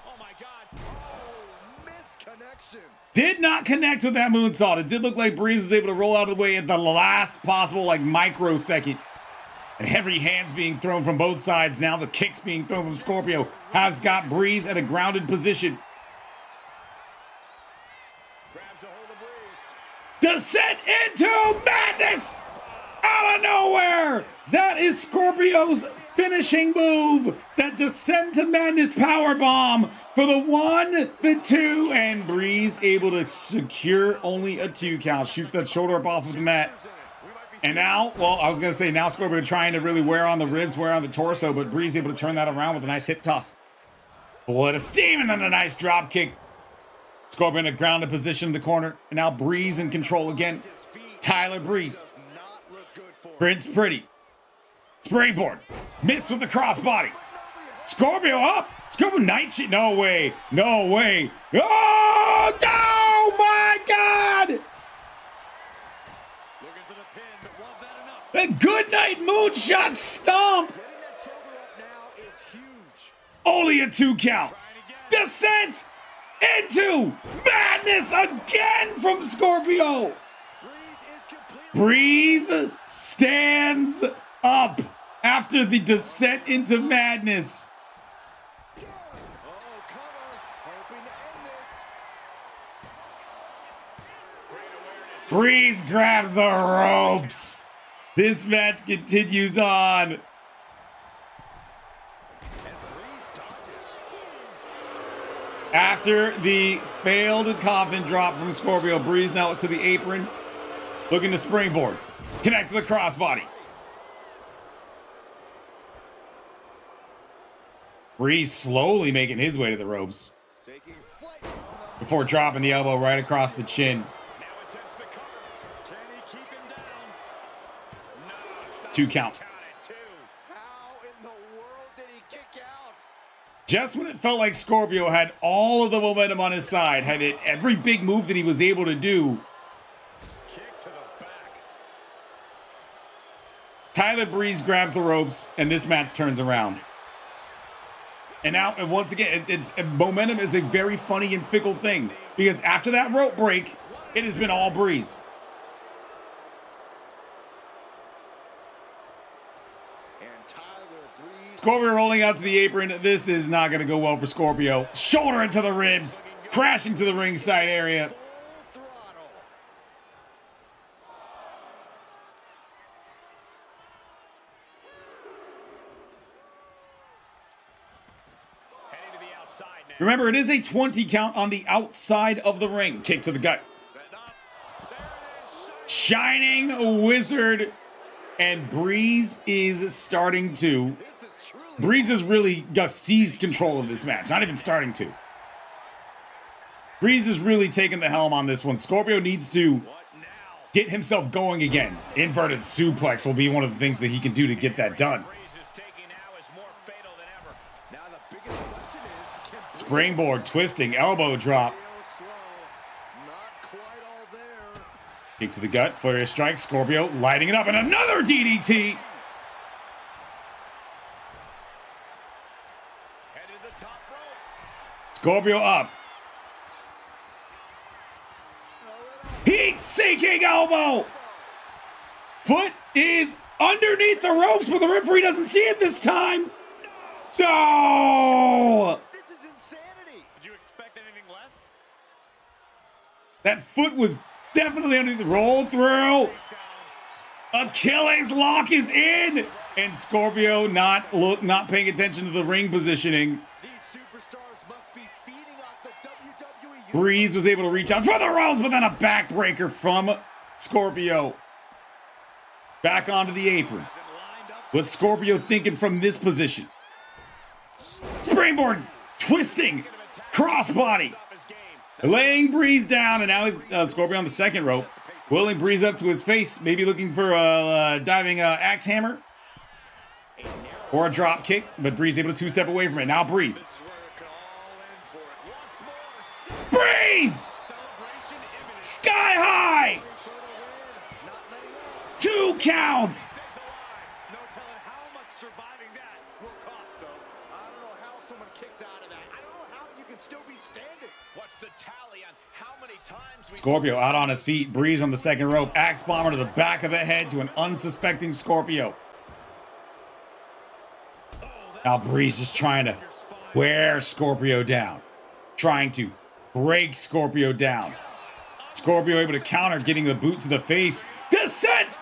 Oh my God. Oh, missed connection. Did not connect with that moonsault. It did look like Breeze was able to roll out of the way at the last possible microsecond. And heavy hands being thrown from both sides. Now the kicks being thrown from Scorpio has got Breeze at a grounded position. Grabs a hold of Breeze. Descent into madness out of nowhere. That is Scorpio's finishing move. That descent to madness power bomb for the 1, the 2, and Breeze able to secure only a 2 count. Shoots that shoulder up off of the mat. And now, well, I was going to say now Scorpio trying to really wear on the ribs, wear on the torso, but Breeze able to turn that around with a nice hip toss. Blood of steam and then a nice drop kick. Scorpio in a grounded position in the corner. And now Breeze in control again. Tyler Breeze. Prince Pretty. Springboard. Missed with the crossbody. Scorpio up. Scorpio night shit. No way. No way. Oh, oh my God. Looking for the pin, but was that enough? A good night moonshot stomp. Getting that shoulder up now is huge. Only a 2 count. Descent into madness again from Scorpio. Breeze stands up after the descent into madness. Oh, cover. Hoping to end this. Breeze grabs the ropes. This match continues on. And Breeze dodges. After the failed coffin drop from Scorpio, Breeze now to the apron. Looking to springboard. Connect to the crossbody. Breeze slowly making his way to the ropes before dropping the elbow right across the chin. 2 count. Just when it felt like Scorpio had all of the momentum on his side, had it every big move that he was able to do, Tyler Breeze grabs the ropes, and this match turns around. And now, and once again, momentum is a very funny and fickle thing, because after that rope break, it has been all Breeze. Scorpio rolling out to the apron. This is not going to go well for Scorpio. Shoulder into the ribs, crashing to the ringside area. Remember, it is a 20 count on the outside of the ring. Kick to the gut. Shining Wizard. And Breeze is starting to... Breeze has really just seized control of this match. Not even starting to. Breeze is really taking the helm on this one. Scorpio needs to get himself going again. Inverted suplex will be one of the things that he can do to get that done. Springboard, twisting, elbow drop. Kick to the gut, flurry of strikes. Scorpio lighting it up, and another DDT. Scorpio up. Heat-seeking elbow. Foot is underneath the ropes, but the referee doesn't see it this time. No! This is insanity. Did you expect anything less? That foot was definitely underneath the roll through. Achilles lock is in. And Scorpio not paying attention to the ring positioning. Breeze was able to reach out for the ropes, but then a backbreaker from Scorpio. Back onto the apron. What's Scorpio thinking from this position? Springboard, twisting, crossbody. Laying Breeze down, and now he's Scorpio on the second rope. Willing Breeze up to his face, maybe looking for a diving axe hammer. Or a drop kick, but Breeze able to two-step away from it. Now Breeze. Breeze! Sky high! 2 counts! No telling how much surviving that will cost, though. I don't know how someone kicks out of that. I don't know how you can still be standing. What's the tally on how many times we... Scorpio out on his feet. Breeze on the second rope. Axe bomber to the back of the head to an unsuspecting Scorpio. Now Breeze just trying to wear Scorpio down. Trying to break Scorpio down. Scorpio able to counter, getting the boot to the face. Descent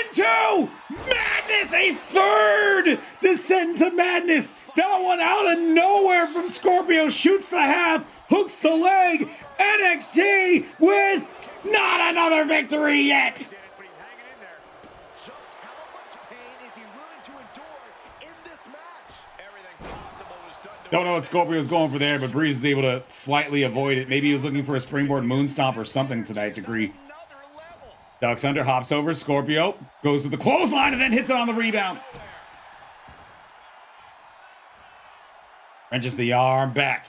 into madness. A third descent to madness. That one out of nowhere from Scorpio. Shoots the half, hooks the leg. NXT with not another victory yet. Don't know what Scorpio's going for there, but Breeze is able to slightly avoid it. Maybe he was looking for a springboard moonstomp or something to that degree. Ducks under, hops over. Scorpio goes with the clothesline and then hits it on the rebound. Wrenches the arm back.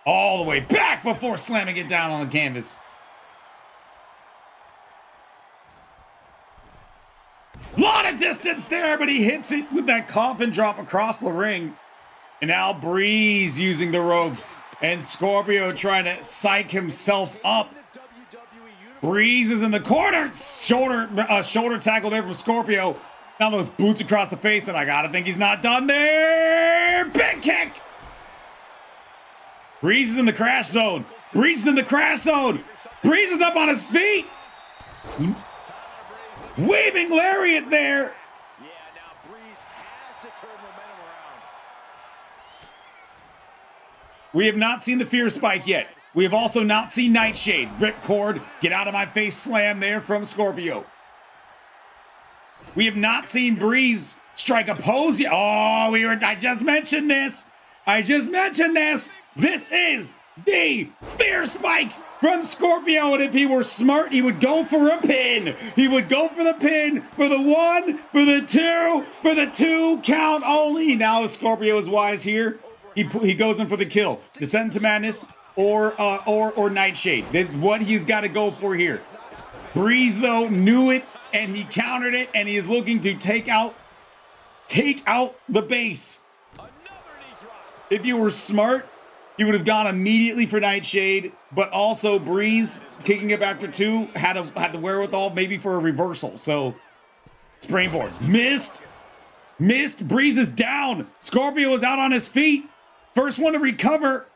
All the way back before slamming it down on the canvas. Lot of distance there, but he hits it with that coffin drop across the ring. And now Breeze using the ropes. And Scorpio trying to psych himself up. Breeze is in the corner. Shoulder tackle there from Scorpio. Now those boots across the face. And I gotta think he's not done there. Big kick. Breeze is in the crash zone. Breeze is in the crash zone. Breeze is up on his feet. Waving lariat there. We have not seen the fear spike yet. We have also not seen Nightshade. Ripcord, get out of my face slam there from Scorpio. We have not seen Breeze Strike a pose. Oh, I just mentioned this. This is the fear spike from Scorpio. And if he were smart, he would go for a pin. He would go for the pin for the 1, for the 2, for the 2 count only. Now Scorpio is wise here. He goes in for the kill. Descend to Madness or Nightshade. That's what he's got to go for here. Breeze, though, knew it, and he countered it, and he is looking to take out the base. If you were smart, you would have gone immediately for Nightshade, but also Breeze, kicking up after 2, had the wherewithal maybe for a reversal. So, springboard. Missed. Breeze is down. Scorpio is out on his feet. First one to recover.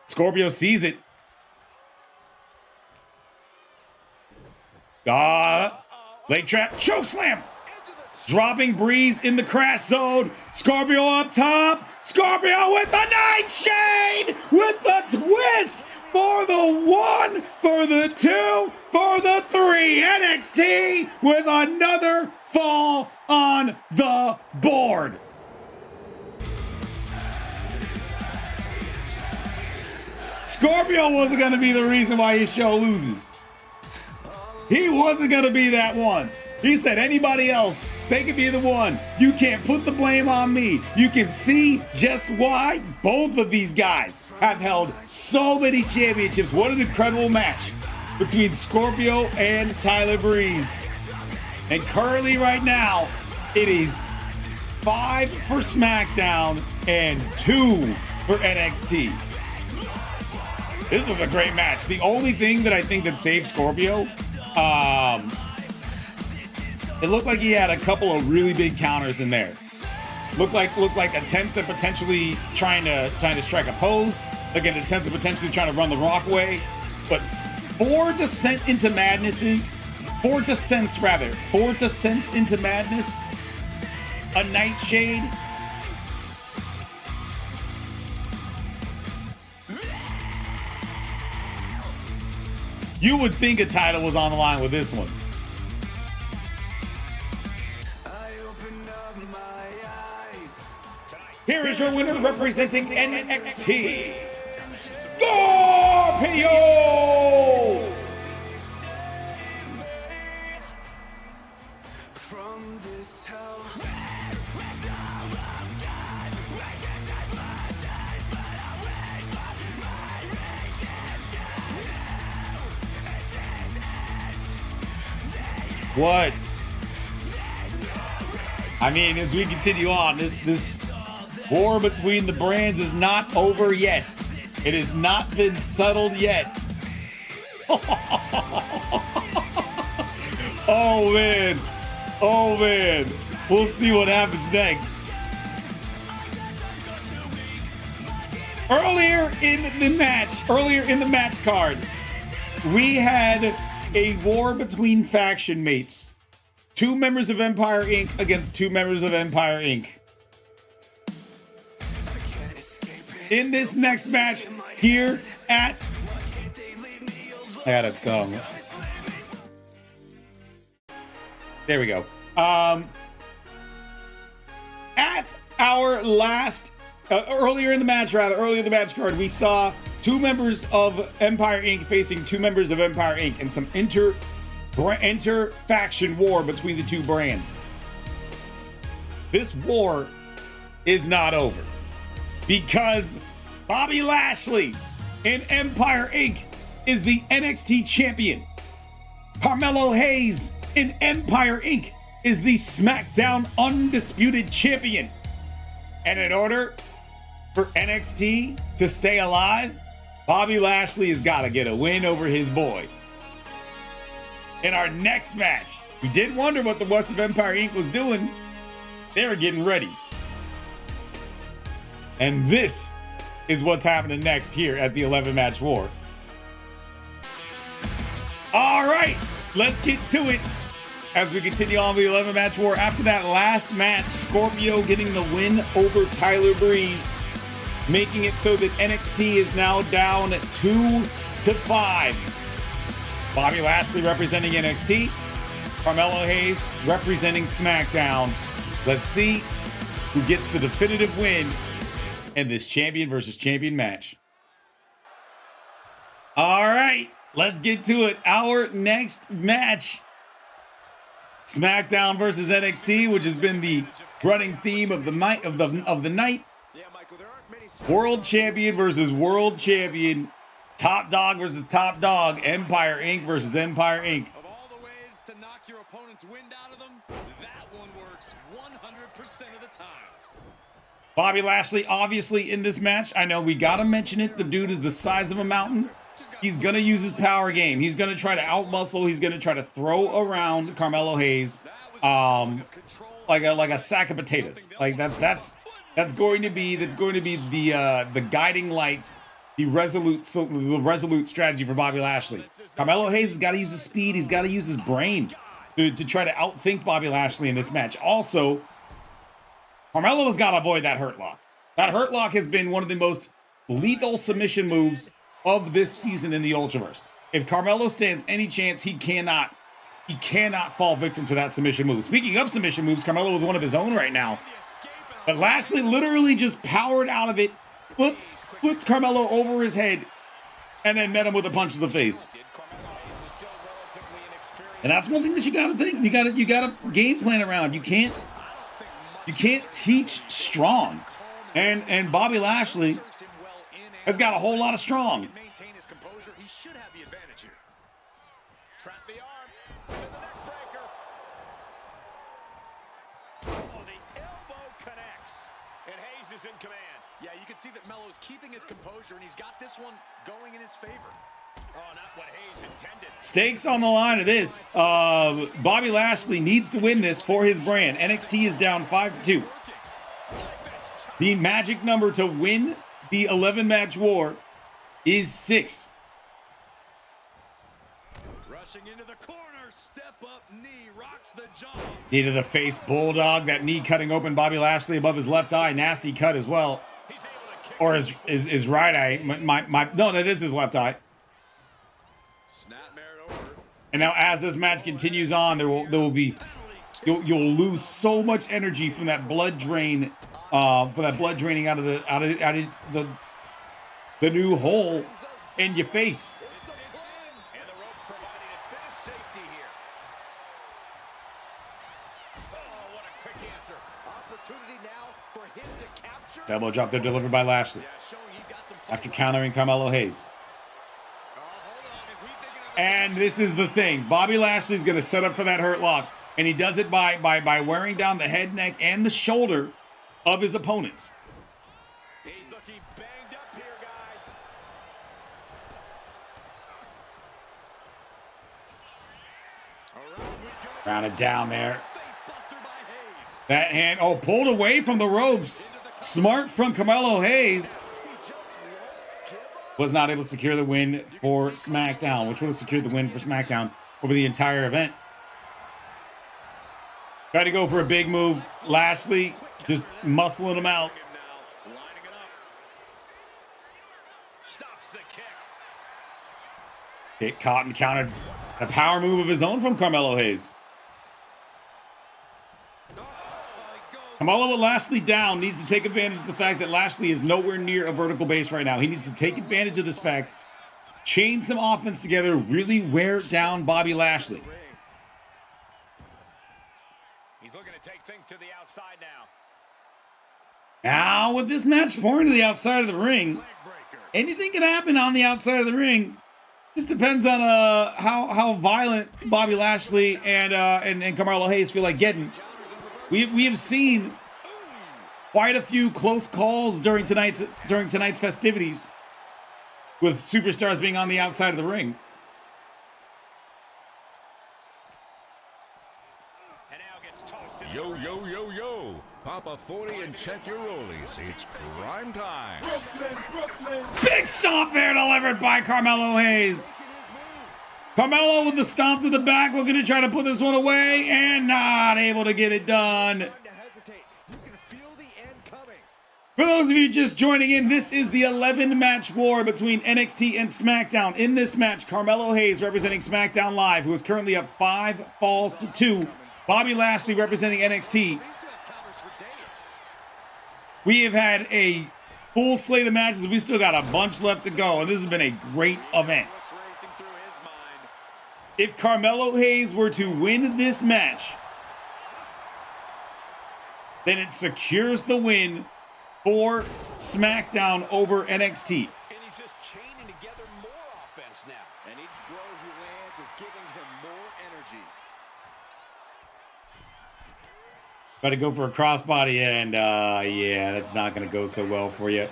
Scorpio sees it. Leg trap. Choke slam. Dropping Breeze in the crash zone. Scorpio up top. Scorpio with the Nightshade. With the twist. For the 1, for the 2, for the 3. NXT with another fall on the board. Scorpio wasn't going to be the reason why his show loses. He wasn't going to be that one. He said anybody else, they could be the one. You can't put the blame on me. You can see just why both of these guys have held so many championships. What an incredible match between Scorpio and Tyler Breeze. And currently right now, it is 5 for SmackDown and 2 for NXT. This was a great match. The only thing that I think that saved Scorpio, it looked like he had a couple of really big counters in there. Looked like attempts at potentially trying to strike a pose, like an attempt at potentially trying to run the Rock away. But 4 descents into madness, a Nightshade. You would think a title was on the line with this one. Here is your winner representing NXT, Scorpio! What? I mean, as we continue on, this war between the brands is not over yet. It has not been settled yet. Oh man. We'll see what happens next. Earlier in the match card, we had a war between faction mates. 2 members of Empire Inc. against 2 members of Empire Inc. In this next match here at... I gotta go. There we go. At our last... earlier in the match card, we saw 2 members of Empire Inc. facing 2 members of Empire Inc. and some inter-faction war between the 2 brands. This war is not over because Bobby Lashley in Empire Inc. is the NXT champion. Carmelo Hayes in Empire Inc. is the SmackDown undisputed champion. And in order for NXT to stay alive, Bobby Lashley has got to get a win over his boy. In our next match, we did wonder what the West of Empire Inc. was doing. They were getting ready. And this is what's happening next here at the 11-match war. All right, let's get to it as we continue on with the 11-match war. After that last match, Scorpio getting the win over Tyler Breeze, making it so that NXT is now down 2-5. Bobby Lashley representing NXT, Carmelo Hayes representing SmackDown. Let's see who gets the definitive win in this champion versus champion match. All right, let's get to it. Our next match, SmackDown versus NXT, which has been the running theme of the night. World champion versus world champion, top dog versus top dog, Empire Inc. versus Empire Inc. Of all the ways to knock your opponent's wind out of them, that one works 100% of the time. Bobby Lashley, obviously, in this match. I know we got to mention it. The dude is the size of a mountain. He's going to use his power game. He's going to try to outmuscle. He's going to try to throw around Carmelo Hayes like a sack of potatoes. Like that's going to be the guiding light, the resolute strategy for Bobby Lashley. Carmelo Hayes has got to use his speed. He's got to use his brain to try to outthink Bobby Lashley in this match. Also, Carmelo has got to avoid that hurt lock. That hurt lock has been one of the most lethal submission moves of this season in the Ultraverse. If Carmelo stands any chance, he cannot fall victim to that submission move. Speaking of submission moves, Carmelo with one of his own right now. But Lashley literally just powered out of it, flipped Carmelo over his head, and then met him with a punch to the face. And that's one thing that you gotta think. You gotta game plan around. You can't teach strong. And Bobby Lashley has got a whole lot of strong. Maintain his composure. He should have the advantage here. Trap the arm. And the neck breaker. Oh, the elbow connects. And Hayes is in command. Yeah, you can see that Melo's keeping his composure, and he's got this one going in his favor. Oh, not what Hayes intended. Stakes on the line of this. Bobby Lashley needs to win this for his brand. NXT is down 5-2. The magic number to win the 11-match war is 6. Rushing into the corner, step up knee, rocks the jaw. Knee to the face, bulldog. That knee cutting open Bobby Lashley above his left eye. Nasty cut as well. Or his right eye. No, that is his left eye. And now, as this match continues on, there will be you'll lose so much energy from that blood drain. For that blood draining out of the new hole in your face. And the rope providing a bit of safety here. Oh, what a quick answer. Opportunity now for him to capture. Elbow drop there delivered by Lashley after countering Carmelo Hayes. And this is the thing. Bobby Lashley's going to set up for that hurt lock. And he does it by wearing down the head, neck, and the shoulder of his opponents. He's looking banged up here, guys. Rounded down there. That hand, pulled away from the ropes. Smart from Carmelo Hayes. Was not able to secure the win for SmackDown, which would have secured the win for SmackDown over the entire event. Tried to go for a big move. Lashley just muscling him out. Get caught and countered. A power move of his own from Carmelo Hayes. Carmelo with Lashley down needs to take advantage of the fact that Lashley is nowhere near a vertical base right now. He needs to take advantage of this fact, chain some offense together, really wear down Bobby Lashley. He's looking to take things to the outside now. Now, with this match pouring to the outside of the ring, anything can happen on the outside of the ring. Just depends on how violent Bobby Lashley and Carmelo Hayes feel like getting. We have seen quite a few close calls during tonight's festivities, with superstars being on the outside of the ring. Yo, yo, yo, yo. Pop a 40 and check your rollies. It's crime time. Brooklyn. Big stomp there delivered by Carmelo Hayes. Carmelo with the stomp to the back, looking to try to put this one away, and not able to get it done. For those of you just joining in, this is the 11-match war between NXT and SmackDown. In this match, Carmelo Hayes representing SmackDown Live, who is currently up 5 falls to 2. Bobby Lashley representing NXT We have had a full slate of matches. We still got a bunch left to go, and this has been a great event. If Carmelo Hayes were to win this match, then it secures the win for SmackDown over NXT. And he's just chaining together more offense now. And each blow he lands is giving him more energy. Try to go for a crossbody, and yeah, that's not going to go so well for you.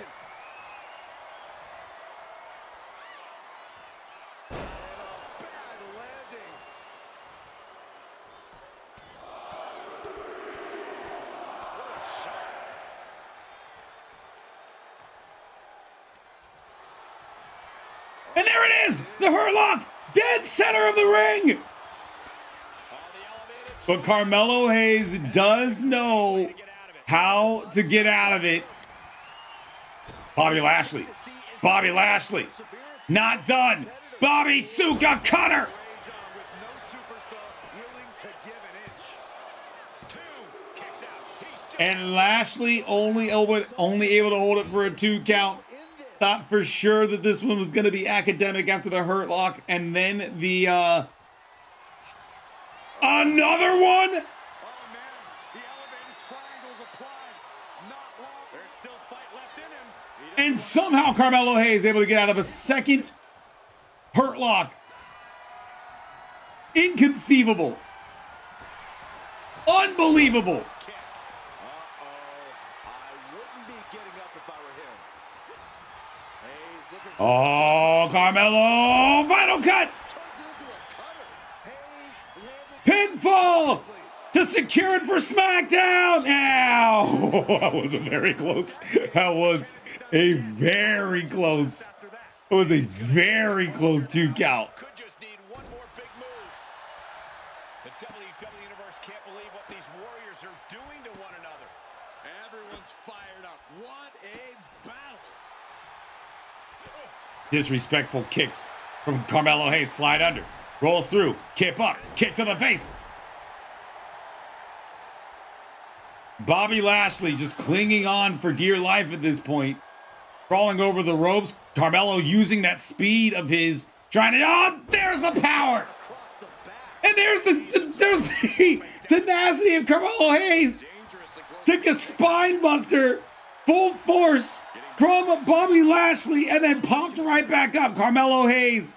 And there it is! The Hurt Lock! Dead center of the ring! But Carmelo Hayes does know how to get out of it. Bobby Lashley. Bobby Lashley. Not done. Bobby Suka cutter. And Lashley only able to hold it for a 2 count. Thought for sure that this one was going to be academic after the Hurt Lock, and then the another one. And somehow Carmelo Hayes able to get out of a second Hurt Lock. Inconceivable. Unbelievable. Oh, Carmelo, final cut. Pinfall to secure it for SmackDown. Ow, that was a very close. That was a very close. It was a very close 2 count. Could just need one more big move. The WWE Universe can't believe what these warriors are doing to one another. Everyone's fired up. What a battle. Disrespectful kicks from Carmelo Hayes. Slide under. Rolls through. Kip up. Kick to the face. Bobby Lashley just clinging on for dear life at this point. Crawling over the ropes. Carmelo using that speed of his. Trying to. Oh, there's the power. And there's the tenacity of Carmelo Hayes. Took a spine buster. Full force. From Bobby Lashley, and then popped right back up. Carmelo Hayes.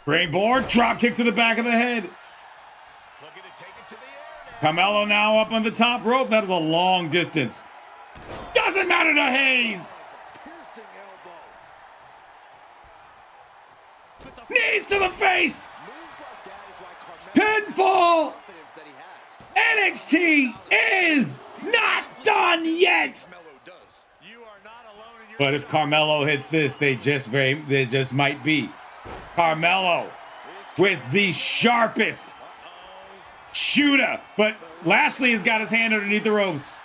Springboard, drop kick to the back of the head. Carmelo now up on the top rope. That is a long distance. Doesn't matter to Hayes. Knees to the face. Pinfall. NXT is not done yet. But if Carmelo hits this, they just might be. Carmelo with the sharpest shooter, but Lashley has got his hand underneath the ropes.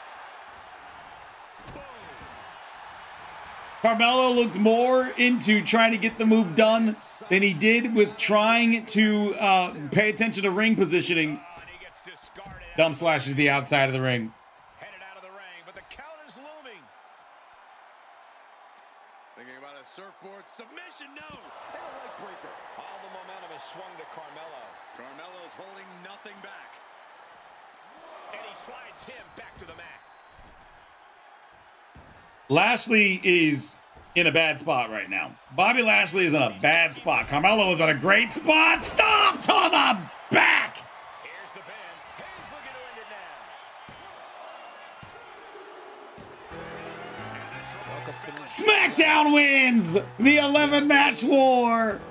Carmelo looked more into trying to get the move done than he did with trying to pay attention to ring positioning. Dumb slash to the outside of the ring. Surfboard submission, no! And a leg breaker. All the momentum is swung to Carmelo. Carmelo's holding nothing back. And he slides him back to the mat. Lashley is in a bad spot right now. Bobby Lashley is in a bad spot. Carmelo is in a great spot. Stop to the back! Here's the pin. Hayes looking to end it now. SmackDown wins the 11-match war.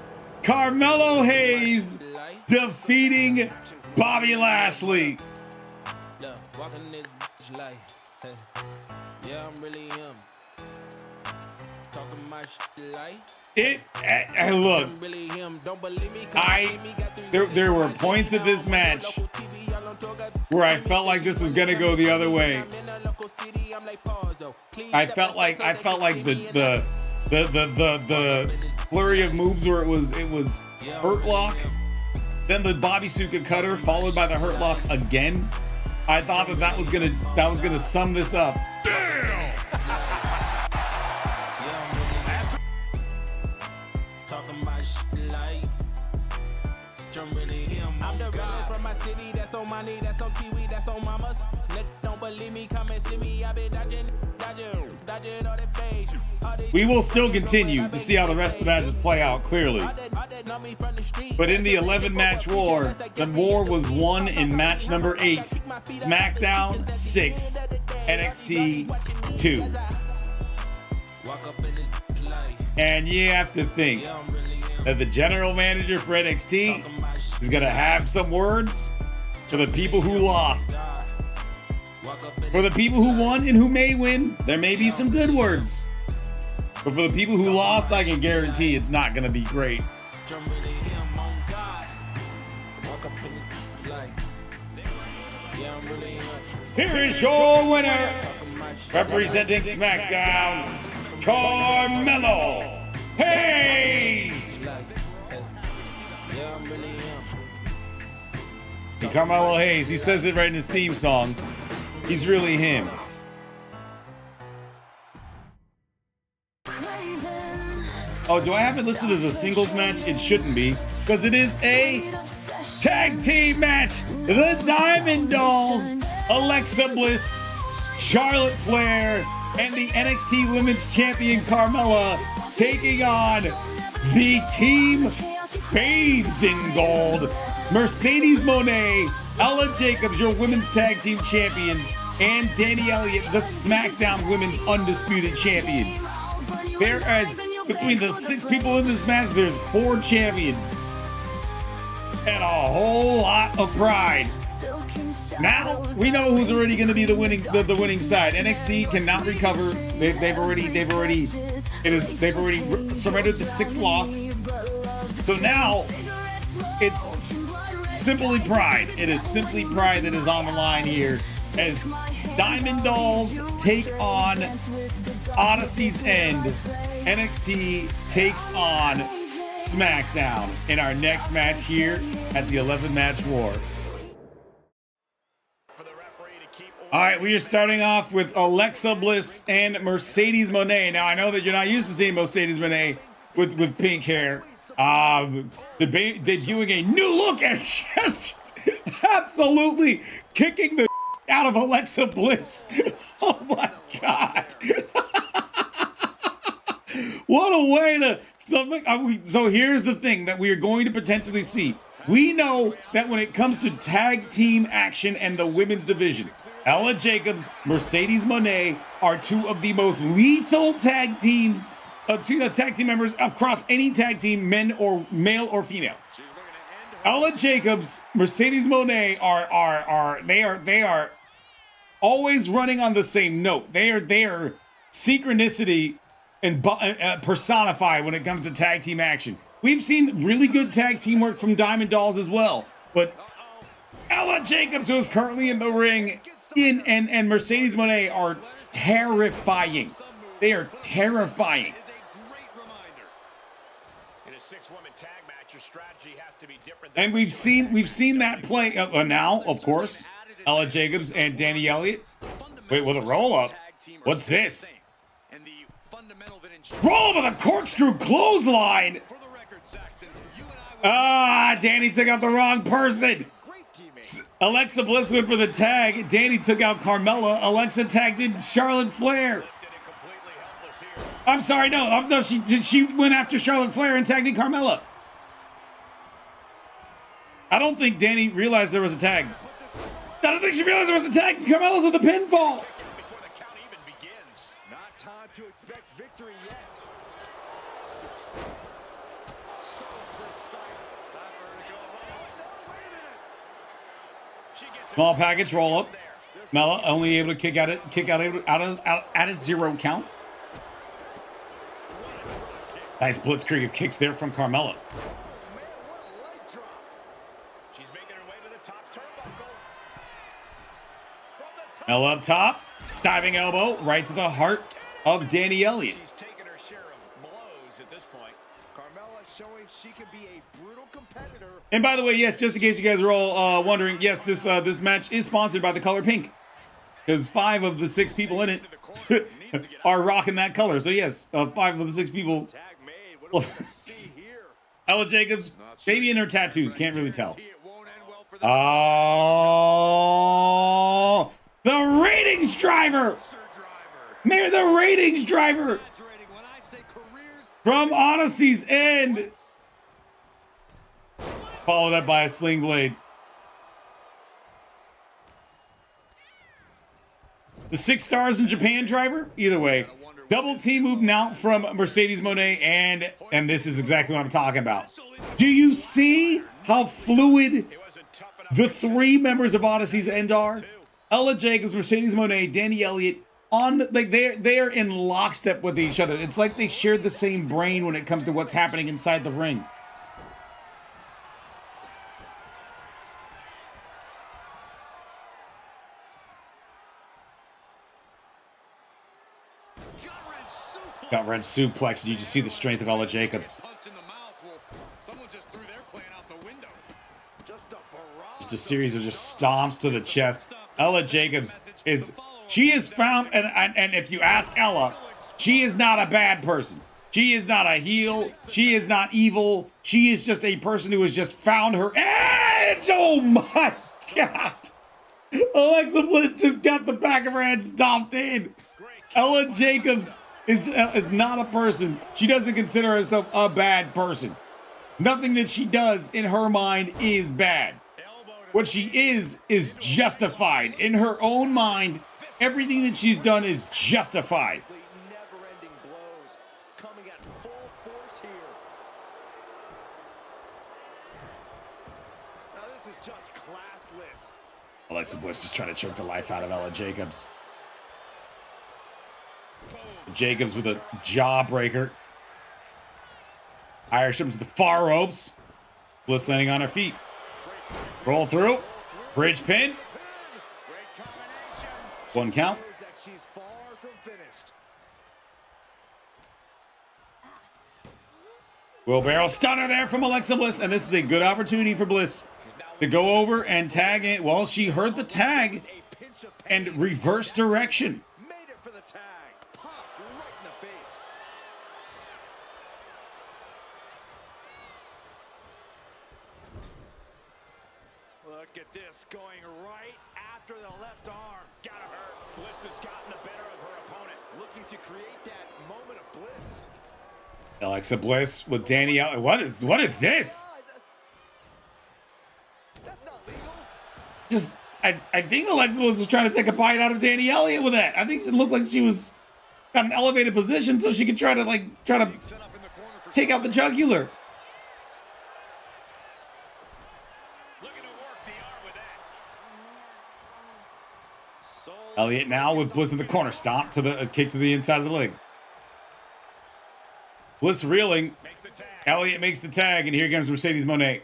Carmelo Hayes defeating Bobby Lashley. There were points of this match where I felt like this was gonna go the other way. I felt like the flurry of moves where it was Hurt Lock, then the Bobby Suka cutter followed by the Hurt Lock again. I thought that was gonna sum this up. Damn! Talking about shit like I'm really him. I'm the realest from my city. That's on money. That's on Kiwi. That's on mamas. Nigga don't believe me. Come and see me. I been dodging all that face. We will still continue to see how the rest of the matches play out, clearly. But in the 11-match war, the war was won in match number 8. Smackdown 6, NXT 2. And you have to think that the general manager for NXT is going to have some words for the people who lost. For the people who won and who may win, there may be some good words. But for the people who lost, I can guarantee it's not going to be great. Here is your winner, representing SmackDown, Carmelo Hayes. Carmelo Hayes, he says it right in his theme song. He's really him. Oh, do I have it listed as a singles match? It shouldn't be, because it is a tag team match. The Diamond Dolls, Alexa Bliss, Charlotte Flair, and the NXT Women's Champion Carmella taking on the team bathed in gold, Mercedes Moné, Ella Jacobs, your women's tag team champions, and Danny Elliott, the SmackDown Women's Undisputed Champion. Whereas between the 6 people in this match, there's 4 champions. And a whole lot of pride. Now we know who's already going to be the winning side. NXT cannot recover. They've already surrendered the 6th loss. So now it's simply pride. It is simply pride that is on the line here as Diamond Dolls take on Odyssey's End. NXT takes on SmackDown in our next match here at the 11-match war. All right, we are starting off with Alexa Bliss and Mercedes Moné. Now, I know that you're not used to seeing Mercedes Moné with pink hair. Debuting a new look and just absolutely kicking the out of Alexa Bliss. Oh my God. What a way to something. So here's the thing that we are going to potentially see. We know that when it comes to tag team action and the women's division, Ella Jacobs, Mercedes Moné are 2 of the most lethal tag teams, tag team members across any tag team, male or female. Ella Jacobs, Mercedes Moné are always running on the same note. They are synchronicity and personified when it comes to tag team action. We've seen really good tag team work from Diamond Dolls as well, but Ella Jacobs, who is currently in the ring, and Mercedes Moné are terrifying. They are terrifying. And we've seen that play now, of course. Ella Jacobs and Danny Elliott. Wait, with a roll up. What's this? Roll up with a corkscrew clothesline. Danny took out the wrong person. Alexa Bliss went for the tag. Danny took out Carmella. Alexa tagged in Charlotte Flair. I'm sorry, no, she went after Charlotte Flair and tagged in Carmella. I don't think Danny realized there was a tag. I don't think she realized there was a tag. Carmella's with a pinfall. Not time to expect victory yet. So precise. Time for her to go home. No, wait a minute. Small package roll up. Mella only able to kick out at a 0 count. Nice blitzkrieg of kicks there from Carmella. Mella up top, diving elbow right to the heart of Danny Elliott. She's taken her share of blows at this point. Carmella showing she can be a brutal competitor. And by the way, yes, just in case you guys are all wondering, yes, this match is sponsored by the color pink. Because 5 of the 6 people in it are rocking that color. So yes, 5 of the 6 people. Tag made. What do we see here? Ella Jacobs, maybe in her tattoos, can't really tell. It won't end well for the Oh, the ratings driver. Mayor, the ratings driver when I say careers. from Odyssey's End. Followed up by a sling blade. The 6 stars in Japan driver, either way. Double team moving out from Mercedes Moné, and this is exactly what I'm talking about. Do you see how fluid the 3 members of Odyssey's End are? Ella Jacobs, Mercedes Moné, Danny Elliott, they're in lockstep with each other. It's like they shared the same brain when it comes to what's happening inside the ring. Got red suplex. You just see the strength of Ella Jacobs. Just a series of just stomps to the chest. Ella Jacobs she is found, and if you ask Ella, she is not a bad person. She is not a heel. She is not evil. She is just a person who has just found her edge. Oh my God. Alexa Bliss just got the back of her head stomped in. Ella Jacobs is not a person. She doesn't consider herself a bad person. Nothing that she does in her mind is bad. What she is justified. In her own mind, everything that she's done is justified. Never-ending blows coming at full force here. Now this is just classless. Alexa Bliss just trying to choke the life out of Ella Jacobs. Jacobs with a jawbreaker. Irish him to the far ropes. Bliss landing on her feet. Roll through. Bridge pin. 1 count. She's far from finished. Wheelbarrow stunner there from Alexa Bliss. And this is a good opportunity for Bliss to go over and tag in. Well, she heard the tag and reverse direction. Made it for the tag. Popped right in the face. Look at this going right after the left arm. Gotta hurt. Bliss has gotten the better of her opponent. Looking to create that moment of bliss. Alexa Bliss with Danny Elliott. What is this? That's not legal. Just I think Alexa Bliss was trying to take a bite out of Danny Elliott with that. I think it looked like she was got an elevated position so she could try to take out the jugular. Elliott now with Bliss in the corner. Stomp to the kick to the inside of the leg. Bliss reeling. Elliott makes the tag, and here comes Mercedes Moné.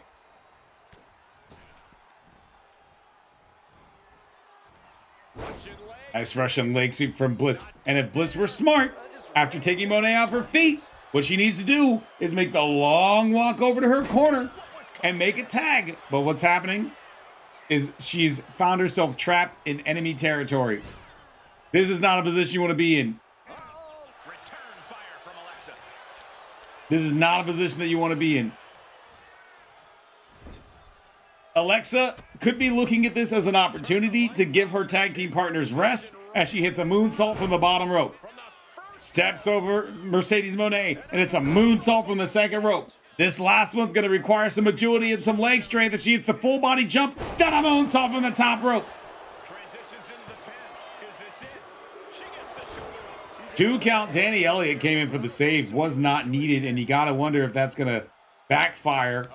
Nice Russian leg sweep from Bliss. And if Bliss were smart, after taking Moné off her feet, what she needs to do is make the long walk over to her corner and make a tag. But what's happening is she's found herself trapped in enemy territory. This is not a position you want to be in. This is not a position that you want to be in. Alexa could be looking at this as an opportunity to give her tag team partners rest as she hits a moonsault from the bottom rope. Steps over Mercedes Moné, and it's a moonsault from the second rope. This last one's going to require some agility and some leg strength as she hits the full body jump, then a moonsault from the top rope. 2 count. Danny Elliott came in for the save, was not needed, and you got to wonder if that's going to backfire.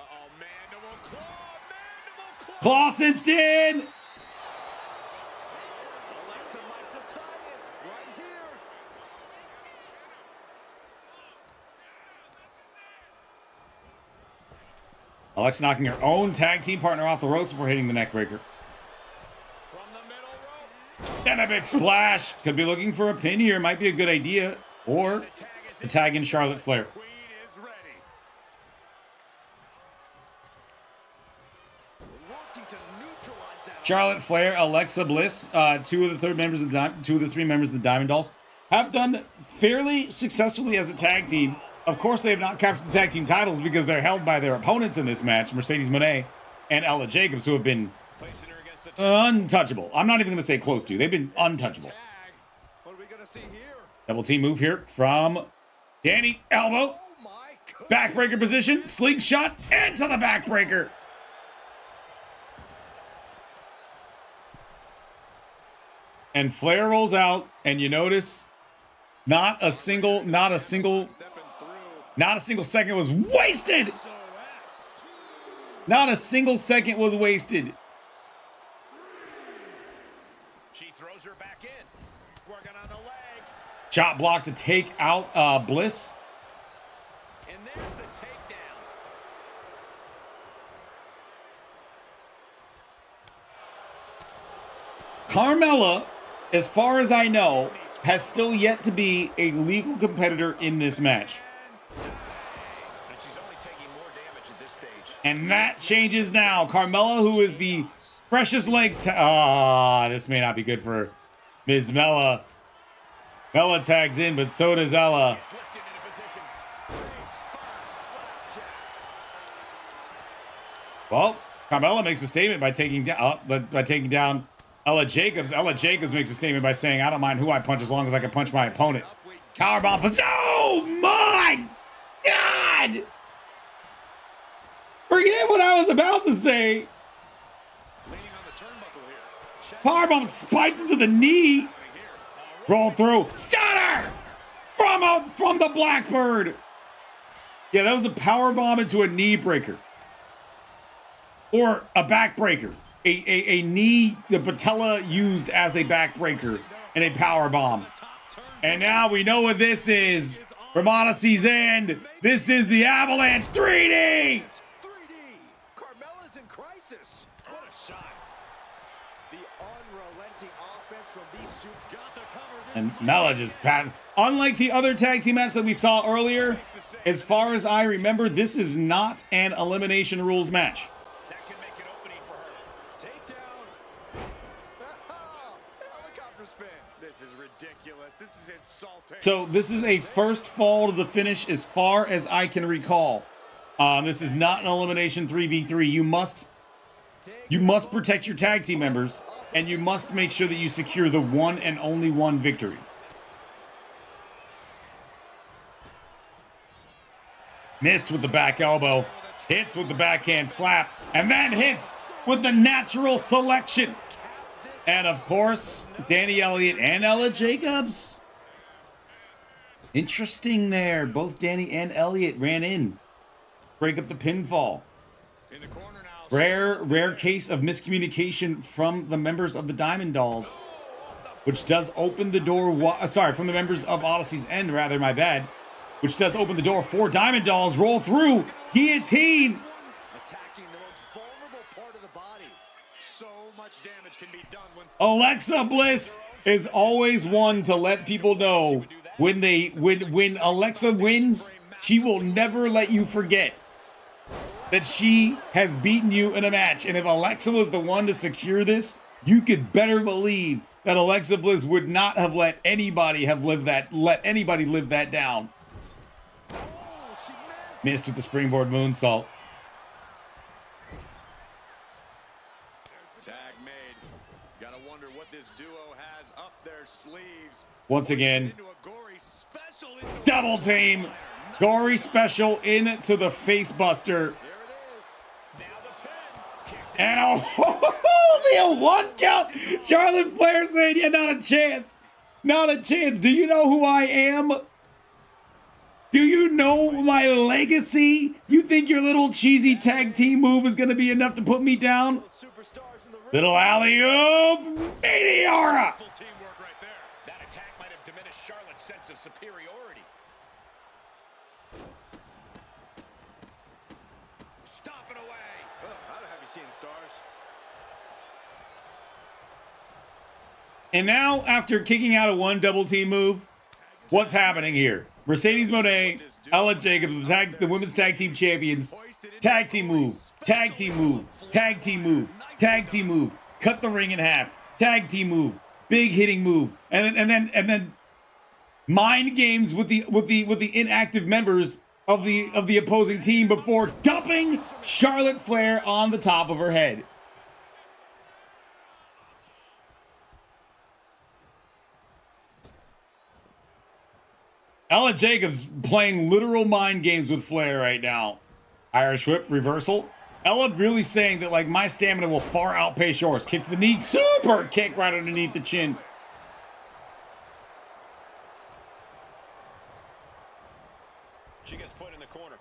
Claw cinched in. Alexa knocking her own tag team partner off the ropes before hitting the neckbreaker. Then a big splash. Could be looking for a pin here. Might be a good idea. Or a tag in Charlotte Flair. attempting to neutralize that. Charlotte Flair, Alexa Bliss, two of the three members of the Diamond Dolls, have done fairly successfully as a tag team. Of course, they have not captured the tag team titles because they're held by their opponents in this match, Mercedes Moné and Ella Jacobs, who have been untouchable. I'm not even going to say close to. They've been untouchable. What are we gonna see here? Double team move here from Danny. Elbow. Oh my God. Backbreaker position. Slingshot into the backbreaker. And Flair rolls out, and you notice not a single second was wasted. Not a single second was wasted. She throws her back in. Working on the leg. Chop block to take out Bliss. And there's the takedown. Carmella, as far as I know, has still yet to be a legal competitor in this match. And she's only taking more damage at this stage. And that changes now. Carmella, who is the freshest legs to... this may not be good for Ms. Mella. Mella tags in, but so does Ella. Flipped into position. Face first. Flapjack. Well, Carmella makes a statement by taking down Ella Jacobs. Ella Jacobs makes a statement by saying, I don't mind who I punch as long as I can punch my opponent. Powerbomb. Oh my God! Forget what I was about to say. Leaning on the turnbuckle here. Powerbomb spiked into the knee. Roll through. Stunner! From the Blackbird. Yeah, that was a powerbomb into a knee breaker. Or a backbreaker. A knee the Patella used as a backbreaker and a powerbomb. And now we know what this is. From Odyssey's End, this is the Avalanche 3D! 3D. Carmella's in crisis. What a shot. The unrelenting offense from these two got the cover. And Mella just pat. Unlike the other tag team match that we saw earlier, as far as I remember, this is not an elimination rules match. That can make an opening for her. Takedown. Helicopter spin. This is ridiculous. This is insulting. So this is a first fall to the finish as far as I can recall. This is not an elimination 3v3. You must protect your tag team members, and you must make sure that you secure the one and only one victory. Missed with the back elbow, hits with the backhand slap, and then hits with the natural selection. And of course, Danny Elliott and Ella Jacobs. Interesting there. Both Danny and Elliott ran in. Break up the pinfall. In the corner now. Rare case of miscommunication from the members of the Diamond Dolls, which does open the door. From the members of Odyssey's End, rather, my bad. Which does open the door for Diamond Dolls. Roll through. Guillotine. Attacking the most vulnerable part of the body. So much damage can be done when Alexa Bliss is always one to let people know when Alexa wins, she will never let you forget that she has beaten you in a match. And if Alexa was the one to secure this, you could better believe that Alexa Bliss would not have let anybody live that down. Missed with the springboard moonsault. tag made. Gotta wonder what this duo has up their sleeves. Once again, Into a gory special into double team. Gory special into the face buster. now the pin. Kicks And only a one count. Charlotte Flair saying, yeah, not a chance. Not a chance. Do you know who I am? Do you know my legacy? You think your little cheesy tag team move is going to be enough to put me down? Superstars in the ring. Little alley-oop. Meteora. full teamwork right there. That attack might have diminished Charlotte's sense of superiority. Stomping away. I'd have you seeing stars. And now, after kicking out a one double team move, what's happening here? Mercedes Moné, Ella Jacobs, the women's tag team champions. Tag team move, tag team move, tag team move, tag team move, cut the ring in half, tag team move, big hitting move, and then mind games with the inactive members of the opposing team before dumping Charlotte Flair on the top of her head. Ella Jacobs playing literal mind games with Flair right now. Irish whip reversal. Ella really saying that, like, my stamina will far outpace yours. Kick to the knee, super kick right underneath the chin. She gets put in the corner.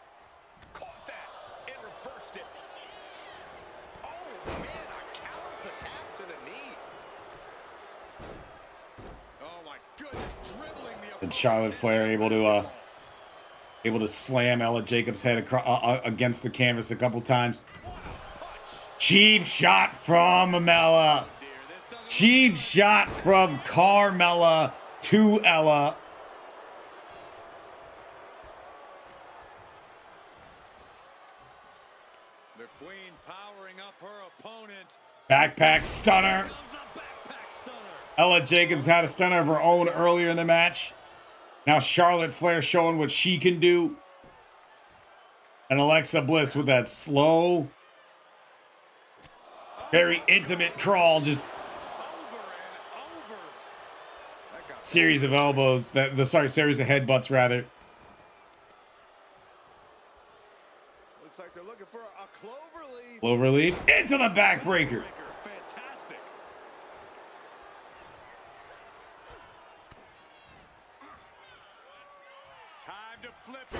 Caught that and reversed it. Oh man, a callous attack to the knee. Oh my goodness, dribbling the. And Charlotte Flair able to slam Ella Jacobs' head against the canvas a couple times. Cheap shot from Amella. Cheap shot from Carmella to Ella. The Queen powering up her opponent. Backpack stunner. Ella Jacobs had a stunner of her own earlier in the match. Now Charlotte Flair showing what she can do. And Alexa Bliss with that slow, very intimate crawl, just series of elbows, series of headbutts rather. Looks like they're looking for a cloverleaf. Cloverleaf into the backbreaker. Fantastic. Time to flip it.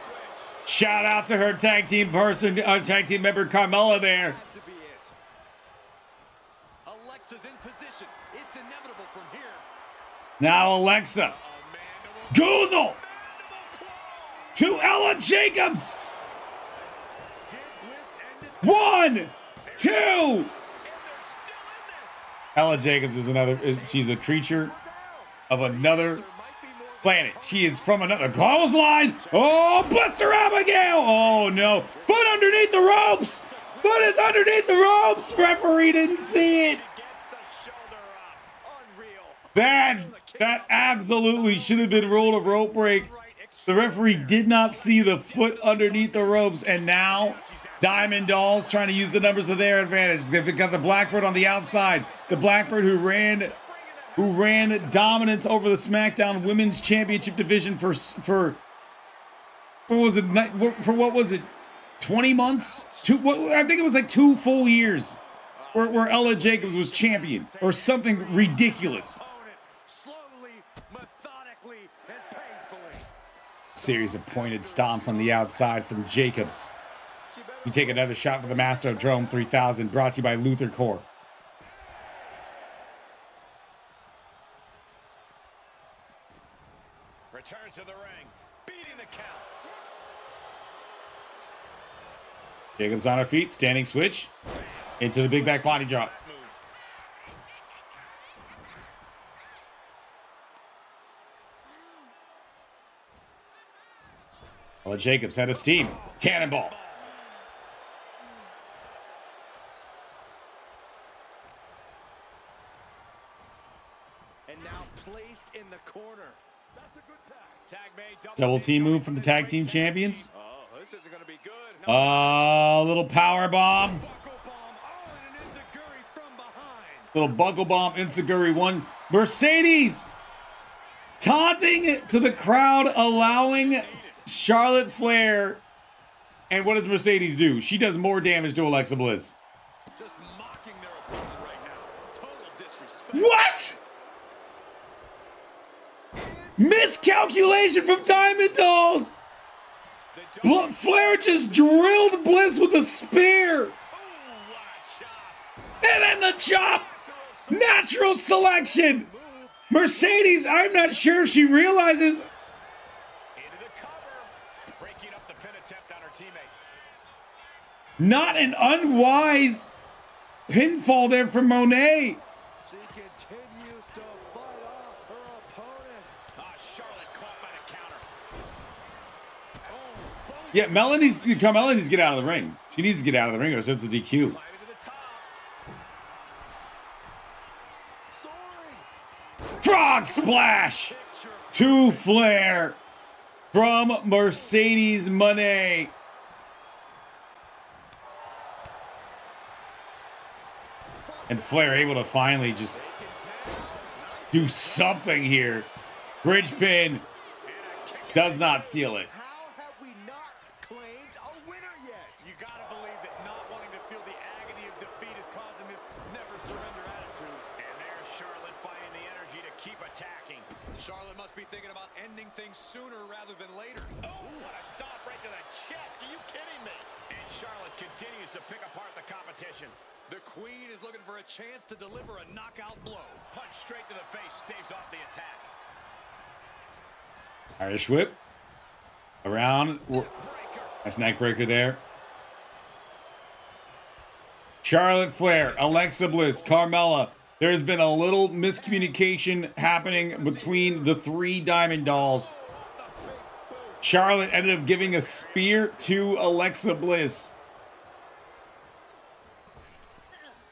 Switch. Shout out to her tag team member Carmella there. Has to be it. Alexa's in position. It's inevitable from here. Now Alexa. Goozle to Ella Jacobs. 1, 2. Ella Jacobs she's a creature of another planet. She is from another clothesline. Oh, Buster Abigail. Oh no. Foot underneath the ropes. Foot is underneath the ropes. Referee didn't see it. That absolutely should have been ruled a rope break. The referee did not see the foot underneath the ropes, and now Diamond Dolls trying to use the numbers to their advantage. They've got the Blackbird on the outside. The Blackbird who ran dominance over the SmackDown Women's Championship division for what was it? 20 months? I think it was like 2 full years where Ella Jacobs was champion or something ridiculous. Series of pointed stomps on the outside from Jacobs. You take another shot for the Master Drone 3000, brought to you by Luther Corp. Returns to the ring, beating the count. Jacobs on her feet, standing switch into the big back body drop. Ella Jacobs had a steam cannonball. And now placed in the corner. That's a good tag. Tag made. Double team move from the tag team champions. Oh, this isn't going to be good. Little power bomb. Little buckle bomb, Insaguri one. Mercedes taunting to the crowd, allowing Charlotte Flair. And what does Mercedes do? She does more damage to Alexa Bliss. Just mocking their opponent right now. Total disrespect. What? Miscalculation from Diamond Dolls. Flair just drilled Bliss with a spear. And then the chop. Natural selection. Mercedes, I'm not sure if she realizes. Into the cover, breaking up the pin attempt on her teammate. Not an unwise pinfall there from Monet. She continues to fight off her opponent. Charlotte caught by the counter. Yeah, Carmelo needs to get out of the ring. She needs to get out of the ring or so it's a DQ. frog splash to Flair from Mercedes Moné. And Flair able to finally just do something here. Bridge pin does not steal it. How have we not claimed a winner yet? You gotta believe that not wanting to feel the agony of defeat is causing this never surrender attitude. And there's Charlotte finding the energy to keep attacking. Charlotte must be thinking about ending things sooner rather than later. Oh, what a stop right to the chest. Are you kidding me? And Charlotte continues to pick apart the competition. The Queen is looking for a chance to deliver a knockout blow. Punch straight to the face, staves off the attack. Irish whip. Around. Nice neck breaker there. Charlotte Flair, Alexa Bliss, Carmella. There's been a little miscommunication happening between the three Diamond Dolls. Charlotte ended up giving a spear to Alexa Bliss.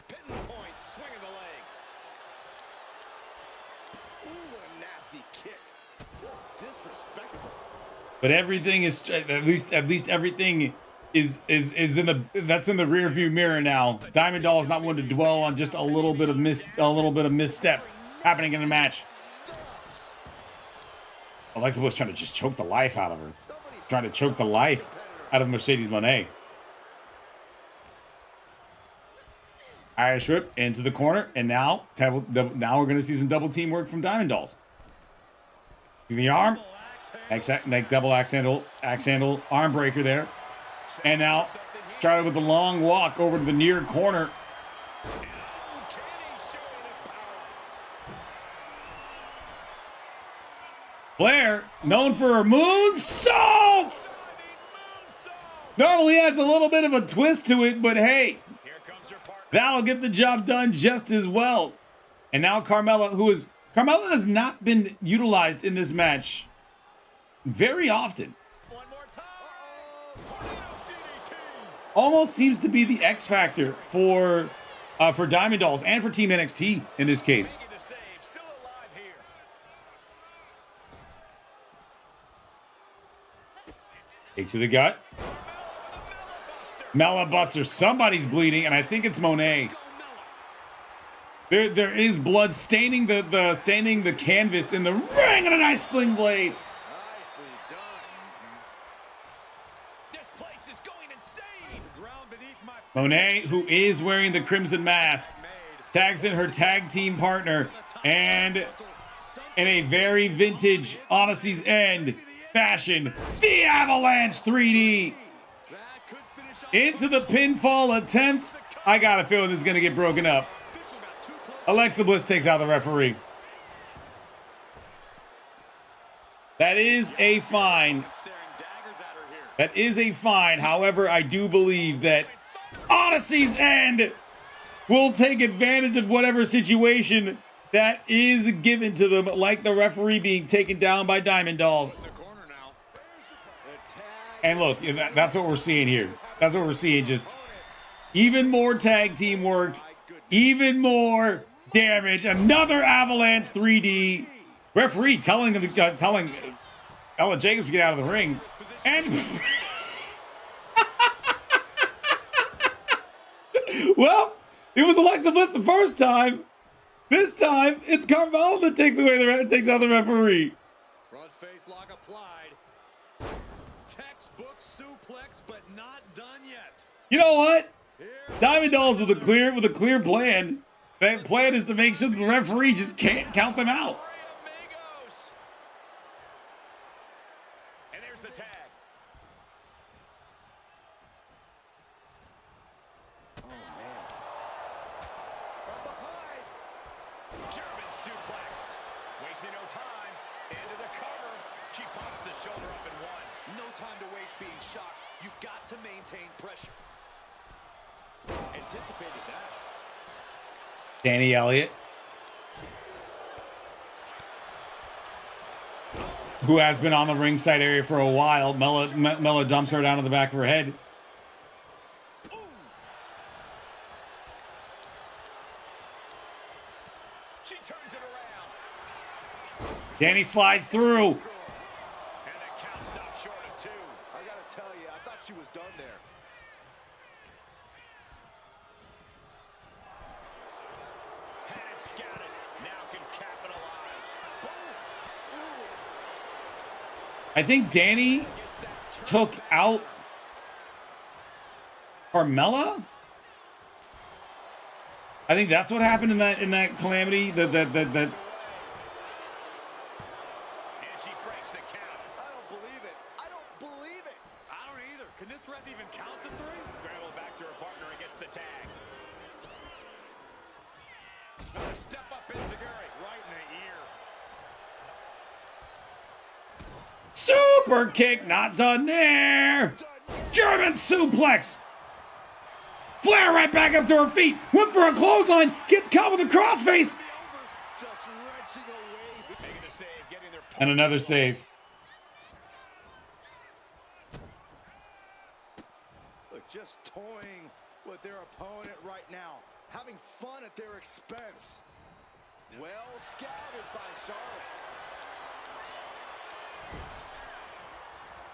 Pinning point, swinging the leg. Ooh, what a nasty kick. Just disrespectful. But everything is at least everything is in the rear view mirror now. Diamond Doll is not one to dwell on just a little bit of misstep happening in the match. Alexa Bliss trying to just choke the life out of her. Trying to choke the life out of Mercedes Moné. Irish whip into the corner, and now we're going to see some double team work from Diamond Dolls. The arm, neck double axe handle arm breaker there, and now Charlotte with the long walk over to the near corner. Flair, known for her moonsaults, normally adds a little bit of a twist to it, but hey, that'll get the job done just as well. And now Carmella has not been utilized in this match very often. Almost seems to be the X factor for Diamond Dolls and for Team NXT in this case. Kick to the gut. Mela Buster. Somebody's bleeding, and I think it's Moné. There is blood staining the canvas in the ring, and a nice sling blade. Nicely done. This place is going insane. Ground beneath my Moné, who is wearing the crimson mask, tags in her tag team partner, and in a very vintage Odyssey's End fashion, the Avalanche 3D into the pinfall attempt. I got a feeling this is going to get broken up. Alexa Bliss takes out the referee. That is a fine. That is a fine. However, I do believe that Odyssey's End will take advantage of whatever situation that is given to them, like the referee being taken down by Diamond Dolls. And look, that's what we're seeing here. That's what we're seeing. Just even more tag team work, even more damage. Another Avalanche 3D. Referee telling Ella Jacobs to get out of the ring. And well, it was Alexa Bliss the first time. This time, it's Carmelo that takes out the referee. front face lock applied. Textbook suplex, but not done yet. You know what? Diamond Dolls with a clear plan. That plan is to make sure that the referee just can't count them out. And there's the tag. German suplex. Wasting no time. Into the cover. She pops the shoulder up and one. No time to waste being shocked. You've got to maintain pressure. Anticipated that. Danny Elliott, who has been on the ringside area for a while. Mela dumps her down to the back of her head. She turns it around. Danny slides through. And the count stopped short of 2. I gotta tell you, I thought she was done there. Had it scouted. Now can capitalize. I think Danny took out Carmella. I think that's what happened in that calamity. That And she breaks the count. I don't believe it. I don't believe it. I don't either. Can this ref even count the 3? Scramble back to her partner and gets the tag. Another step up Enziguri, right in the ear. super kick, not done there. German suplex. Flair right back up to her feet. Went for a clothesline. Gets caught with a crossface. And another save. Look, just toying with their opponent right now. Having fun at their expense. Well scouted by Charlotte.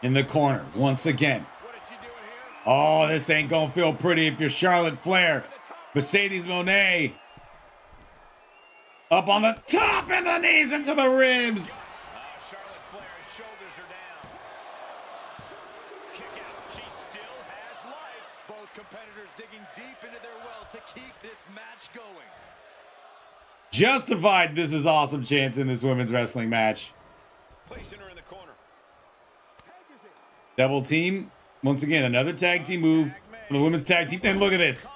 In the corner once again. What is she doing here? Oh, this ain't gonna feel pretty if you're Charlotte Flair. Mercedes Moné. Up on the top and the knees into the ribs. Charlotte Flair's shoulders are down. Kick out. She still has life. Both competitors digging deep into their well to keep this match going. Justified this is awesome chance in this women's wrestling match. Placing her in the corner. Double team. Once again, another tag team move for the women's tag team. And look at this.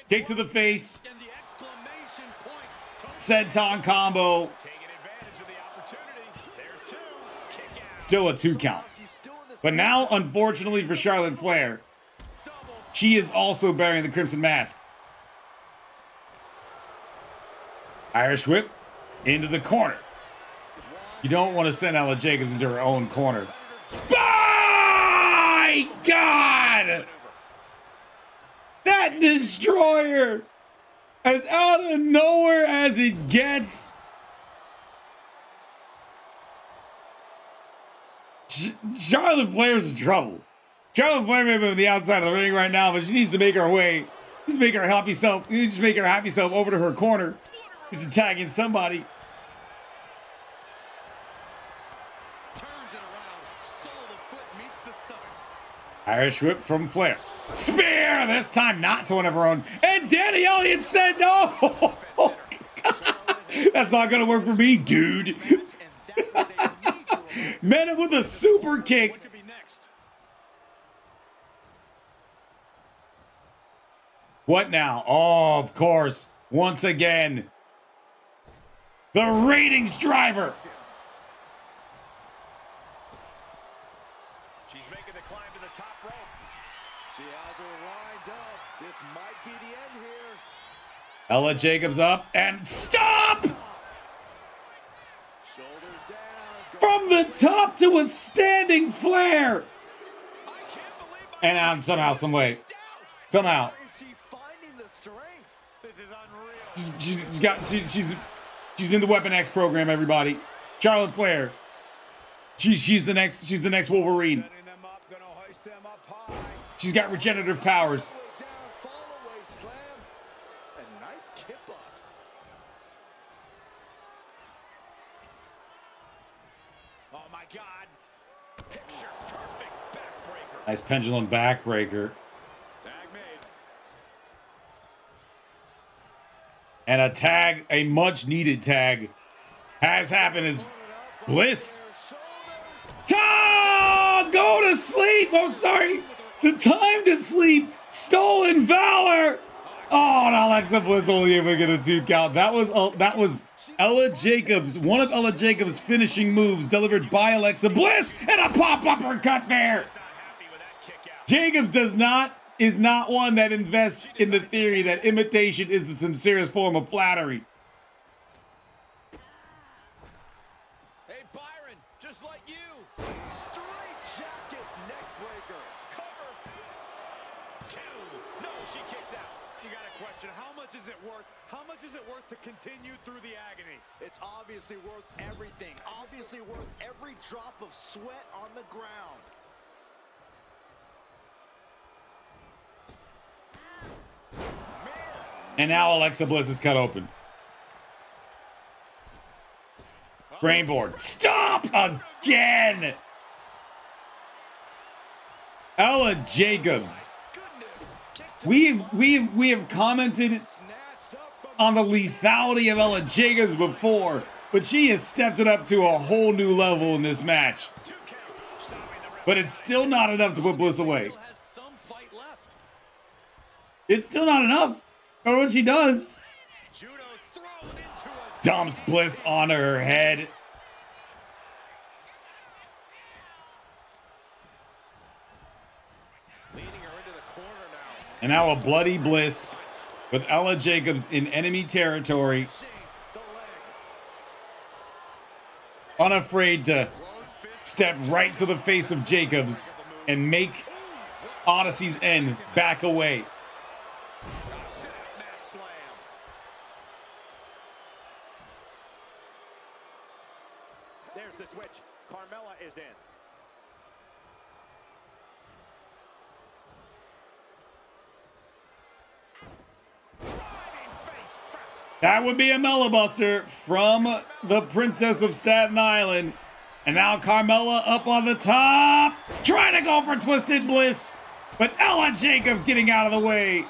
Kick to the face. And the exclamation point. Senton combo. Taking advantage of the opportunity. There's 2. Kick out. Still a 2 count. But now, unfortunately for Charlotte Flair, she is also bearing the Crimson Mask. Irish whip into the corner. You don't want to send Ella Jacobs into her own corner. My God! That destroyer, as out of nowhere as it gets. Charlotte Flair's in trouble. Charlotte Flair may be on the outside of the ring right now, but she needs to make her way. Just make her happy self. Just make her happy self over to her corner. She's attacking somebody. Turns it around. Sole of the foot meets the stomach. Irish whip from Flair. Spear! This time not to one of her own. And Danny Elliott said no! That's not gonna work for me, dude. Met him with a super kick. What could be next? What now? Oh, of course. Once again. The ratings driver. She's making the climb to the top rope. She has her lined up. This might be the end here. Ella Jacobs up and stop! Shoulders down. From the top to a standing Flair. I can't believe And somehow, some way. Somehow. Where is she finding the strength? this is unreal. She's in the Weapon X program, everybody. Charlotte Flair. She's the next Wolverine. Setting them up, gonna hoist them up high. She's got regenerative powers. Way down, fall away, slam. A nice kip up. Oh my God. Picture perfect backbreaker. Nice pendulum backbreaker. Tag made. And a tag, a much needed tag, has happened as Bliss. Go to sleep. I'm sorry. The time to sleep. Stolen valor. Oh, and Alexa Bliss only able to get a 2 count. That was Ella Jacobs. One of Ella Jacobs' finishing moves delivered by Alexa Bliss, and a pop uppercut there. Not happy with that kick out. Jacobs is not one that invests in the theory that imitation is the sincerest form of flattery. Hey Byron, just like you. Straight jacket neck breaker. Cover. 2. No, she kicks out. You gotta question question. How much is it worth? How much is it worth to continue through the agony? It's obviously worth everything. Obviously worth every drop of sweat on the ground. And now Alexa Bliss is cut open. Brainboard. Stop again. Ella Jacobs. We have commented on the lethality of Ella Jacobs before, but she has stepped it up to a whole new level in this match. But it's still not enough to put Bliss away. It's still not enough. Or what she does. Dumps Bliss on her head. And now a bloody Bliss with Ella Jacobs in enemy territory. Unafraid to step right to the face of Jacobs and make Odyssey's End back away. There's the switch. Carmella is in. That would be a Mela Buster from the Princess of Staten Island. And now Carmella up on the top. Trying to go for Twisted Bliss. But Ella Jacobs getting out of the way.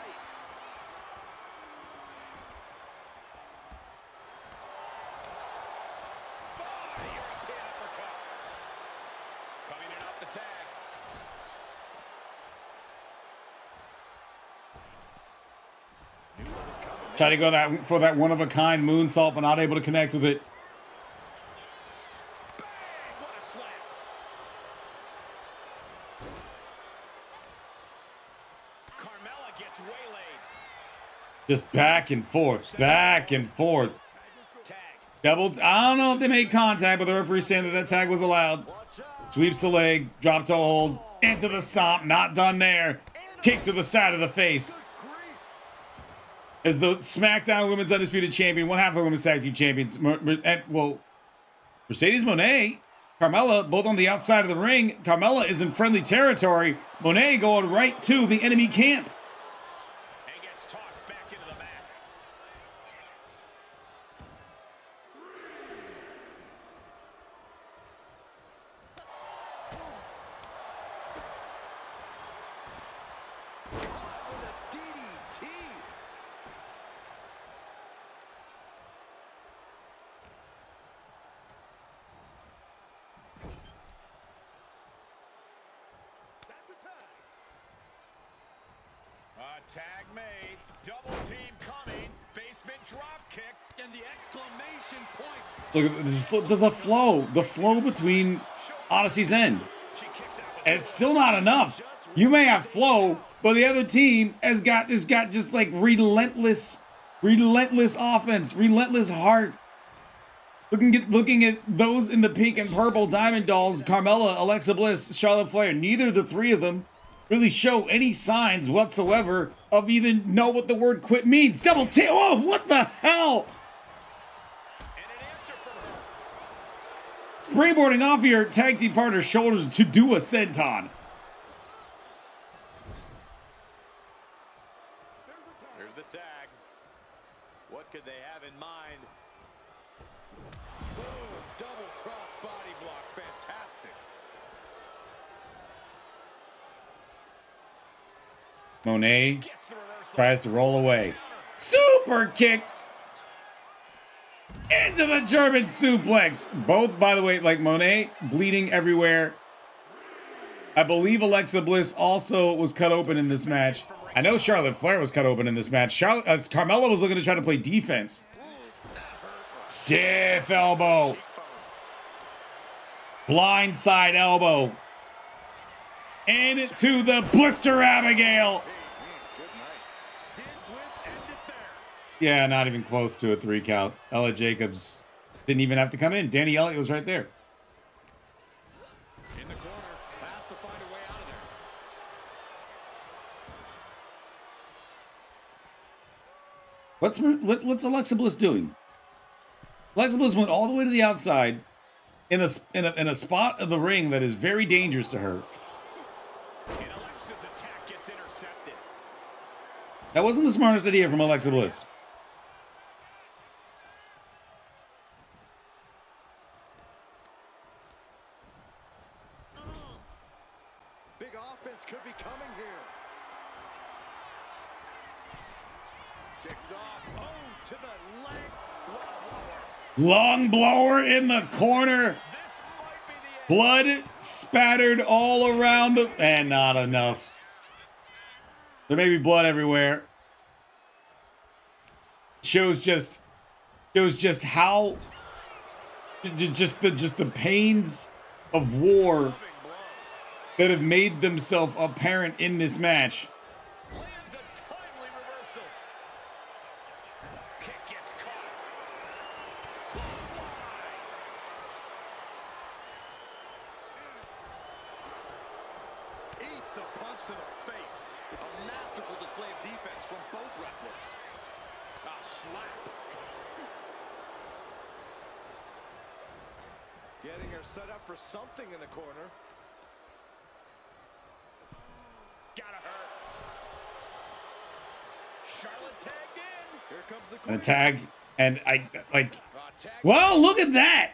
Try to go for that one-of-a-kind moonsault, but not able to connect with it. Bang! What a slam. Carmella gets waylaid. Just back and forth, back and forth. Tag. Double. I don't know if they made contact, but the referee saying that tag was allowed. Sweeps the leg, drop toe hold, into the stomp. Not done there. Kick to the side of the face. As the SmackDown Women's Undisputed Champion, one half of the Women's Tag Team Champions, Mercedes Moné, Carmella, both on the outside of the ring. Carmella is in friendly territory. Moné going right to the enemy camp. And gets tossed back into the mat. DDT. Tag made. Double team coming. Basement drop kick. And the exclamation point. Look at this, the flow between Odyssey's End. She kicks out with And it's still not enough. You may have flow, but the other team has got just like relentless offense, relentless heart. Looking at those in the pink and purple Diamond Dolls, Carmella, Alexa Bliss, Charlotte Flair, neither of the three of them really show any signs whatsoever of even know what the word quit means. Double tail. Oh, what the hell? and an answer from her. Springboarding off your tag team partner's shoulders to do a senton. There's the tag. What could they have in mind? Boom! Double cross body block. Fantastic. Monet Gets the reversal. tries to roll away. Super kick into the German suplex. Both, by the way, like Monet, bleeding everywhere. I believe Alexa Bliss also was cut open in this match. I know Charlotte Flair was cut open in this match. Carmella was looking to try to play defense. Stiff elbow. Blindside elbow. Into the Blister Abigail. Did Bliss end it there? Yeah, not even close to a 3 count. Ella Jacobs didn't even have to come in. Danny Elliott was right there. In the corner. Has to find a way out of there. What's Alexa Bliss doing? Alexa Bliss went all the way to the outside in a spot of the ring that is very dangerous to her. And Alexa's attack gets intercepted. That wasn't the smartest idea from Alexa Bliss. Big offense could be coming here. Kicked off. Oh, to the leg. Long blower in the corner. This might be the end. Blood spattered all around him. And not enough. There may be blood everywhere. Shows just how just the pains of war that have made themselves apparent in this match. Lands a timely reversal. Kick gets caught. Clothesline. Eats a punch to the face. A masterful display of defense from both wrestlers. A slap. Getting her set up for something in the corner. Gotta hurt. Charlotte tagged in. Here comes the And Queen. a tag. And I like, Tag. well, look at that.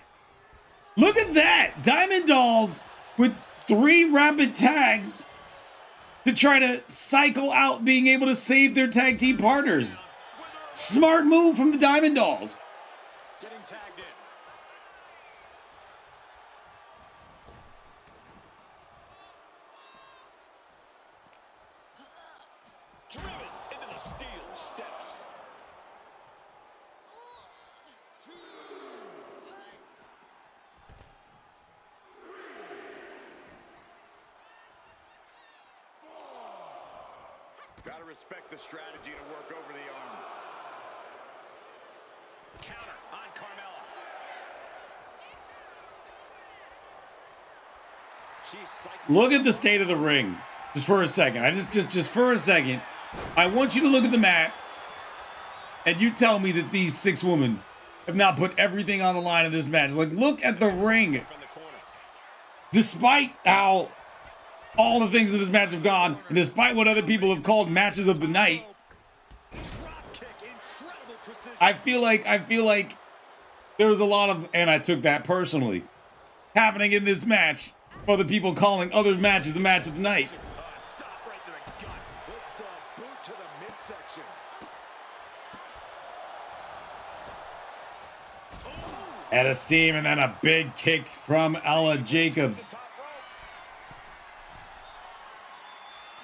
Look at that. Diamond Dolls with 3 rapid tags to try to cycle out being able to save their tag team partners. Smart move from the Diamond Dolls. Getting tagged in. Driven into the steel steps. Gotta respect the strategy to work over the arm. Counter on Carmelo. She's cycling. Look at the state of the ring. Just for a second. Just for a second. I want you to look at the mat. And you tell me that these 6 women have not put everything on the line in this match. Like, look at the ring. From the corner. Despite how all the things in this match have gone, and despite what other people have called matches of the night, Drop kick, incredible precision. I feel like there was a lot of, and I took that personally, happening in this match for the people calling other matches the match of the night. Stop right to the gut. Puts the boot to the midsection. At a steam, and then a big kick from Ella Jacobs. Top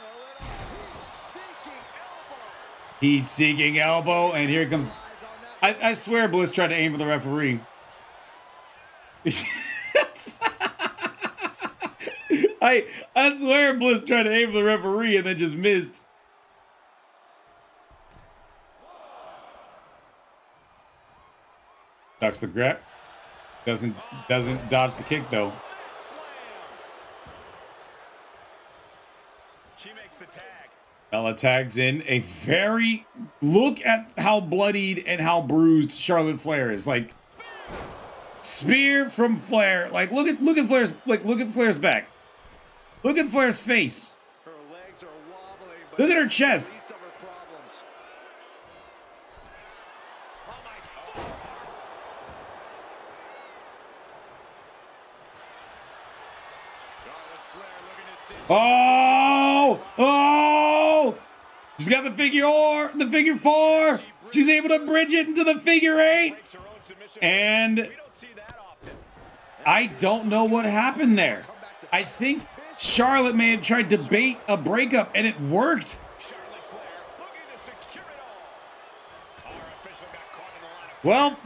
rope. Seeking elbow. Heat-seeking elbow, and here comes. Eyes on that. I swear Bliss tried to aim for the referee. I swear Bliss tried to aim for the referee and then just missed. Ducks the grab. Doesn't dodge the kick though. Slam. She makes the tag. Ella tags in a very, look at how bloodied and how bruised Charlotte Flair is. Like, spear from Flair. Like, look at Flair's, look at Flair's back. Look at Flair's face. Her legs are wobbling, but Look at her chest. least of her problems. Oh my God. Charlotte Flair looking to cinch. Oh! She's got the figure 4. She's able to bridge it into the figure 8. Breaks her own submission. And We don't see that often. I don't know what happened there. I think Charlotte may have tried to bait a breakup and it worked. Charlotte Flair looking to secure it all. Our official got caught in the line of Well,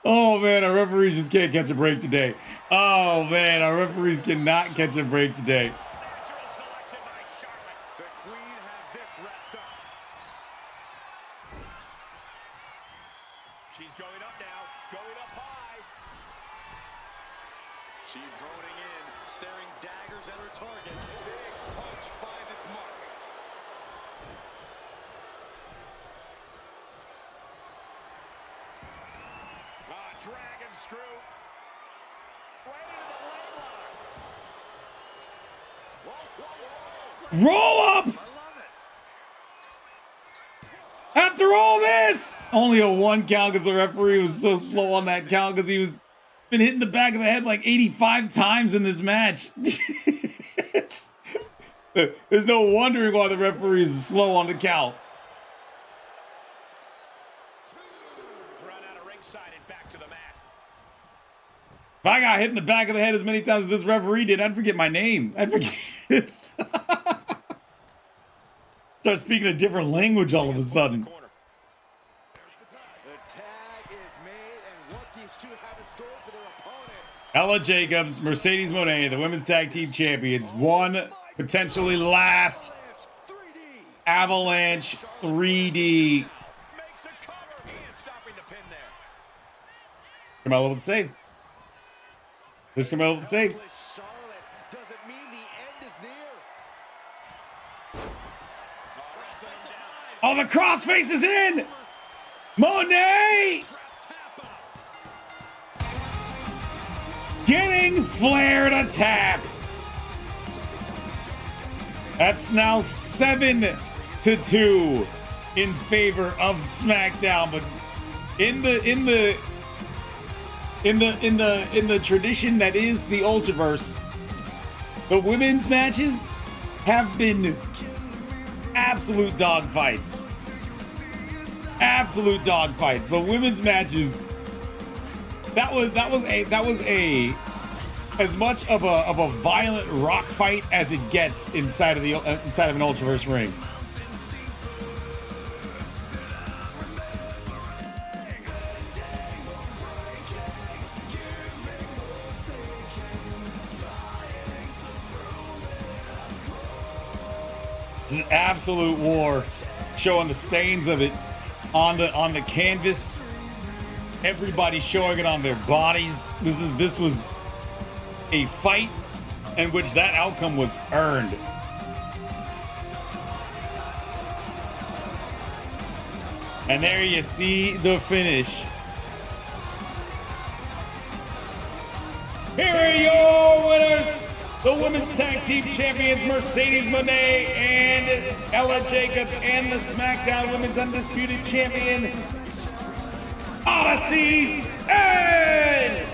oh man, our referees just can't catch a break today. Oh man, our referees cannot catch a break today. natural selection by Charlotte. The Queen has this wrapped up. She's going up now, going up high. She's honing in, staring daggers at her target. Big punch finds its mark. dragon screw. Right into the leg lock. Whoa, whoa, whoa. Roll up! I love it. After all this! Only a 1 count because the referee was so slow on that count because he was been hitting the back of the head like 85 times in this match. There's no wondering why the referee is slow on the count. Run out of ringside and back to the mat. If I got hit in the back of the head as many times as this referee did, I'd forget my name. I'd forget. Start speaking a different language all of a sudden. The tag is made, and what these two have in store for their opponent. Ella Jacobs, Mercedes Moné, the women's tag team champions. One, potentially last, 3D. Avalanche 3D. Makes a cover. Ian stopping the pin there. Carmelo with the save. There's Carmelo with the save. Charlotte doesn't mean the end is near. Oh, the crossface is in! Monet! Getting Flair to tap. That's now 7-2 in favor of SmackDown, but in the tradition that is the Ultraverse, the women's matches have been absolute dogfights. Absolute dogfights. The women's matches. That was a as much of a violent rock fight as it gets inside of an Ultraverse ring. It's an absolute war, showing the stains of it on the canvas. Everybody showing it on their bodies. This was a fight in which that outcome was earned. And there you see the finish. Here are your winners, the women's tag team champions Mercedes Moné and Ella Jacobs, and the SmackDown Women's Undisputed Champion Odyssey's Edge.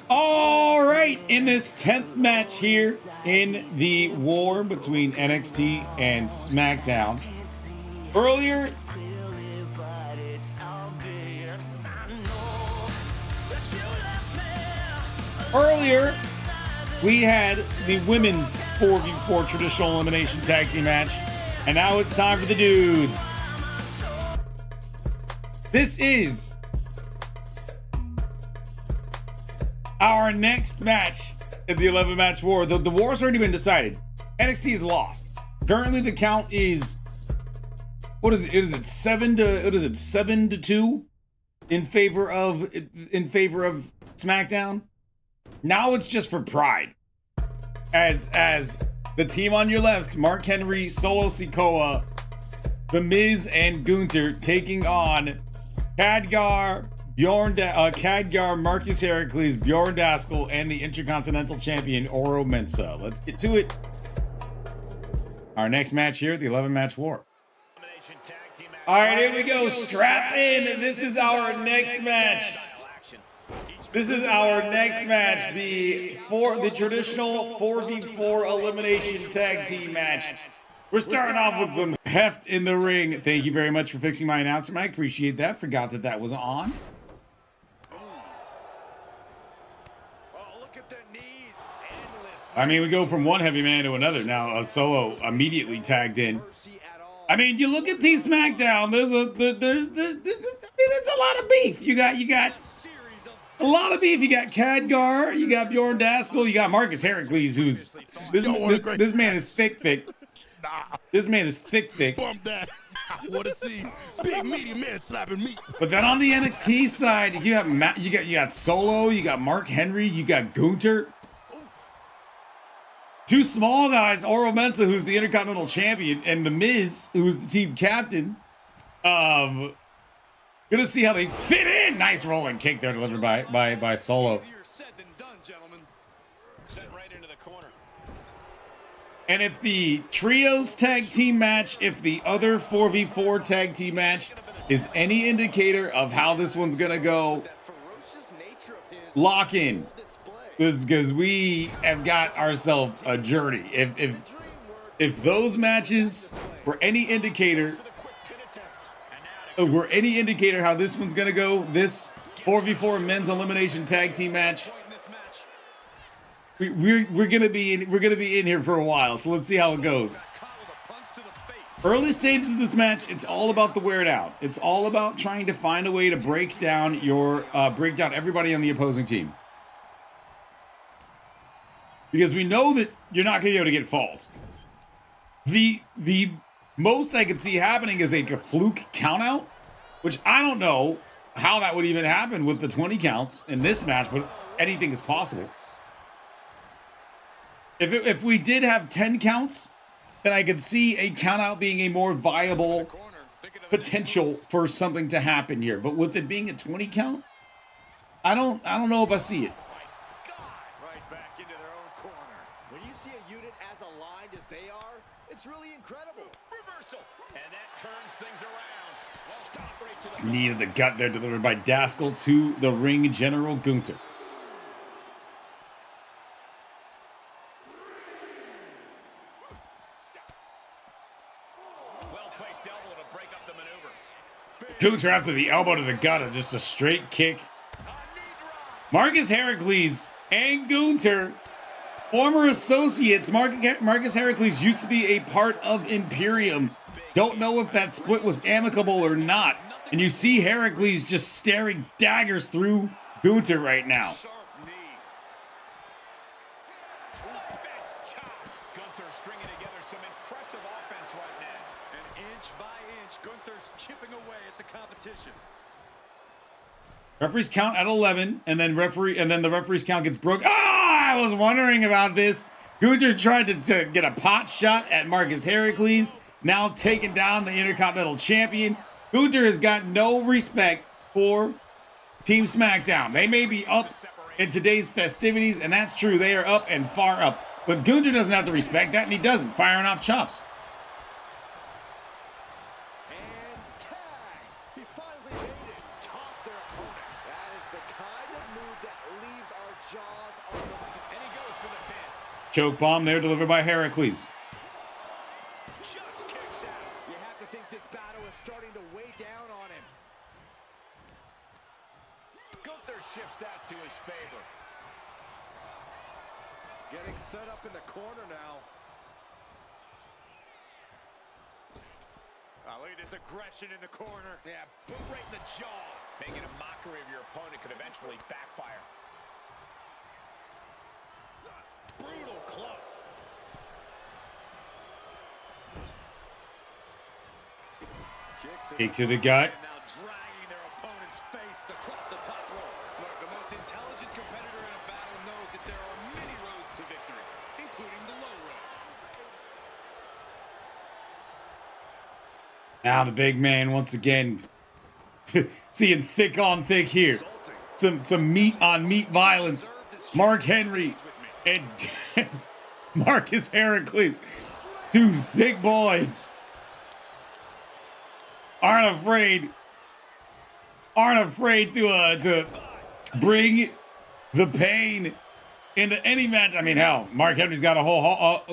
All right, in this 10th match here in the war between NXT and SmackDown. Earlier, we had the women's 4v4 traditional elimination tag team match, and now it's time for the dudes. This is our next match in the 11-match war. The war's already been decided. NXT is lost. Currently, the count is, what is it? Is it 7-2 in favor of SmackDown? Now it's just for pride. As the team on your left, Mark Henry, Solo Sikoa, The Miz, and Gunther taking on Khadgar, Marcus Heracles, Bjorn Daskell, and the Intercontinental Champion Oro Mensah. Let's get to it. Our next match here, the 11-match war. All right, here we go. Strap in. This is our next match. This is our next match, the traditional 4v4 elimination tag team match. We're starting off with some heft in the ring. Thank you very much for fixing my announcer mic. Appreciate that. Forgot that was on. I mean, we go from one heavy man to another. Now, a Solo immediately tagged in. I mean, you look at Team SmackDown. It's a lot of beef. You got a lot of beef. You got Khadgar, you got Bjorn Daskell, you got Marcus Heracles, who's this man is thick. This man is thick. Bump that. I want to see big meaty man slapping meat. But then on the NXT side, you got Solo, you got Mark Henry, you got Gunther. Two small guys, Oro Mensah, who's the Intercontinental Champion, and The Miz, who's the team captain. Gonna see how they fit in. Nice rolling kick there delivered by Solo. Easier said than done, gentlemen. Set right into the corner. And if the trios tag team match, if the other 4v4 tag team match is any indicator of how this one's gonna go, That ferocious nature of his lock in. display. This is because we have got ourselves a journey. If those matches were any indicator, how this one's gonna go, this 4v4 men's elimination tag team match, we're gonna be in here for a while. So let's see how it goes. Early stages of this match, it's all about the wear down. It's all about trying to find a way to break down everybody on the opposing team. Because we know that you're not going to be able to get falls. The most I could see happening is a fluke count out, which I don't know how that would even happen with the 20 counts in this match, but anything is possible. If we did have 10 counts, then I could see a count out being a more viable potential for something to happen here. But with it being a 20 count, I don't know if I see it. Right back into their own corner. When you see a unit as aligned as they are, it's really incredible. Reversal. And that turns things around. Stop right to It's the knee to the gut there, delivered by Daskell to the ring general Gunther. well-placed elbow to break up the maneuver. Gunther after the elbow to the gut, and just a straight kick. Marcus Heracles and Gunther, former associates. Marcus Heracles used to be a part of Imperium. Don't know if that split was amicable or not. And you see Heracles just staring daggers through Gunther right now. Sharp knee. Left edge chop. Gunther stringing together some impressive offense right now. And inch by inch, Gunther's chipping away at the competition. Referees count at 11, and then the referee's count gets broke. Ah, I was wondering about this. Gunther tried to get a pot shot at Marcus Heracles, now taking down the Intercontinental Champion. Gunther has got no respect for Team Smackdown. They may be up in today's festivities, and that's true. They are up and far up. But Gunther doesn't have to respect that, and he doesn't, firing off chops. And tag. He finally made it. Tossed their opponent. That is the kind of move that leaves our jaws on the floor. And he goes for the pin. Choke bomb there, delivered by Heracles. Just kicks out. You have to think this battle is starting to weigh down on him. Gunther shifts that to his favor. Getting set up in the corner now. Look at this aggression in the corner. Yeah, boot right in the jaw. Making a mockery of your opponent could eventually backfire. Brutal club. Kick to the gut. And now dragging their opponent's face across the top rope. Look, the most intelligent competitor in a battle knows that there are many roads to victory, including the low road. Now the big man once again seeing thick on thick here. Some meat on meat violence. Mark Henry and Marcus Heracles, two thick boys, aren't afraid to bring the pain into any match. I mean, hell, Mark Henry's got a whole haul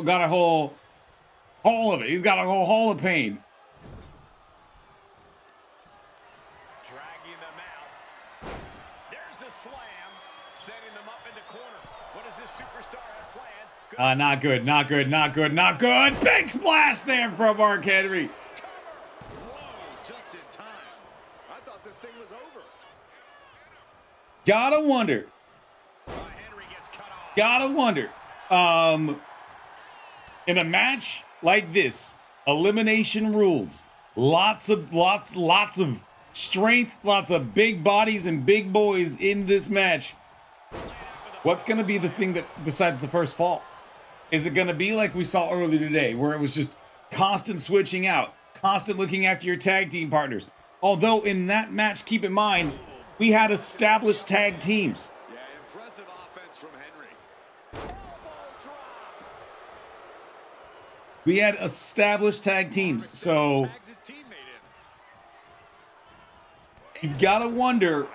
of it. He's got a whole haul of pain. Dragging them out. There's a slam. Setting them up in the corner. What does this superstar have planned? Not good, not good, not good, not good. Big splash there from Mark Henry. Whoa, just in time. I thought this thing was over. Gotta wonder. Henry gets cut off. Gotta wonder. In a match like this, elimination rules. Lots of strength, lots of big bodies and big boys in this match. What's gonna be the thing that decides the first fall? Is it gonna be like we saw earlier today, where it was just constant switching out, constant looking after your tag team partners, Although in that match, keep in mind, we had established tag teams. Yeah, impressive offense from Henry. We had established tag teams. So Tags his teammate in. you've got to wonder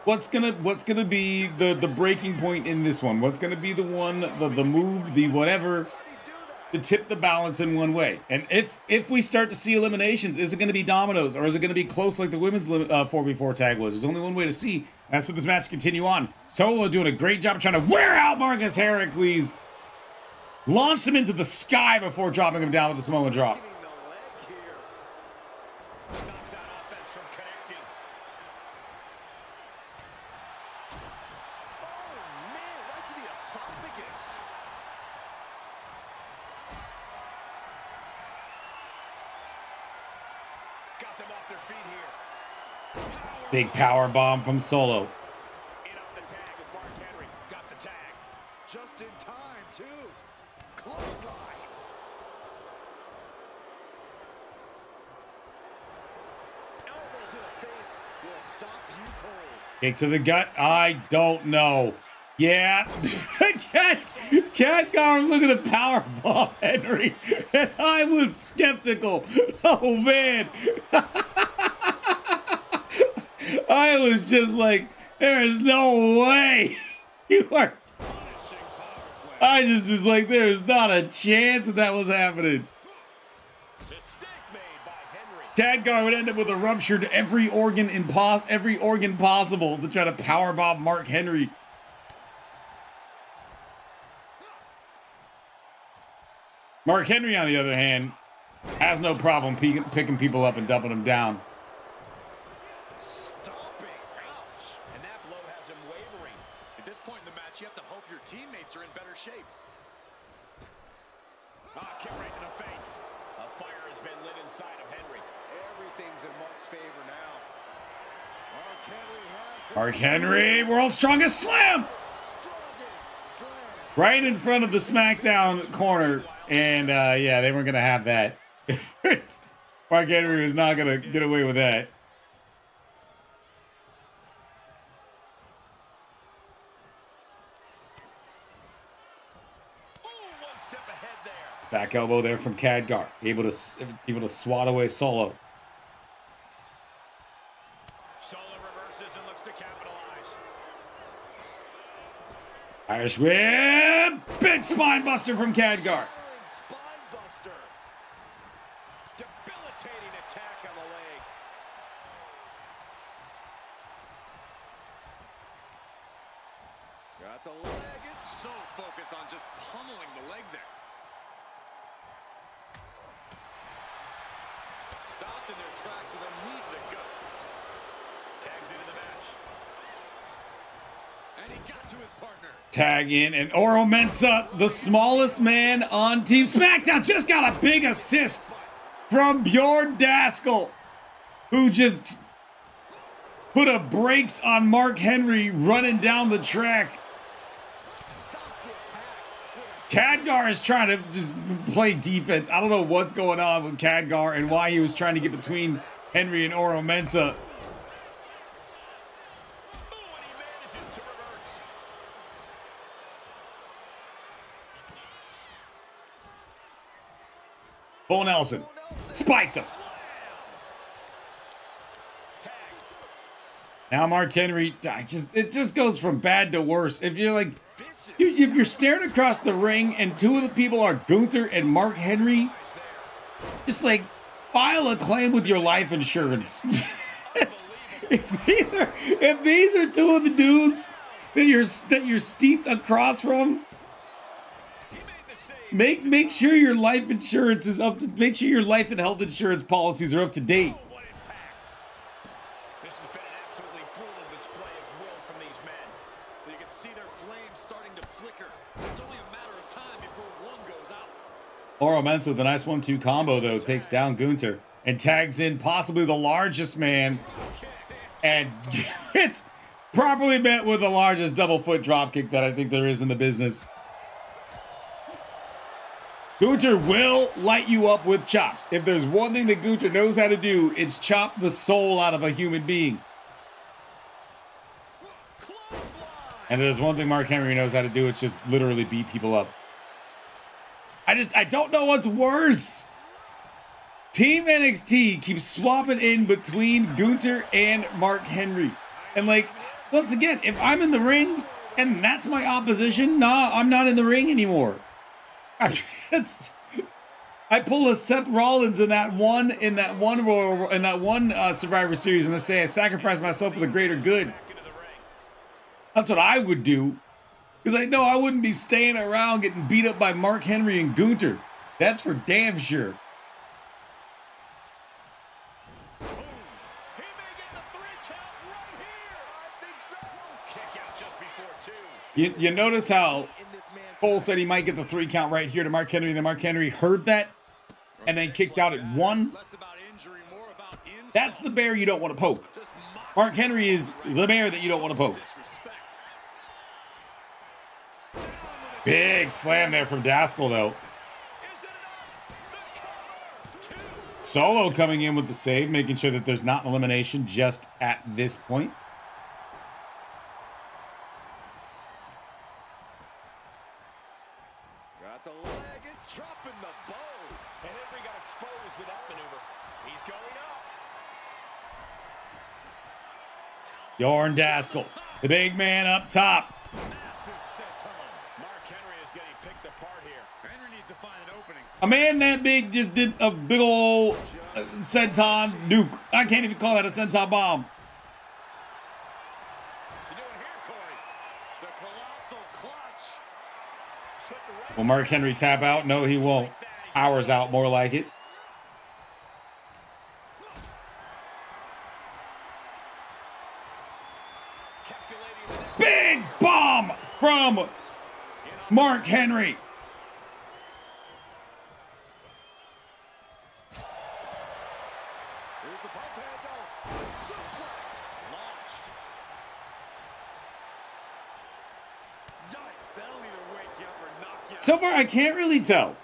what's gonna be the breaking point in this one. What's gonna be the one, the move, the whatever, to tip the balance in one way. And if we start to see eliminations, is it going to be dominoes or is it going to be close like the women's 4v4 tag was? There's only one way to see. And so this match continue on. Solo doing a great job trying to wear out Marcus Heracles. Launched him into the sky before dropping him down with the Samoan drop. Getting the leg here. Stops that offense from connecting. Oh, man, right to the esophagus. Got them off their feet here. Big power bomb from Solo. In off the tag is Mark Henry. Got the tag. Just in time, too. Clothesline. Elbow to the face will stop you cold. Kick to the gut. I don't know. Yeah. Cat was looking at power bomb Henry, and I was skeptical. Oh man. I was just like, there is no way you are. I just was like, there is not a chance that was happening. Mistake made by Henry. Khadgar would end up with a ruptured every organ possible to try to powerbomb Mark Henry. Mark Henry, on the other hand, has no problem picking people up and dumping them down. Stomping. Ouch. And that blow has him wavering. At this point in the match, you have to hope your teammates are in better shape. Kick right in the face. A fire has been lit inside of Henry. Everything's in Mark's favor now. Mark Henry has Mark Henry, world's strongest slam! strongest slam. Right in front of the Smackdown corner. And yeah, they weren't going to have that. Mark Henry was not going to get away with that. Ooh, one step ahead there. Back elbow there from Khadgar. Able to swat away Solo. Solo reverses and looks to capitalize. Irish whip! Big spine buster from Khadgar. Spine buster. Debilitating attack on the leg. Got the leg in. So focused on just pummeling the leg there. Stopped in their tracks with a knee to the gut. Tags into the match. And he got to his partner. Tag in, and Oro Mensah, the smallest man on Team SmackDown, just got a big assist from Bjorn Daskell, who just put a brakes on Mark Henry running down the track. Stops the attack. Khadgar is trying to just play defense. I don't know what's going on with Khadgar and why he was trying to get between Henry and Oro Mensah. Ooh, and he manages to reverse. Bo Nelson spiked him. Now Mark Henry, it just goes from bad to worse. If you're like, if you're staring across the ring and two of the people are Gunther and Mark Henry, just like file a claim with your life insurance. if these are two of the dudes that you're steeped across from, make sure your life insurance is up to. Make sure your life and health insurance policies are up to date. What impact. This has been an absolutely brutal display of will from these men. You can see their flames starting to flicker. It's only a matter of time before one goes out. Oro Mensah with a nice 1-2 combo, though, takes down Gunther and tags in possibly the largest man. And it's properly met with the largest double foot dropkick that I think there is in the business. Gunther will light you up with chops. If there's one thing that Gunther knows how to do, it's chop the soul out of a human being. And if there's one thing Mark Henry knows how to do, it's just literally beat people up. I don't know what's worse. Team NXT keeps swapping in between Gunther and Mark Henry. And like, once again, if I'm in the ring and that's my opposition, nah, I'm not in the ring anymore. I pull a Seth Rollins in that one Survivor Series, and I say I sacrifice myself for the greater good. That's what I would do, because I know I wouldn't be staying around getting beat up by Mark Henry and Gunther. That's for damn sure. You notice how Cole said he might get the 3 count right here to Mark Henry, and then Mark Henry heard that and then kicked out at 1. That's the bear you don't want to poke. Mark Henry is the bear that you don't want to poke. Big slam there from Daskell, though. Solo coming in with the save, making sure that there's not an elimination just at this point. Got the leg and dropping the bow. And Henry got exposed with that maneuver. He's going up. Jordan Daskell, the big man up top. A man that big just did a big old senton nuke. I can't even call that a senton bomb. Will Mark Henry tap out? No, he won't. Hours out, more like it. Big bomb from Mark Henry. So far, I can't really tell.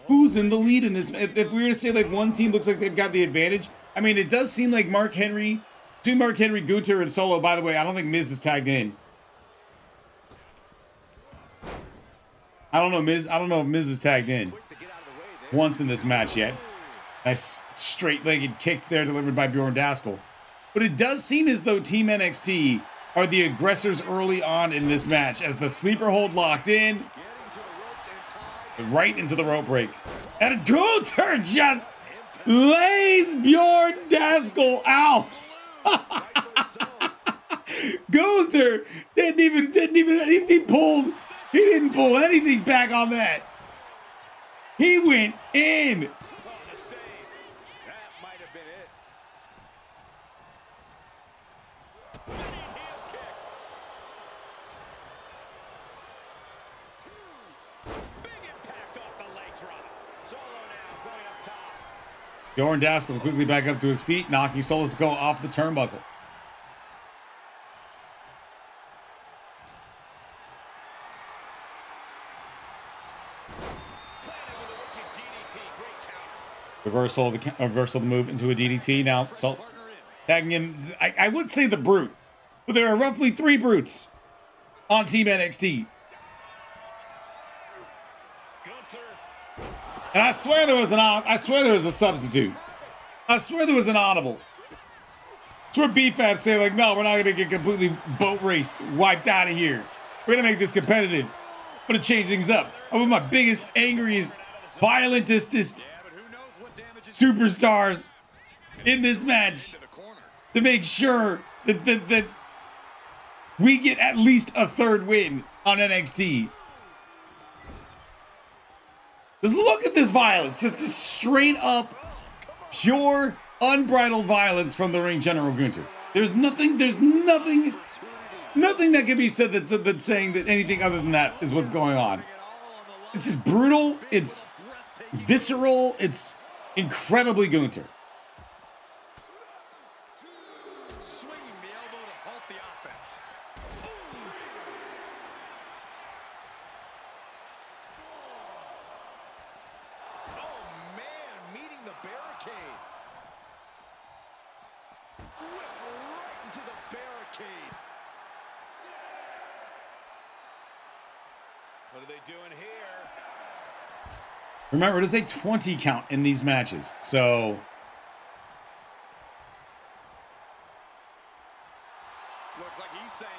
Who's in the lead in this. If we were to say like one team looks like they've got the advantage, I mean, it does seem like Mark Henry, Gunther, and Solo. By the way, I don't think Miz is tagged in. I don't know if Miz is tagged in once in this match yet. Nice straight-legged kick there delivered by Bjorn Daskell. But it does seem as though Team NXT are the aggressors early on in this match as the sleeper hold locked in. Right into the rope break. And Gunther just lays Bjorn Daskell out. Gunther he didn't pull anything back on that. He went in. Bjorn Daskell quickly back up to his feet, knocking Solo's go off the turnbuckle. Reversal of the move into a DDT. Now, so tagging in, I would say the Brute, but there are roughly 3 Brutes on Team NXT. And I swear there was a substitute. I swear there was an audible. It's where BFAB say like, no, we're not gonna get completely boat raced, wiped out of here. We're gonna make this competitive. We're gonna change things up. I'm with my biggest, angriest, violentest superstars in this match to make sure that we get at least a 3rd win on NXT. Just look at this violence. Just straight up, pure, unbridled violence from the ring general Gunther. There's nothing that can be said that's saying that anything other than that is what's going on. It's just brutal. It's visceral. It's incredibly Gunther. barricade. Whip right into the barricade. What are they doing here? Remember, it is a 20 count in these matches. So Looks like he's saying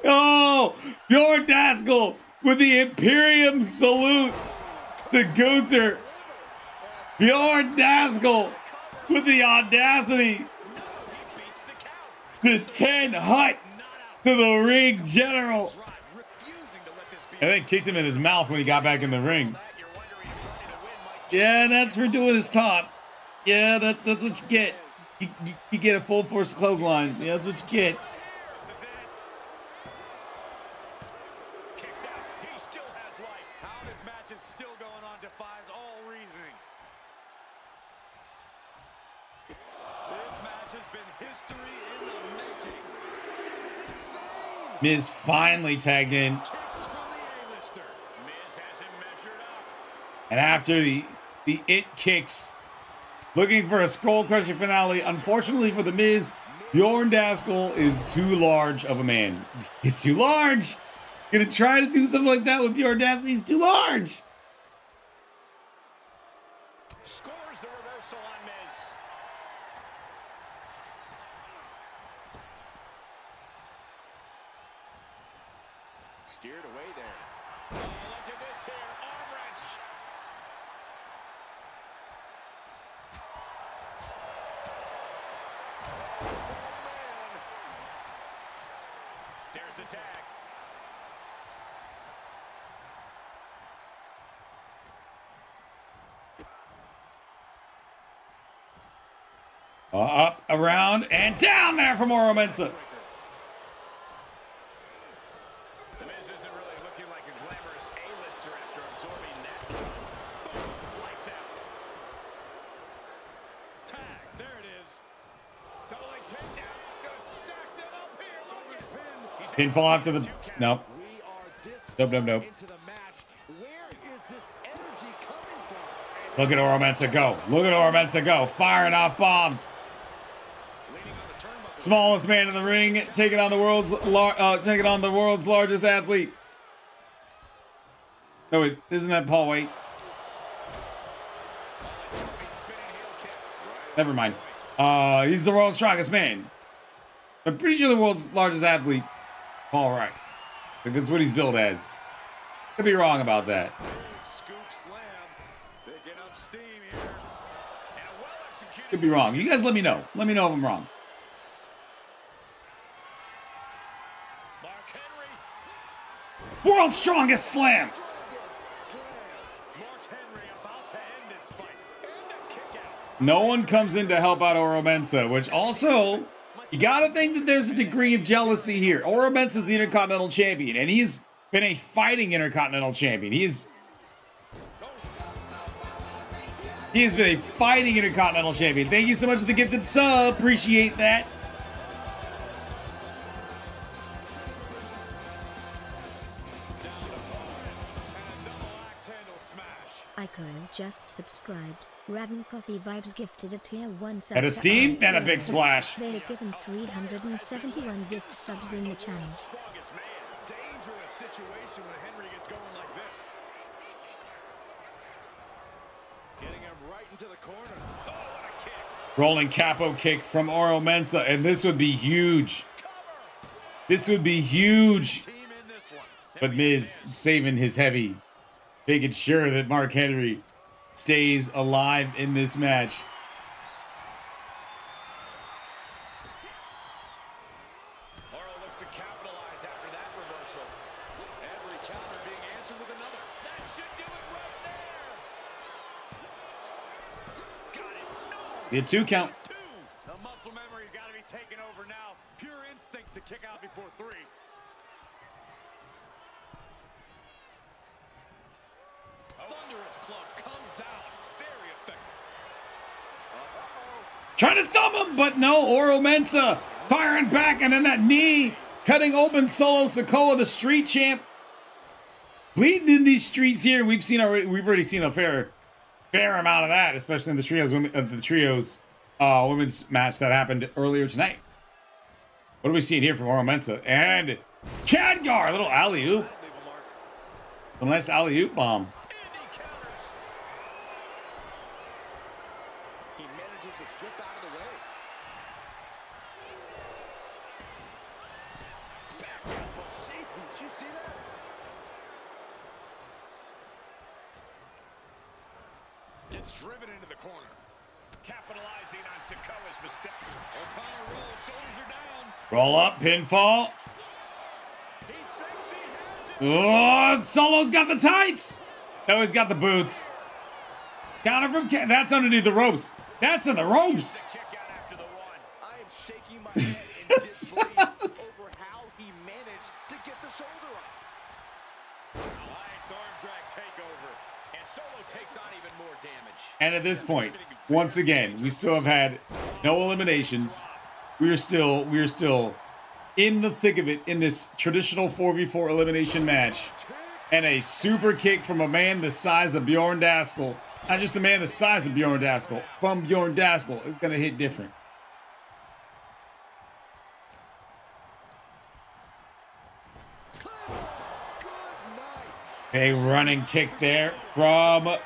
oh, Bjorn Daskell with the Imperium salute to Gunther. Bjorn Daskell with the audacity to 10 Hut to the ring general. And then kicked him in his mouth when he got back in the ring. Yeah, that's for doing his taunt. Yeah, that's what you get. You get a full force clothesline. Yeah, that's what you get. Kicks out. He still has life. How this match is still going on defies all reasoning. This match has been history in the making. This is insane. Miz finally tagged in. Kicks from the A-lister. Miz has him measured up. And after the it kicks, looking for a skull crusher finale. Unfortunately for the Miz, Bjorn Daskell is too large of a man. He's too large. Gonna try to do something like that with Bjorn Daskell. He's too large. Scores the reversal on Miz. Steered away there. Oh, look at this here. Arm wrench. There's the tag. Up, around, and down there from Oro Mensah. The Miz isn't really looking like a glamorous A-lister after absorbing that. Lights out. Tag. There it is. Double leg takedown. Gonna stack them up here. Look at pin. Pinfall after the... Nope. We are this Nope, far nope, nope. into the match. Where is this energy coming from? Look at Oro Mensah go. Look at Oro Mensah go. Firing off bombs. Leaning on the turnbuckle. Smallest man in the ring, taking on the world's largest athlete. No, wait, isn't that Paul White? Jumping, spinning heel kick. Right. Never mind. He's the world's strongest man. I'm pretty sure the world's largest athlete, Paul White. That's what he's billed as. Could be wrong about that. Big scoop slam. Picking up steam here. And a well-executed. Could be wrong. You guys let me know. Let me know if I'm wrong. Mark Henry. World's strongest slam. Mark Henry about to end this fight. And a kick out. No one comes in to help out Oro Mensah, which also, you gotta think that there's a degree of jealousy here. Oro Mensah is the Intercontinental Champion, and he's been a fighting Intercontinental Champion. He has been a fighting Intercontinental Champion. Thank you so much for the gifted sub. Appreciate that. Icon just subscribed. Raven Coffee Vibes gifted a tier 1 sub. And a steam and a big splash. They're given 371 gift subs in the channel. Strongest man. Dangerous situation when Henry gets going like this. Getting him right into the corner. Oh, what a kick. Rolling capo kick from Oro Mensah, and this would be huge. This would be huge. Team in this one. But Miz saving his heavy, making sure that Mark Henry stays alive in this match. Oro looks to capitalize after that reversal. Every counter being answered with another. That should do it right there. Got it. No. The 2 count. Two. The muscle memory's got to be taken over now. Pure instinct to kick out before 3. Thunderous club comes down. Very effective. Trying to thumb him, but no. Oro Mensah firing back, and then that knee cutting open Solo Sikoa, the street champ. Bleeding in these streets here. We've already seen a fair fair amount of that, especially in the women's match that happened earlier tonight. What are we seeing here from Oro Mensah? And Khadgar, a little alley-oop. A nice alley-oop bomb. He manages to slip out of the way. Back elbow. Did you see that? Gets driven into the corner. Capitalizing on Sikoa's mistake. O'Connor rolls, shoulders are down. Roll up, pinfall. He thinks he has it. Oh, Solo's got the tights. No, he's got the boots. Counter from that's underneath the ropes. That's in the ropes. Kick out after the one. I am shaking my head in disbelief over how he managed to get the shoulder up. Nice arm drag takeover. And Solo takes on even more damage. And at this point, once again, we still have had no eliminations. We are still in the thick of it in this traditional 4v4 elimination match. And a super kick from a man the size of Bjorn Daskell. Not just a man the size of Bjorn Daskell. From Bjorn Daskell is going to hit different. A running kick there from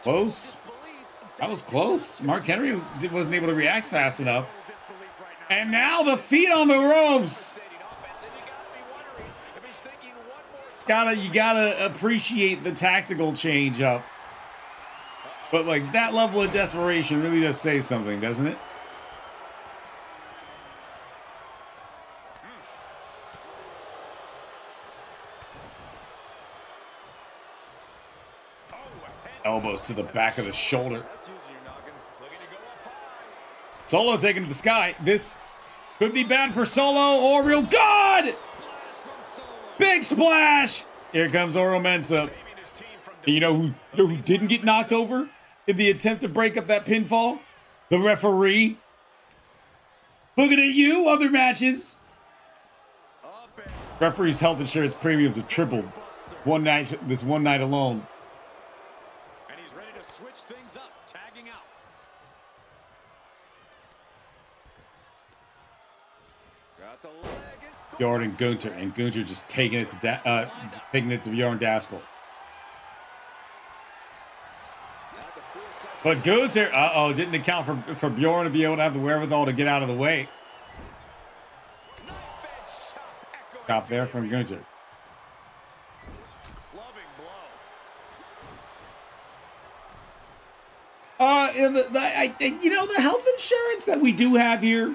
close. That was close. Mark Henry wasn't able to react fast enough. And now the feet on the ropes. You gotta appreciate the tactical change up. But like that level of desperation really does say something, doesn't it? Elbows to the back of the shoulder. Solo taken to the sky. This could be bad for Solo or real good. Big splash. Here comes Oro Mensah. And you know who didn't get knocked over in the attempt to break up that pinfall? The referee. Looking at you, other matches. Referees' health insurance premiums have tripled this one night alone. Bjorn and Gunther just taking it to Bjorn Daskell. But Gunther, didn't account for Bjorn to be able to have the wherewithal to get out of the way. Stop there from Gunther. The health insurance that we do have here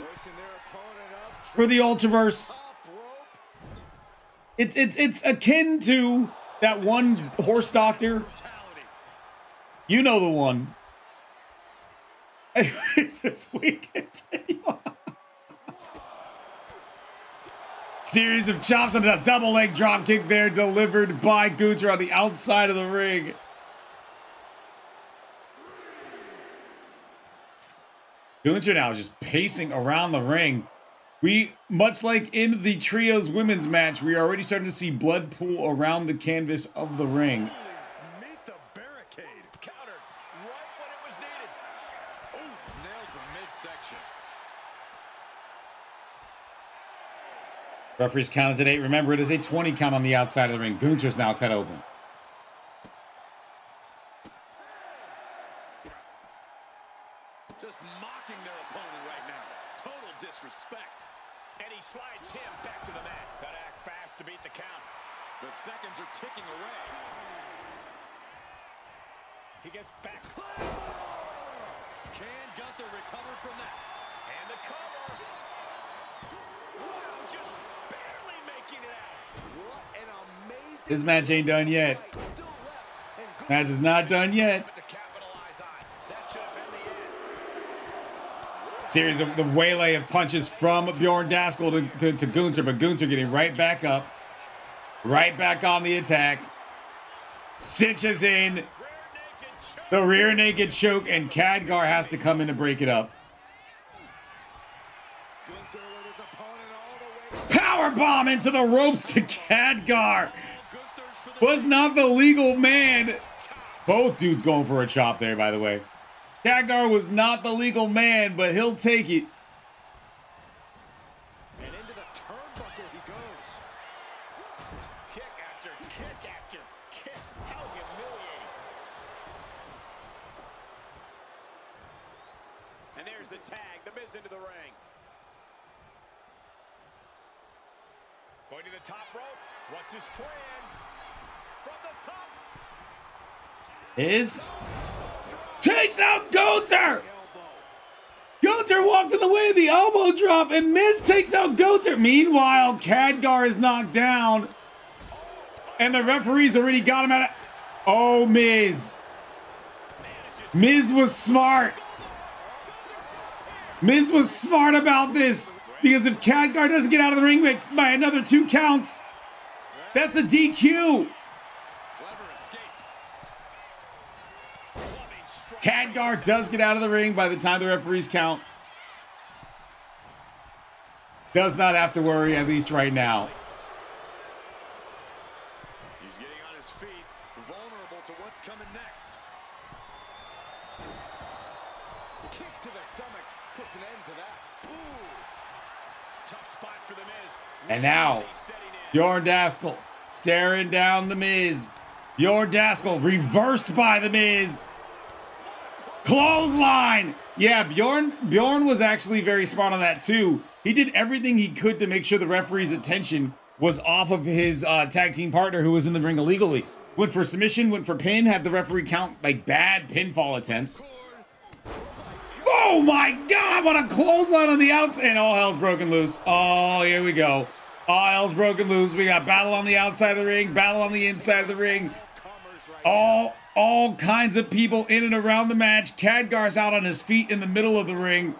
for the Ultraverse. It's akin to that one horse doctor. You know the one. This week, series of chops and a double leg drop kick there delivered by Gunther on the outside of the ring. Gunther now just pacing around the ring. Much like in the trios women's match, we are already starting to see blood pool around the canvas of the ring. Meet the barricade. Counter right when it was needed. Ooh, nails the midsection. Referee's count is at 8. Remember, it is a 20 count on the outside of the ring. Gunther's now cut open. Just mocking their opponent right now. Total disrespect. And he slides him back to the mat. Gotta act fast to beat the count. The seconds are ticking away. He gets back. Can Gunther recover from that? And the cover. Wow, just barely making it out. What an amazing. This match ain't done yet. Match is not done yet. Series of the waylay of punches from Bjorn Daskell to Gunther, but Gunther getting right back up, right back on the attack, cinches in the rear naked choke, and Khadgar has to come in to break it up. Power bomb into the ropes to Khadgar. Was not the legal man. Both dudes going for a chop there, by the way. Khadgar was not the legal man, but he'll take it. And into the turnbuckle he goes. Kick after kick after kick. How humiliating. And there's the tag. The Miz into the ring. Going to the top rope. What's his plan? From the top. Takes out Gunther. Gunther walked in the way of the elbow drop, and Miz takes out Gunther. Meanwhile, Khadgar is knocked down, and the referee's already got him out of... Oh, Miz. Miz was smart. Miz was smart about this, because if Khadgar doesn't get out of the ring by another 2 counts, that's a DQ. Khadgar does get out of the ring by the time the referees count. Does not have to worry, at least right now. He's getting on his feet, vulnerable to what's coming next. Kick to the stomach puts an end to that. Ooh. Tough spot for the Miz. And now, Bjorn Daskell staring down the Miz. Bjorn Daskell reversed by the Miz. Clothesline! Yeah, Bjorn was actually very smart on that too. He did everything he could to make sure the referee's attention was off of his tag team partner who was in the ring illegally. Went for submission, went for pin, had the referee count like bad pinfall attempts. Oh my God, what a clothesline on the outside. And all hell's broken loose. Oh, here we go. All hell's broken loose. We got battle on the outside of the ring, battle on the inside of the ring. All kinds of people in and around the match. Khadgar's out on his feet in the middle of the ring.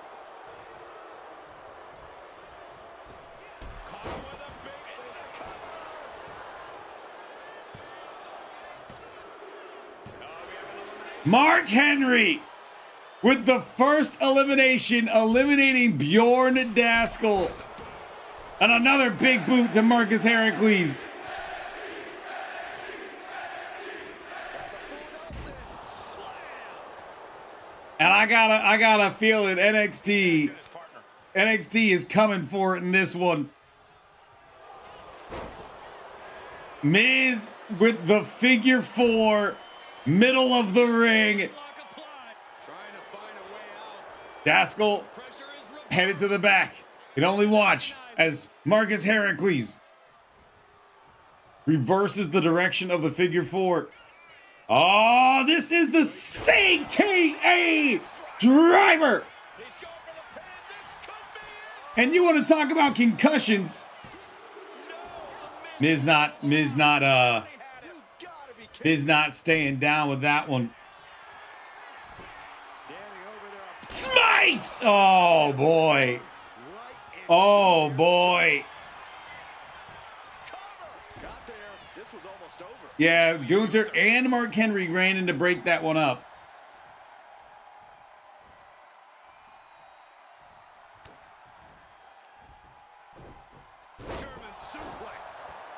Mark Henry with the first elimination, eliminating Bjorn Daskell. And another big boot to Marcus Heracles. And I gotta feel it. NXT is coming for it in this one. Miz with the figure 4, middle of the ring. Daskell headed to the back. You can only watch as Marcus Heracles reverses the direction of the figure 4. Oh, this is the CTA driver. And you want to talk about concussions? Miz not staying down with that one. Smite! Oh boy. Oh boy. Yeah, Gunther and Mark Henry ran in to break that one up. German suplex.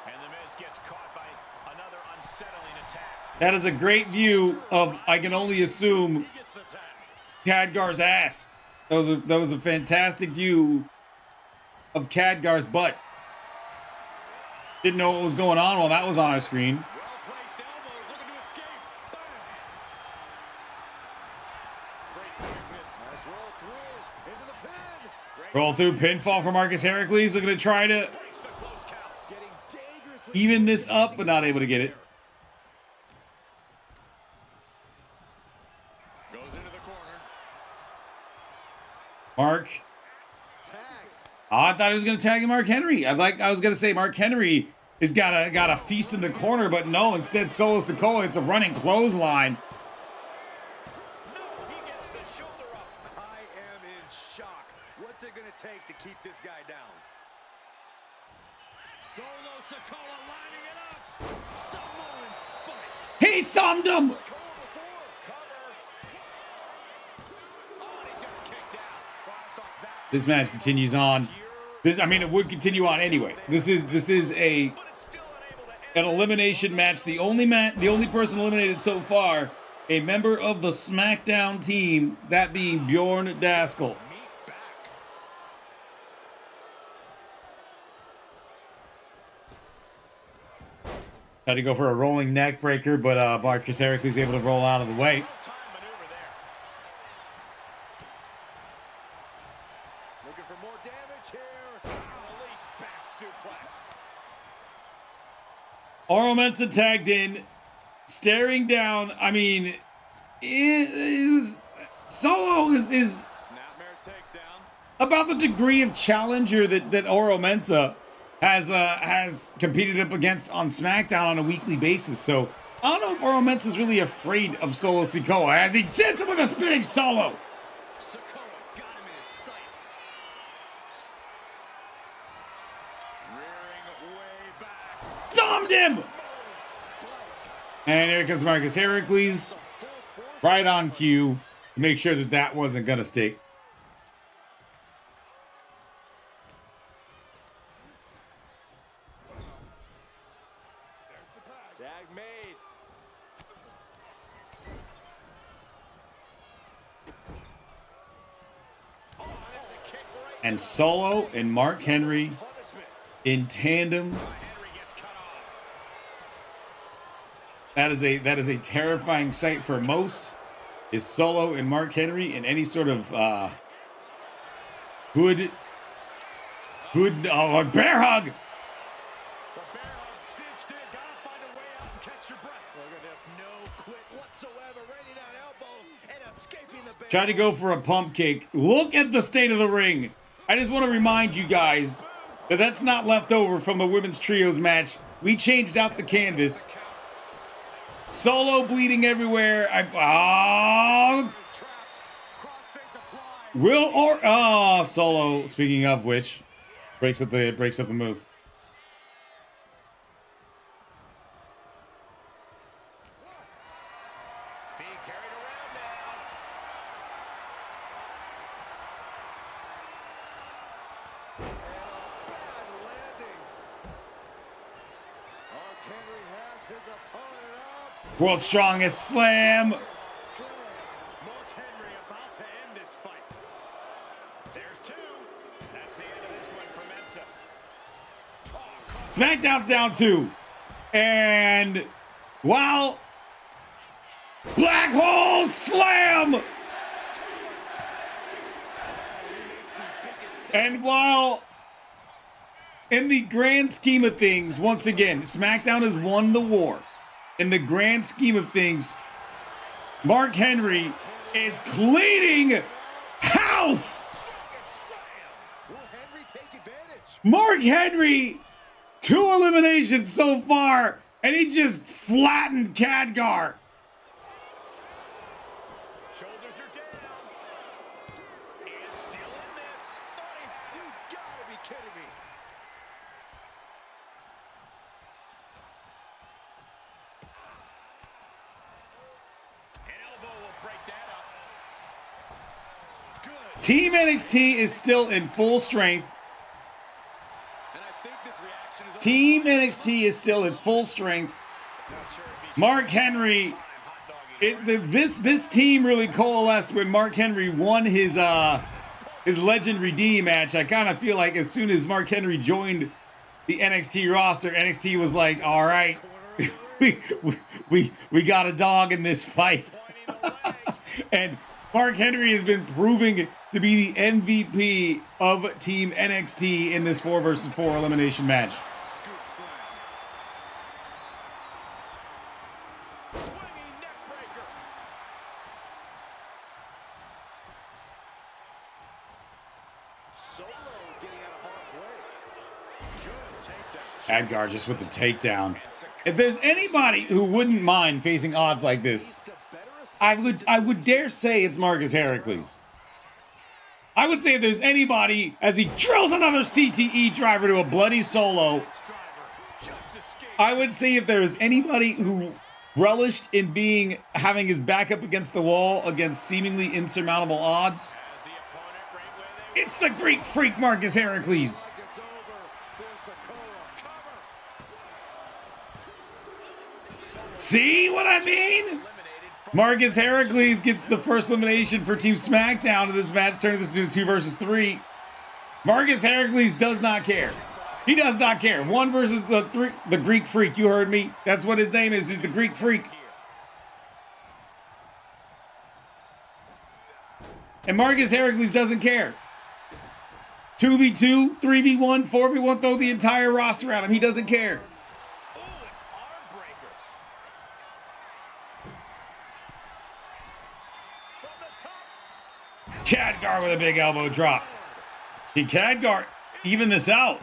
And the Miz gets caught by another unsettling attack. That is a great view of, I can only assume, Khadgar's ass. That was a fantastic view of Khadgar's butt. Didn't know what was going on while that was on our screen. Roll through pinfall for Marcus Heracles. Looking to try to even this up, but not able to get it. Goes into the corner. Mark. Oh, I thought he was going to tag Mark Henry. I was going to say Mark Henry has got a feast in the corner, but no. Instead, Solo Sikoa. It's a running clothesline. Take to keep this guy down. Solo Sikoa lining it up. Samoan spike. He thumbed him. This match continues on. It would continue on anyway. This is a an elimination match. The only person eliminated so far, a member of the Smackdown team, that being Bjorn Daskell. Tried to go for a rolling neck breaker, but Marcus Heracles able to roll out of the way. Looking for more damage here. Release back suplex. Oro Mensah tagged in, staring down. I mean, Solo is about the degree of challenger that Oro Mensah has competed up against on SmackDown on a weekly basis. So I don't know if Oro Mensah is really afraid of Solo Sikoa as he hits him with a spinning solo. Sikoa got him in his sights. Rearing way back. Thumbed him! And here comes Marcus Heracles, right on cue, to make sure that that wasn't gonna stick. Tag made. And Solo and Mark Henry in tandem. That is a terrifying sight for most. Is Solo and Mark Henry in any sort of hood a bear hug. Try to go for a pump kick. Look at the state of the ring. I just want to remind you guys that that's not left over from the women's trios match. We changed out the canvas. Solo bleeding everywhere. Solo, speaking of which, breaks up the move. World's strongest slam. Mark Henry about to end this fight. There's two. That's the end of this one for Mensah. SmackDown's down 2. And while Black Hole Slam. And while in the grand scheme of things, once again, SmackDown has won the war. In the grand scheme of things, Mark Henry is cleaning house. Will Henry take advantage? Mark Henry, 2 eliminations so far, and he just flattened Khadgar. Shoulders are down. Is still in this. You gotta be kidding me. Team NXT is still in full strength. Team NXT is still in full strength. Mark Henry, this team really coalesced when Mark Henry won his Legend Redeem match. I kind of feel like as soon as Mark Henry joined the NXT roster, NXT was like, all right, we got a dog in this fight. And Mark Henry has been proving to be the MVP of Team NXT in this 4 versus 4 elimination match. Khadgar just with the takedown. If there's anybody who wouldn't mind facing odds like this, I would dare say it's Marcus Heracles. I would say if there's anybody, as he drills another CTE driver to a bloody Solo, I would say if there's anybody who relished in having his back up against the wall against seemingly insurmountable odds, it's the Greek freak Marcus Heracles. See what I mean? Marcus Heracles gets the first elimination for Team SmackDown in this match, turning this into a 2 versus 3. Marcus Heracles does not care. He does not care. 1 versus the Greek Freak. You heard me. That's what his name is. He's the Greek Freak. And Marcus Heracles doesn't care. 2v2, 3v1, 4v1, throw the entire roster at him. He doesn't care. Khadgar with a big elbow drop. Can Khadgar even this out?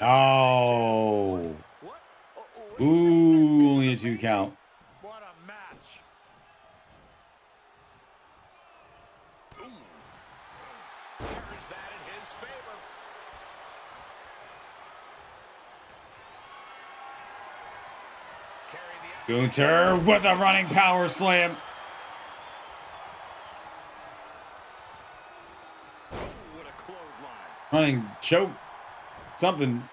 Oh. Ooh, only a 2 count. What a match. Turns that in his favor. Gunther with a running power slam. Running choke. Something.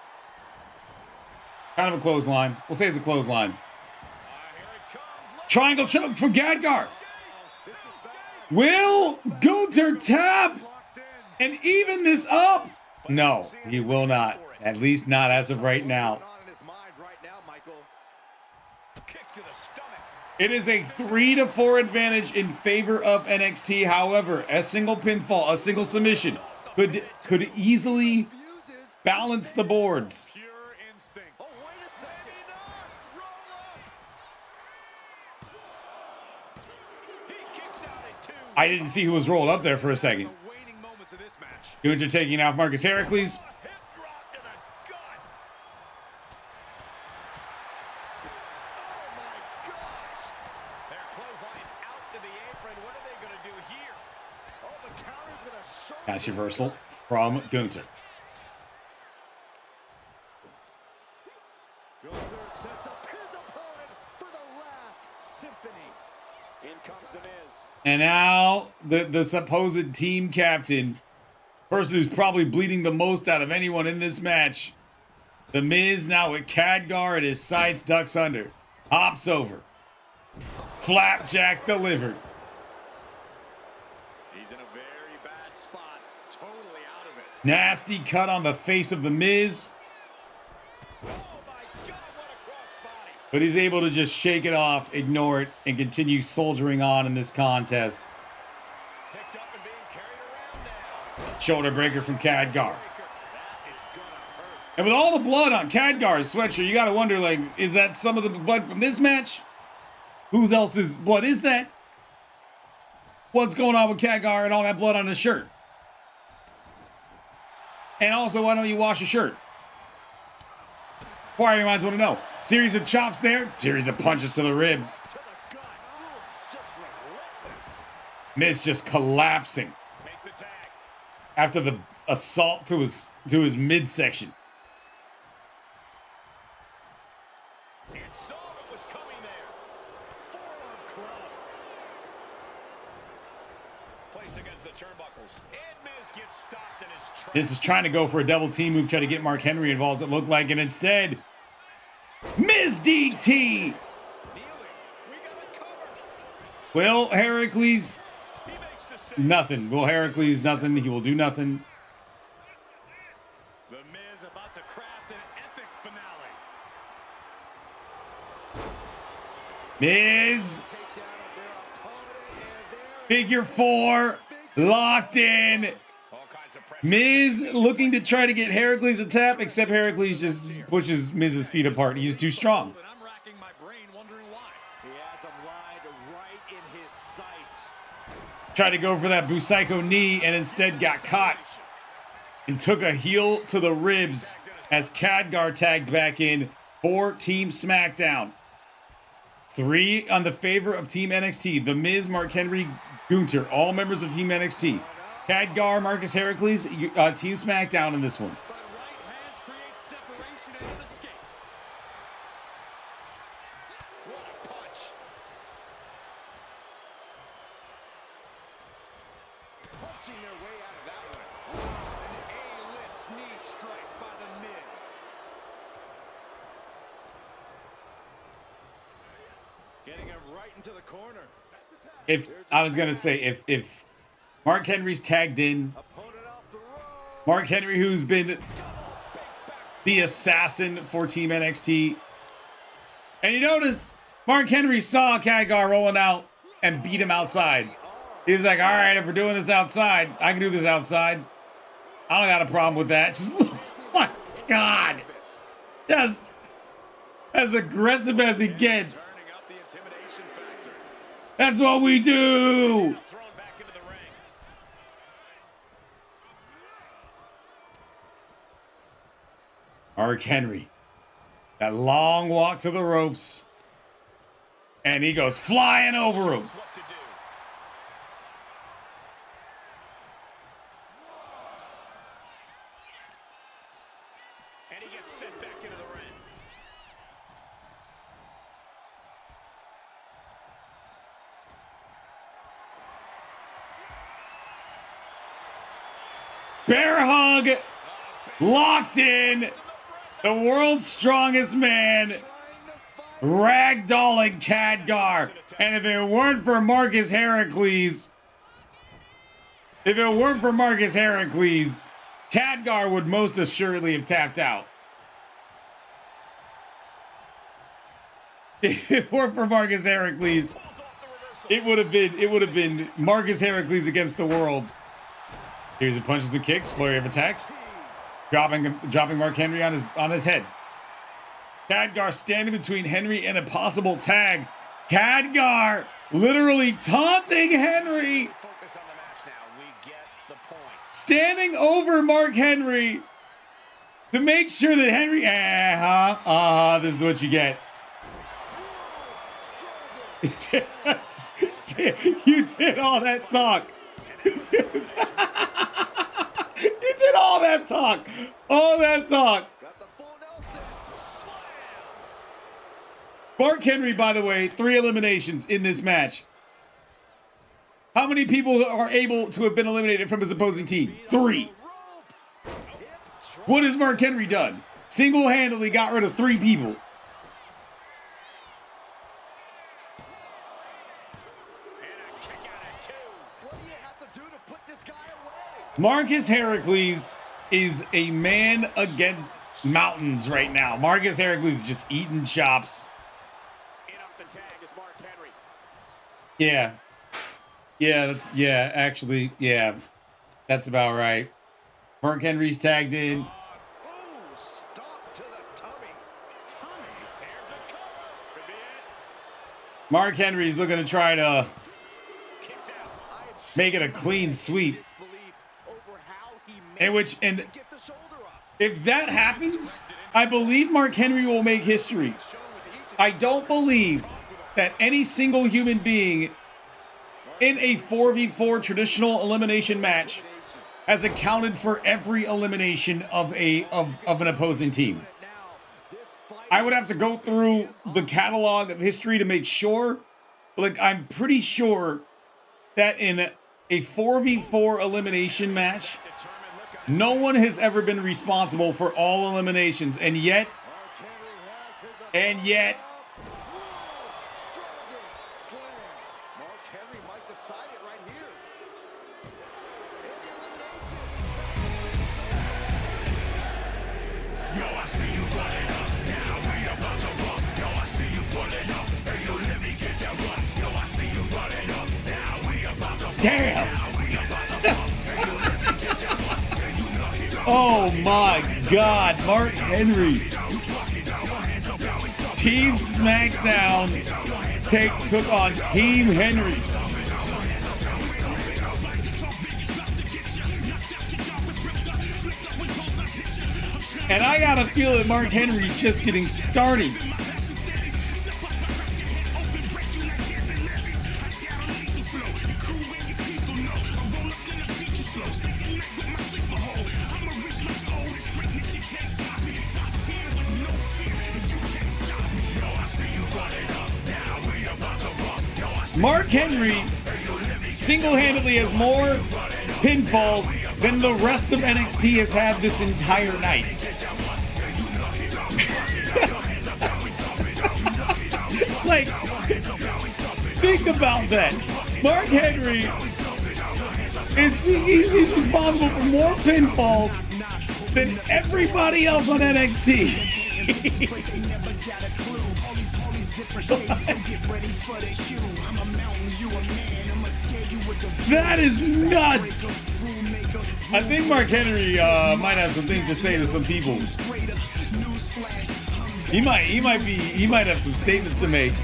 Kind of a clothesline. We'll say it's a clothesline. Triangle choke from Khadgar. Will Gunther tap and even this up? No, he will not. At least not as of right now. It is a 3-4 advantage in favor of NXT. However, a single pinfall, a single submission could easily balance the boards. I didn't see who was rolled up there for a second. Gunther taking out Marcus Heracles. Pass reversal from Gunther. Gunther sets up his opponent for the last symphony. In comes the Miz. And now the supposed team captain, person who's probably bleeding the most out of anyone in this match. The Miz now with Khadgar at his sights, ducks under. Hops over. Flapjack delivered. He's in a very bad spot. Totally out of it. Nasty cut on the face of the Miz. Oh my God, what a crossbody. But he's able to just shake it off, ignore it, and continue soldiering on in this contest. Picked up and being carried around now. Shoulder breaker from Khadgar. And with all the blood on Khadgar's sweatshirt, you gotta wonder, like, is that some of the blood from this match? Whose else's blood is that? What's going on with Khadgar and all that blood on his shirt? And also, why don't you wash your shirt? Inquiring minds want to know. Series of chops there. Series of punches to the ribs. Miz just collapsing after the assault to his midsection. This is trying to go for a double team move, try to get Mark Henry involved, it looked like, and instead, Miz DT. Will Heracles, nothing. Will Heracles, nothing. He will do nothing. The Miz about to craft an epic finale. Miz. Figure 4. Locked in. Miz looking to try to get Heracles a tap, except Heracles just pushes Miz's feet apart. He's too strong. I'm racking my brain wondering why. He has him lined right in his sights. Tried to go for that Busaiku knee and instead got caught and took a heel to the ribs as Khadgar tagged back in for Team SmackDown. 3 on the favor of Team NXT. The Miz, Mark Henry, Gunther, all members of Team NXT. Khadgar, Marcus Heracles, Team SmackDown in this one. But right hands create separation and an escape. What a punch. Punching their way out of that one. An A-list knee strike by the Miz. If I was gonna say if Mark Henry's tagged in, Mark Henry, who's been the assassin for Team NXT, and you notice Mark Henry saw Khadgar rolling out and beat him outside. He's like, all right, if we're doing this outside, I can do this outside. I don't got a problem with that. Just, oh my God. Just as aggressive as he gets. That's what we do. Mark Henry. That long walk to the ropes. And he goes flying over him. And he gets sent back into the ring. Bear hug. Locked in. The world's strongest man. Ragdolling Khadgar. And if it weren't for Marcus Heracles, Khadgar would most assuredly have tapped out. If it weren't for Marcus Heracles, it would have been Marcus Heracles against the world. Here's the punches and kicks, flurry of attacks, dropping Mark Henry on his head. Khadgar standing between Henry and a possible tag. Khadgar literally taunting Henry. Focus on the match now. We get the point. Standing over Mark Henry to make sure that Henry, this is what you get. You did all that talk. You did all that talk. All that talk. Mark Henry, by the way, 3 eliminations in this match. How many people are able to have been eliminated from his opposing team? 3. What has Mark Henry done? Single-handedly got rid of 3 people. Marcus Heracles is a man against mountains right now. Marcus Heracles is just eating chops. Yeah. That's about right. Mark Henry's tagged in. Mark Henry's looking to try to make it a clean sweep. And if that happens, I believe Mark Henry will make history. I don't believe that any single human being in a 4v4 traditional elimination match has accounted for every elimination of an opposing team. I would have to go through the catalog of history to make sure. Like, I'm pretty sure that in a 4v4 elimination match, no one has ever been responsible for all eliminations, and yet, damn! Oh my God, Mark Henry. Team Smackdown took on Team Henry. And I got a feel that Mark Henry's just getting started. Mark Henry single-handedly has more pinfalls than the rest of NXT has had this entire night. Think about that. Mark Henry he's responsible for more pinfalls than everybody else on NXT. That is nuts. I think Mark Henry might have some things to say to some people. He might have some statements to make.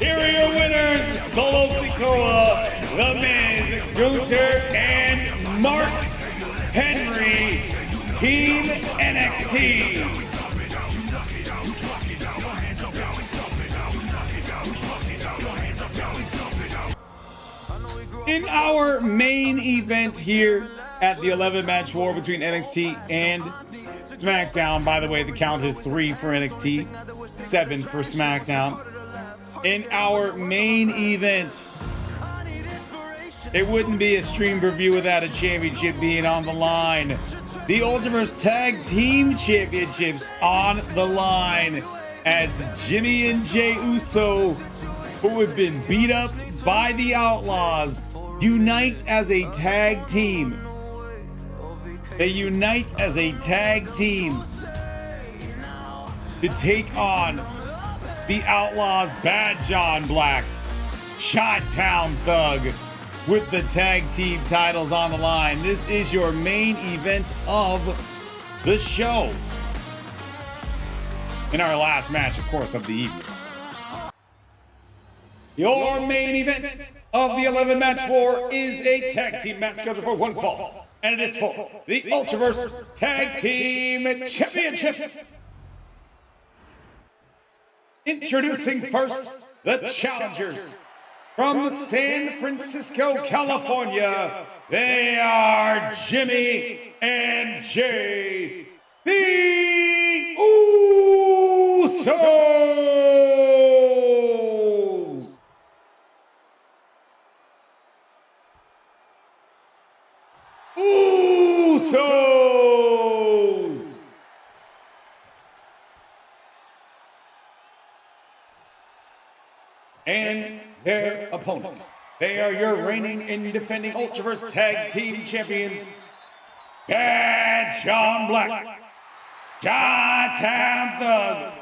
Here are your winners, Solo Sikoa, The Miz, Gunther, and Mark Henry, Team NXT. In our main event here at the 11-match war between NXT and SmackDown, by the way, the count is 3 for NXT, 7 for SmackDown. In our main event, it wouldn't be a stream review without a championship being on the line. The Ultiverse Tag Team Championships on the line as Jimmy and Jey Uso, who have been beat up by the Outlaws, unite as a tag team. They unite as a tag team to take on the Outlaws, Bad John Black, Chi-Town Thug, with the tag team titles on the line. This is your main event of the show. In our last match, of course, of the evening. Your main event of the 11-match war is a tag team match scheduled for one fall. And it is for the Ultiverse Tag Team Championships. Introducing first, the challengers from San Francisco, California. They are Jimmy and Jey, the Usos. Usos. And their opponents. They are your reigning and defending Ultraverse Tag Team Champions, Bad John Black, Chi-Town Thug,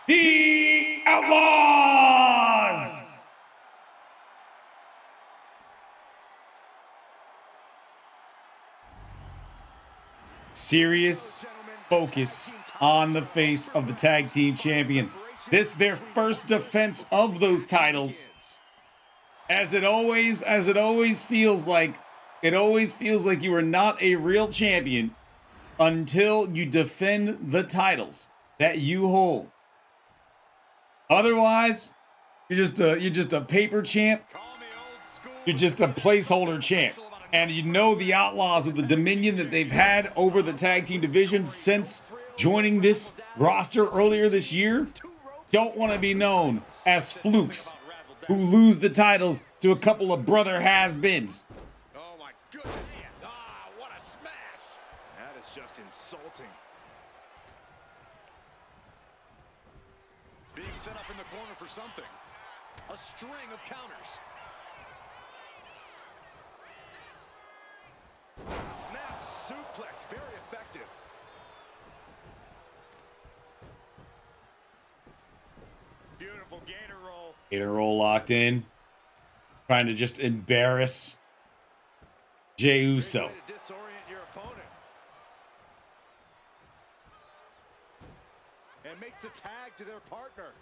the Outlaws. Serious focus on the face of the Tag Team Champions. This their first defense of those titles. As it always feels like you are not a real champion until you defend the titles that you hold. Otherwise, you're just a paper champ. You're just a placeholder champ. And you know the Outlaws of the dominion that they've had over the tag team division since joining this roster earlier this year don't want to be known as flukes who lose the titles to a couple of brother has-beens. Oh my goodness. Ah, what a smash. That is just insulting. Being set up in the corner for something. A string of counters. Snap suplex, very effective. Beautiful gator roll. Gator roll locked in. Trying to just embarrass Jey Uso. Disorient your opponent. And makes the tag to their partner.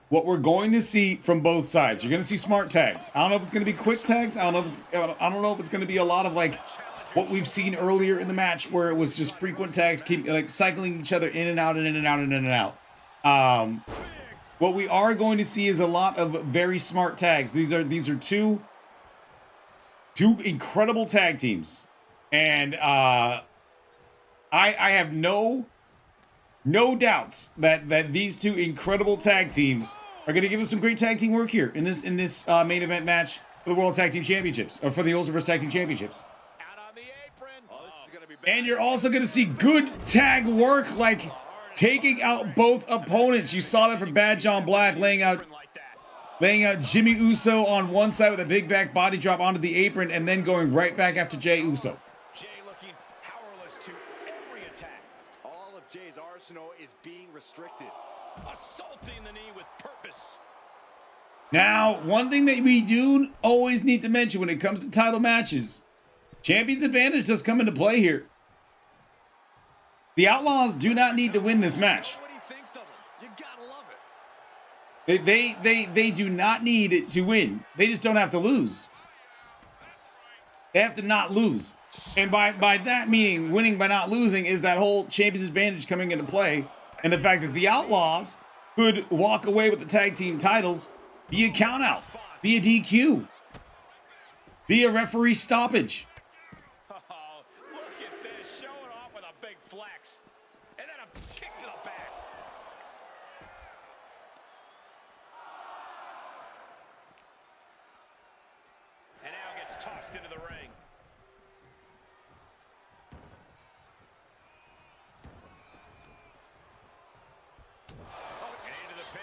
What we're going to see from both sides, you're going to see smart tags. I don't know if it's going to be quick tags. I don't know if it's going to be a lot of like what we've seen earlier in the match where it was just frequent tags, keep like cycling each other in and out and in and out and in and out. What we are going to see is a lot of very smart tags. These are two incredible tag teams, and I have no doubts that these two incredible tag teams are going to give us some great tag team work here in this main event match for the World Tag Team Championships, or for the Ultiverse Tag Team Championships. Out on the apron. Oh, this is gonna be bad. And you're also going to see good tag work, like taking out both opponents. You saw that from Bad John Black laying out Jimmy Uso on one side with a big back body drop onto the apron and then going right back after Jey Uso. Jey looking powerless to every attack. All of Jay's arsenal is being restricted. Assaulting the knee with purpose. Now, one thing that we do always need to mention when it comes to title matches, Champion's advantage does come into play here. The Outlaws do not need to win this match. What he thinks of him. You gotta love it. They do not need it to win. They just don't have to lose. They have to not lose. And by that meaning, winning by not losing is that whole Champion's advantage coming into play. And the fact that the Outlaws could walk away with the tag team titles via countout, via DQ, via referee stoppage. Oh, look at this. Showing off with a big flex. And then a kick to the back. And now gets tossed into the ring.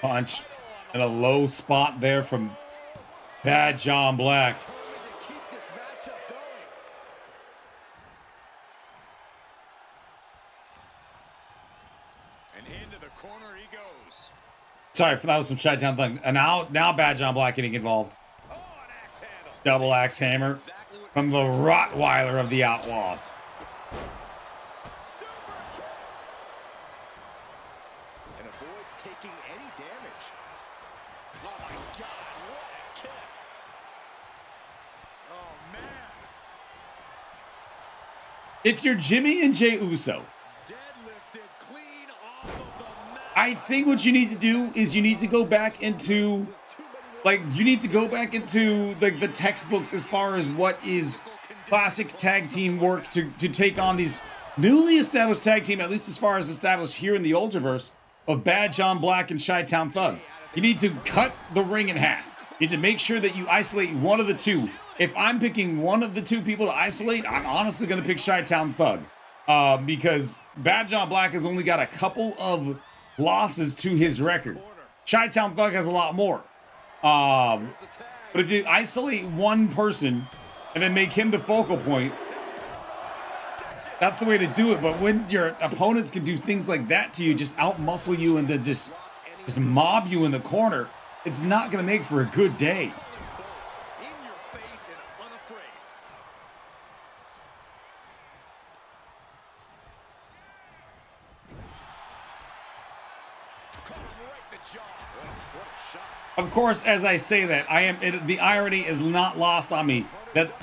Punch and a low spot there from Bad John Black. To keep this matchup going. And into the corner he goes. Sorry, that was some Chi-Town thing. And now Bad John Black getting involved. Oh, an axe handle. Double axe hammer Exactly what from the Rottweiler of the Outlaws. And avoids taking any damage. Oh my God, what a kick. Oh man. If you're Jimmy and Jey Uso, Deadlifted clean off of the mat. I think what you need to do is you need to go back into the textbooks as far as what is classic tag team work to take on these newly established tag team, at least as far as established here in the Ultraverse, of Bad John Black and Chi-Town Thug. You need to cut the ring in half. You need to make sure that you isolate one of the two. If I'm picking one of the two people to isolate, I'm honestly going to pick Chi-Town Thug. Because Bad John Black has only got a couple of losses to his record. Chi-Town Thug has a lot more. But if you isolate one person and then make him the focal point, that's the way to do it. But when your opponents can do things like that to you, just out-muscle you and then just mob you in the corner, it's not going to make for a good day. In your face and unafraid. Caught him right in the jaw. What a shot. Of course, as I say that, the irony is not lost on me that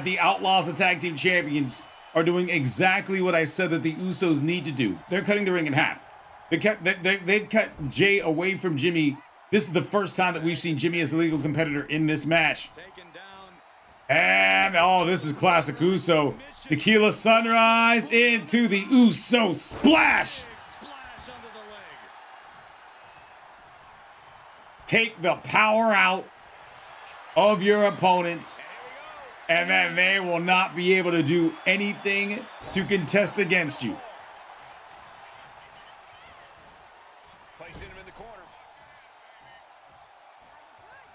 the Outlaws, the tag team champions, are doing exactly what I said that the Usos need to do. They're cutting the ring in half. They've cut Jey away from Jimmy. This is the first time that we've seen Jimmy as a legal competitor in this match. Taken down. And, oh, this is classic Uso. Tequila Sunrise into the Uso splash. Splash under the leg. Take the power out of your opponents, and then they will not be able to do anything to contest against you. Placing him in the corner.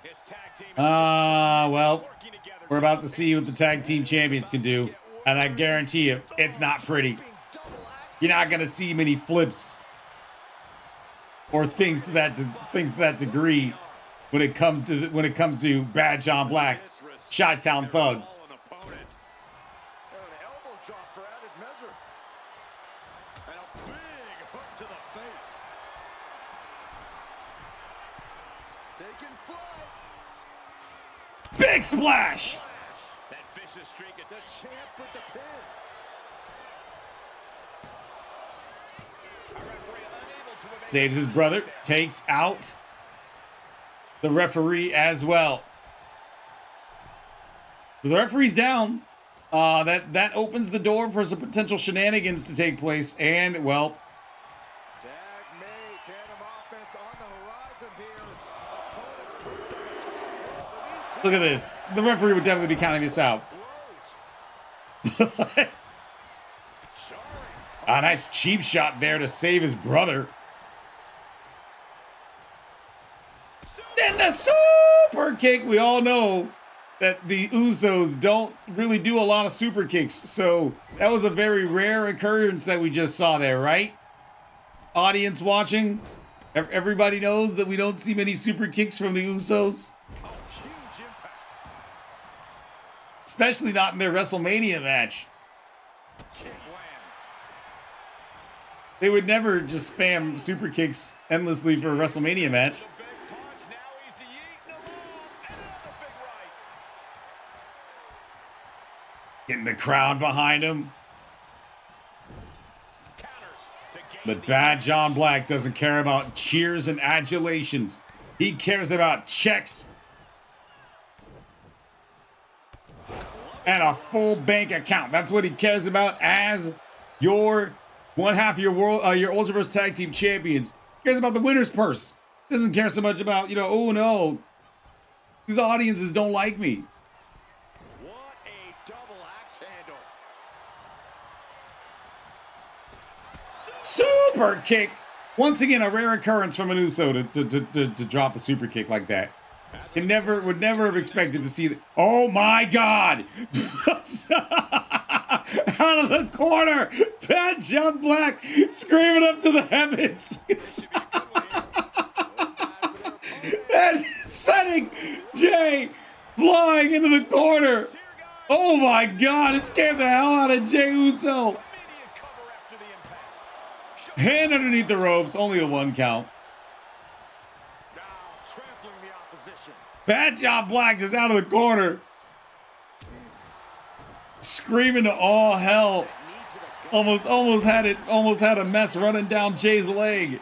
His tag team is Well, working together. we're about to see what the tag team champions can do, and I guarantee you, it's not pretty. You're not gonna see many flips or things to that degree when it comes to Bad John Black, Chi-Town Thug. And an elbow drop for added measure. And a big hook to the face. Taking flight. Big splash! That vicious streak at The champ with the pin. a referee unable to evade. Saves his brother, takes out the referee as well. So the referee's down. That opens the door for some potential shenanigans to take place, and well, Tag made. Tandem offense on the horizon here. Opponent pushed to the top. look at this. The referee would definitely be counting this out. Blows. A nice cheap shot there to save his brother. Then the super kick. We all know that the Usos don't really do a lot of super kicks. So that was a very rare occurrence that we just saw there, right? Audience watching. Everybody knows that we don't see many super kicks from the Usos. Especially not in their WrestleMania match. They would never just spam super kicks endlessly for a WrestleMania match. Getting the crowd behind him. But Bad John Black doesn't care about cheers and adulations. He cares about checks and a full bank account. That's what he cares about as your one half of your Ultraverse Tag Team Champions. He cares about the winner's purse. Doesn't care so much about, you know, oh no, these audiences don't like me. What a double axe handle. Super kick. Once again, a rare occurrence from an Uso to drop a super kick like that. Would never have expected to see that. Oh my God! Out of the corner, Bad John Black screaming up to the heavens. And sending Jay flying into the corner. Oh my God! It scared the hell out of Jey Uso. Hand underneath the ropes, only a 1 count. Bad John Black just out of the corner. Screaming to all hell. Almost had a mess running down Jay's leg.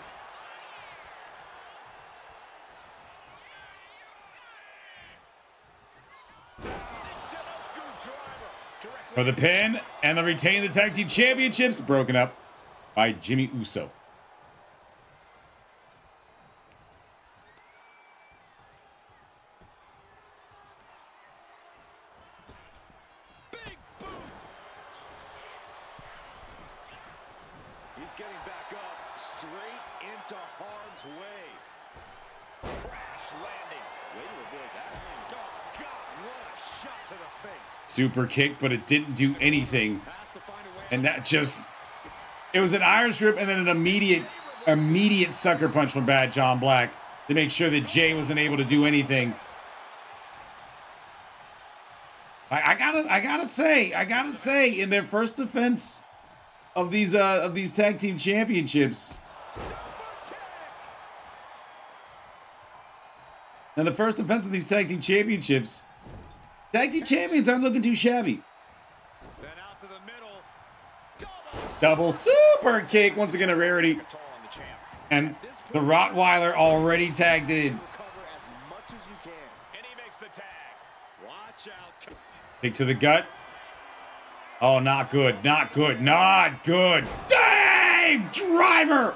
For the pin and the retain the tag team championships, broken up by Jimmy Uso. He's getting back up, straight into harm's way. Crash landing. Way to avoid that. Oh, God, what a shot to the face. Super kick, but it didn't do anything. And that just, it was an Irish rip and then an immediate sucker punch from Bad John Black to make sure that Jay wasn't able to do anything. I gotta say, in their first defense of these tag team championships, and the first defense of these tag team championships, tag team champions aren't looking too shabby. Double super kick, once again a rarity, and the Rottweiler already tagged in. Kick to the gut. Oh, not good, not good, not good. Dang! Driver!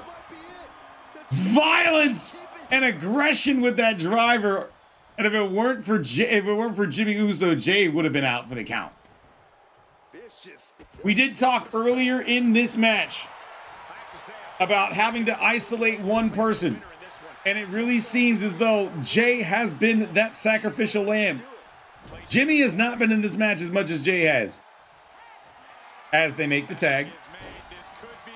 Violence and aggression with that driver. And if it weren't for Jimmy Uso, Jay would have been out for the count. We did talk earlier in this match about having to isolate one person. And it really seems as though Jay has been that sacrificial lamb. Jimmy has not been in this match as much as Jay has. As they make the tag. This could be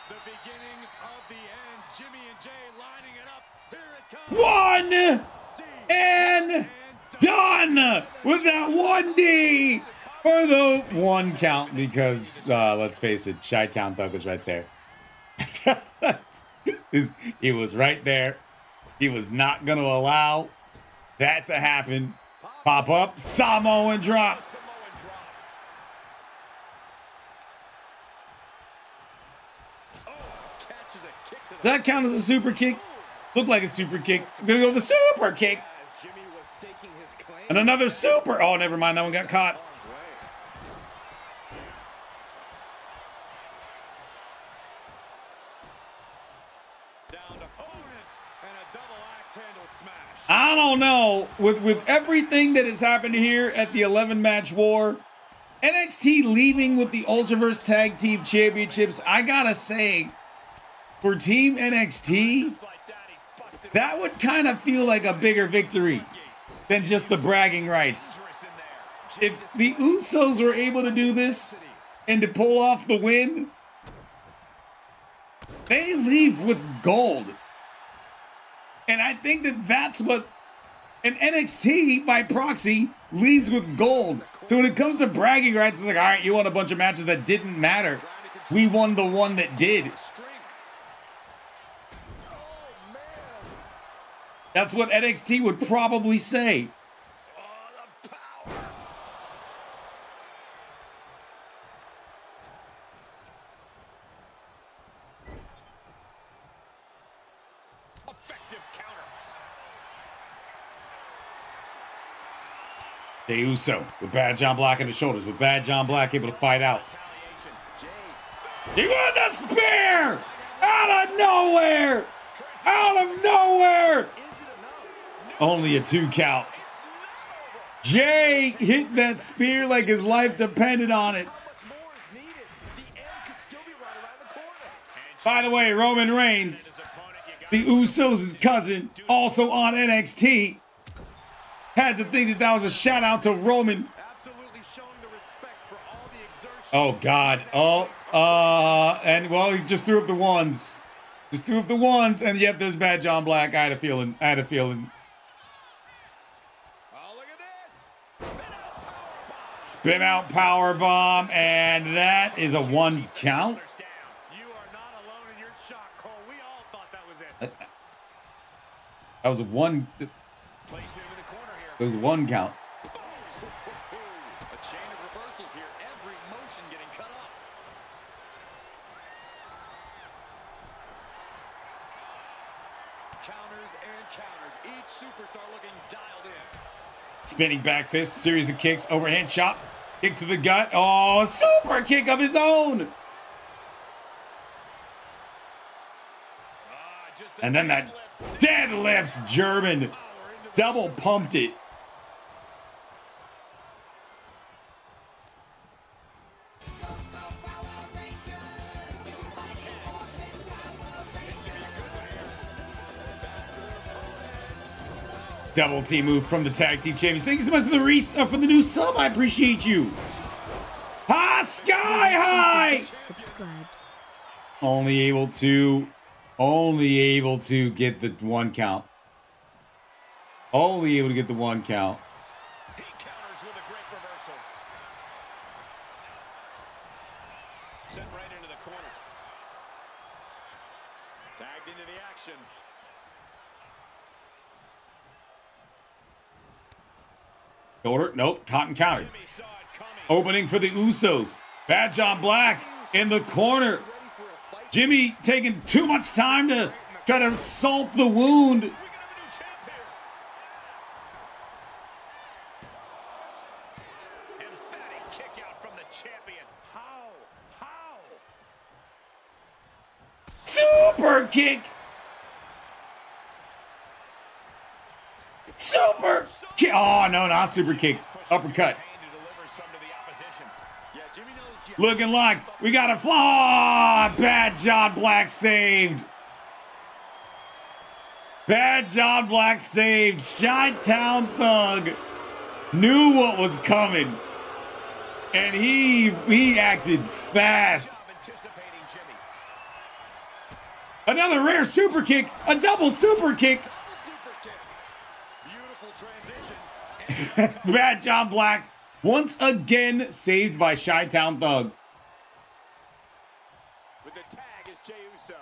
the beginning of the end. Jimmy and Jay lining it up. Here it comes. 1 and done with that 1D for the 1 count because let's face it, Chi-Town Thug was right there. He was right there. He was not going to allow that to happen. Pop up, Samoan drop. Does that count as a super kick? Looked like a super kick. I'm going to go with the super kick. And another super. Oh, never mind. That one got caught. I don't know. With everything that has happened here at the 11-match war, NXT leaving with the Ultraverse Tag Team Championships, I gotta say, for Team NXT, that would kind of feel like a bigger victory than just the bragging rights. If the Usos were able to do this and to pull off the win, they leave with gold. And I think that that's what an NXT by proxy leaves with gold. So when it comes to bragging rights, it's like, all right, you won a bunch of matches that didn't matter. We won the one that did. That's what NXT would probably say. Jey Uso with Bad John Black on his shoulders, with Bad John Black able to fight out. He got the spear! Out of nowhere! Out of nowhere! Only a 2 count. Jey hit that spear like his life depended on it. By the way, Roman Reigns, the Usos' cousin, also on NXT, had to think that was a shout out to Roman. Oh God. And well, he just threw up the ones. Just threw up the ones, and yep, there's Bad John Black. I had a feeling. Spin out power bomb, and that is a 1 count. That was a 1. There was 1 count. A chain of reversals here. Every motion getting cut off. Counters and counters. Each superstar looking dialed in. Spinning back fist, series of kicks, overhand chop, kick to the gut. Oh, super kick of his own. And then that deadlift German double pumped it. Double team move from the tag team champions. Thank you so much for the new sub. I appreciate you. Ha, sky high. Subscribed. Only able to get the 1 count. Only able to get the 1 count. He counters with a great reversal. Sent right into the corner. Tagged into the action. Shoulder, nope, cotton countered. Opening for the Usos. Bad John Black in the corner. Jimmy taking too much time to try to salt the wound. Emphatic kick out from the champion. How? Super kick. Super kick. Oh, no, not super kick. Uppercut. Looking like we got a flaw. Bad John Black saved. Bad John Black saved. Chi-Town Thug knew what was coming. And he acted fast. Another rare super kick. A double super kick. Bad John Black once again saved by Chi-Town Thug. With the tag is Jey Uso.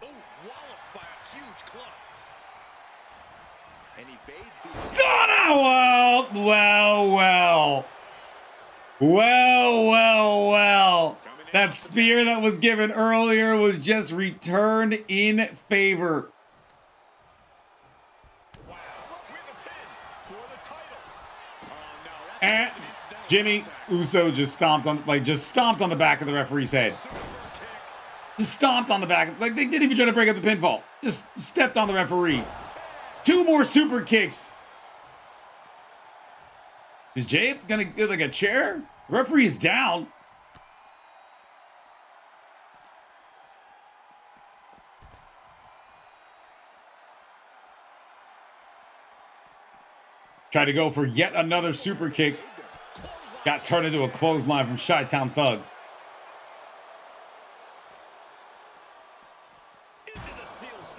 Oh, walloped by a huge club. And he fades the... Well. That spear that was given earlier was just returned in favor. And Jimmy Uso just stomped on the back of the referee's head. Just stomped on the back. Like, they didn't even try to break up the pinfall. Just stepped on the referee. 2 more super kicks. Is Jay gonna get like a chair? Referee's down. Tried to go for yet another super kick. Got turned into a clothesline from Chi-Town Thug.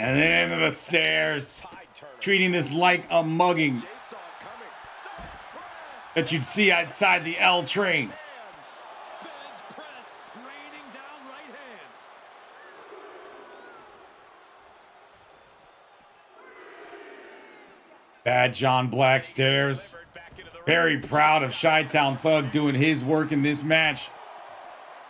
And then into the stairs. Treating this like a mugging that you'd see outside the L train. Bad John Black stares. Very proud of Chi-Town Thug doing his work in this match.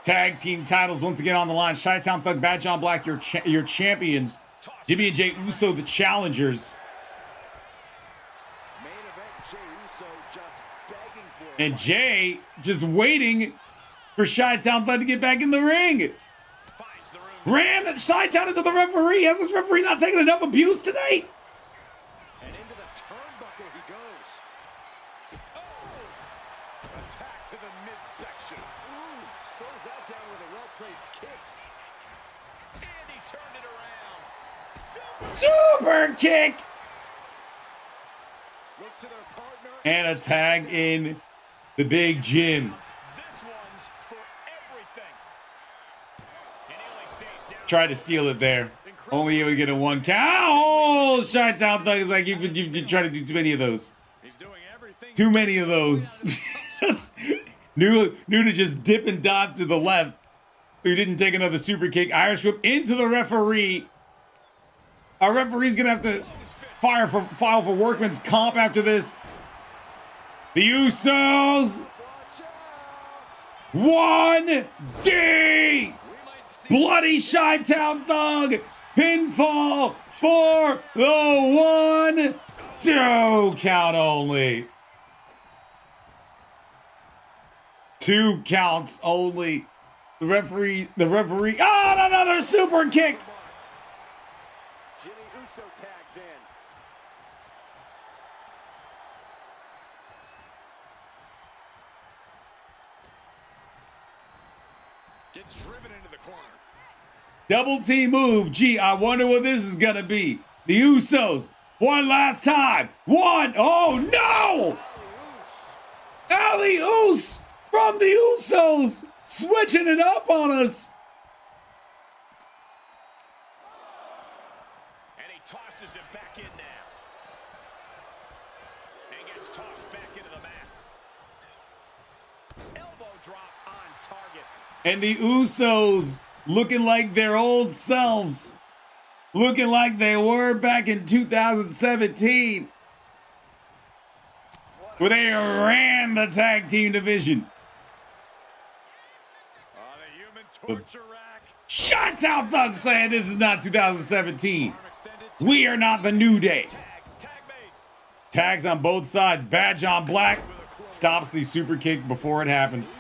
Tag team titles once again on the line. Chi-Town Thug, Bad John Black, your champions. Jimmy and Jay Uso, the challengers. And Jay just waiting for Chi-Town Thug to get back in the ring. Ran Chi-Town into the referee. Has this referee not taken enough abuse tonight? And into the turnbuckle he goes. Oh! Attack to the midsection. Ooh, slows that down with a well-placed kick. And he turned it around. Super kick! Look to their partner. And a tag in the big gym. This one's for everything. And he only stays down. Tried to steal it there. Only able to get a 1 count. Oh, Chi-Town Thug is like, you try to do too many of those. He's doing everything. Too many of those. Knew to just dip and dive to the left. Who didn't take another super kick. Irish whip into the referee. Our referee's gonna have to file for workman's comp after this. The Usos. 1D. Bloody Chi-Town Thug. Pinfall for the 1-2 count only. 2 counts only. The referee. Oh, and another super kick. Jimmy Uso tags in. Gets driven into the corner. Double team move. Gee, I wonder what this is gonna be. The Usos. One last time. Oh no! Alley-oos from the Usos. Switching it up on us. And he tosses it back in now. And gets tossed back into the mat. Elbow drop on target. And the Usos looking like their old selves. Looking like they were back in 2017. Where they ran the tag team division. The human torture rack. Chi-Town Thug saying this is not 2017. We are not the New Day. Tag made. Tags on both sides. Bad John Black stops the super kick before it happens.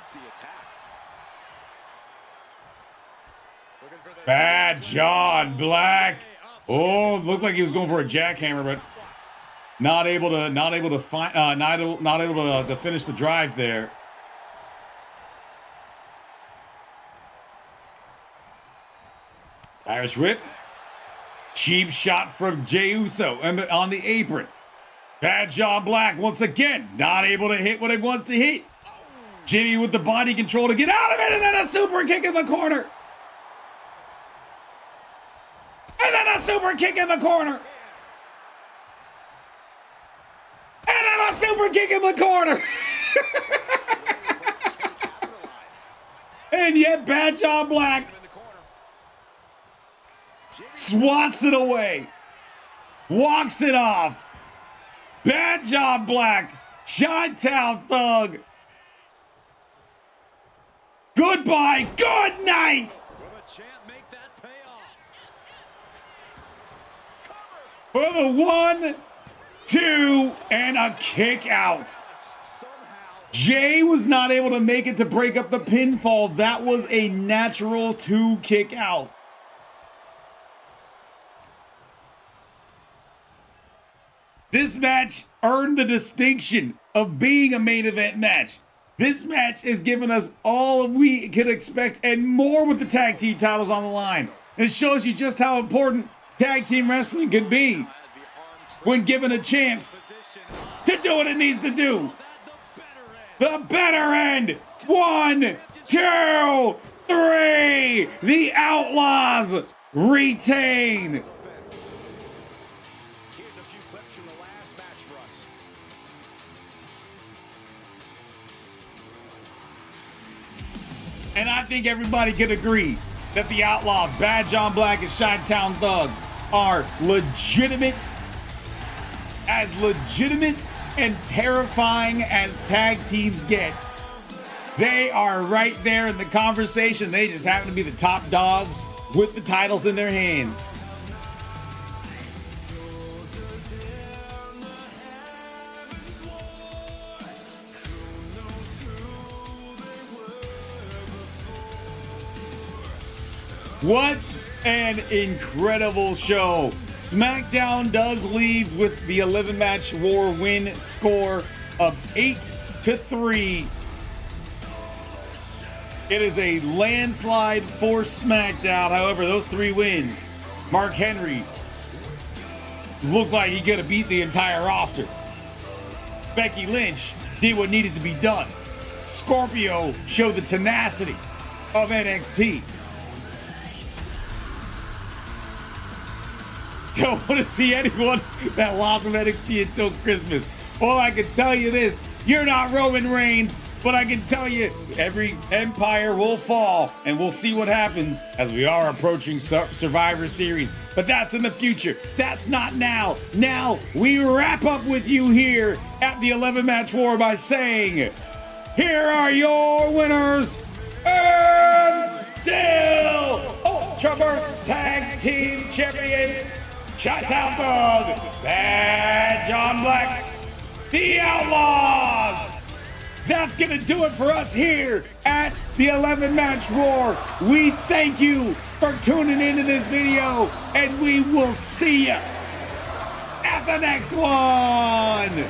Bad John Black. Oh, looked like he was going for a jackhammer, but not able to finish the drive there. Irish whip. Cheap shot from Jey Uso on the apron. Bad John Black once again not able to hit what he wants to hit. Jimmy with the body control to get out of it, and then a super kick in the corner. And then a super kick in the corner. And then a super kick in the corner. And yet Bad John Black swats it away. Walks it off. Bad John Black. Chi-Town Thug. Goodbye. Good night. For the 1, 2, and a kick out. Jay was not able to make it to break up the pinfall. That was a natural 2 kick out. This match earned the distinction of being a main event match. This match has given us all we could expect and more with the tag team titles on the line. It shows you just how important tag team wrestling can be when given a chance to do what it needs to do. The better end. 1, 2, 3. The Outlaws retain. Here's a few clips from the last match for us. And I think everybody could agree that the Outlaws, Bad John Black and Chi-Town Thug, are legitimate and terrifying as tag teams get. They are right there in the conversation. They just happen to be the top dogs with the titles in their hands. What an incredible show. Smackdown does leave with the 11-match war win score of 8-3. It is a landslide for Smackdown. However, those 3 wins, Mark Henry looked like he could have beat the entire roster. Becky Lynch did what needed to be done. Scorpio showed the tenacity of NXT. Don't want to see anyone that lost of NXT until Christmas. Well, I can tell you this, you're not Roman Reigns, but I can tell you every empire will fall, and we'll see what happens as we are approaching Survivor Series. But that's in the future. That's not now. Now, we wrap up with you here at the 11-match war by saying, here are your winners, and still Ultraverse Tag Team Champions, Chi-Town Thug, Bad John Black, the Outlaws. That's going to do it for us here at the 11-match war. We thank you for tuning into this video, and we will see you at the next one.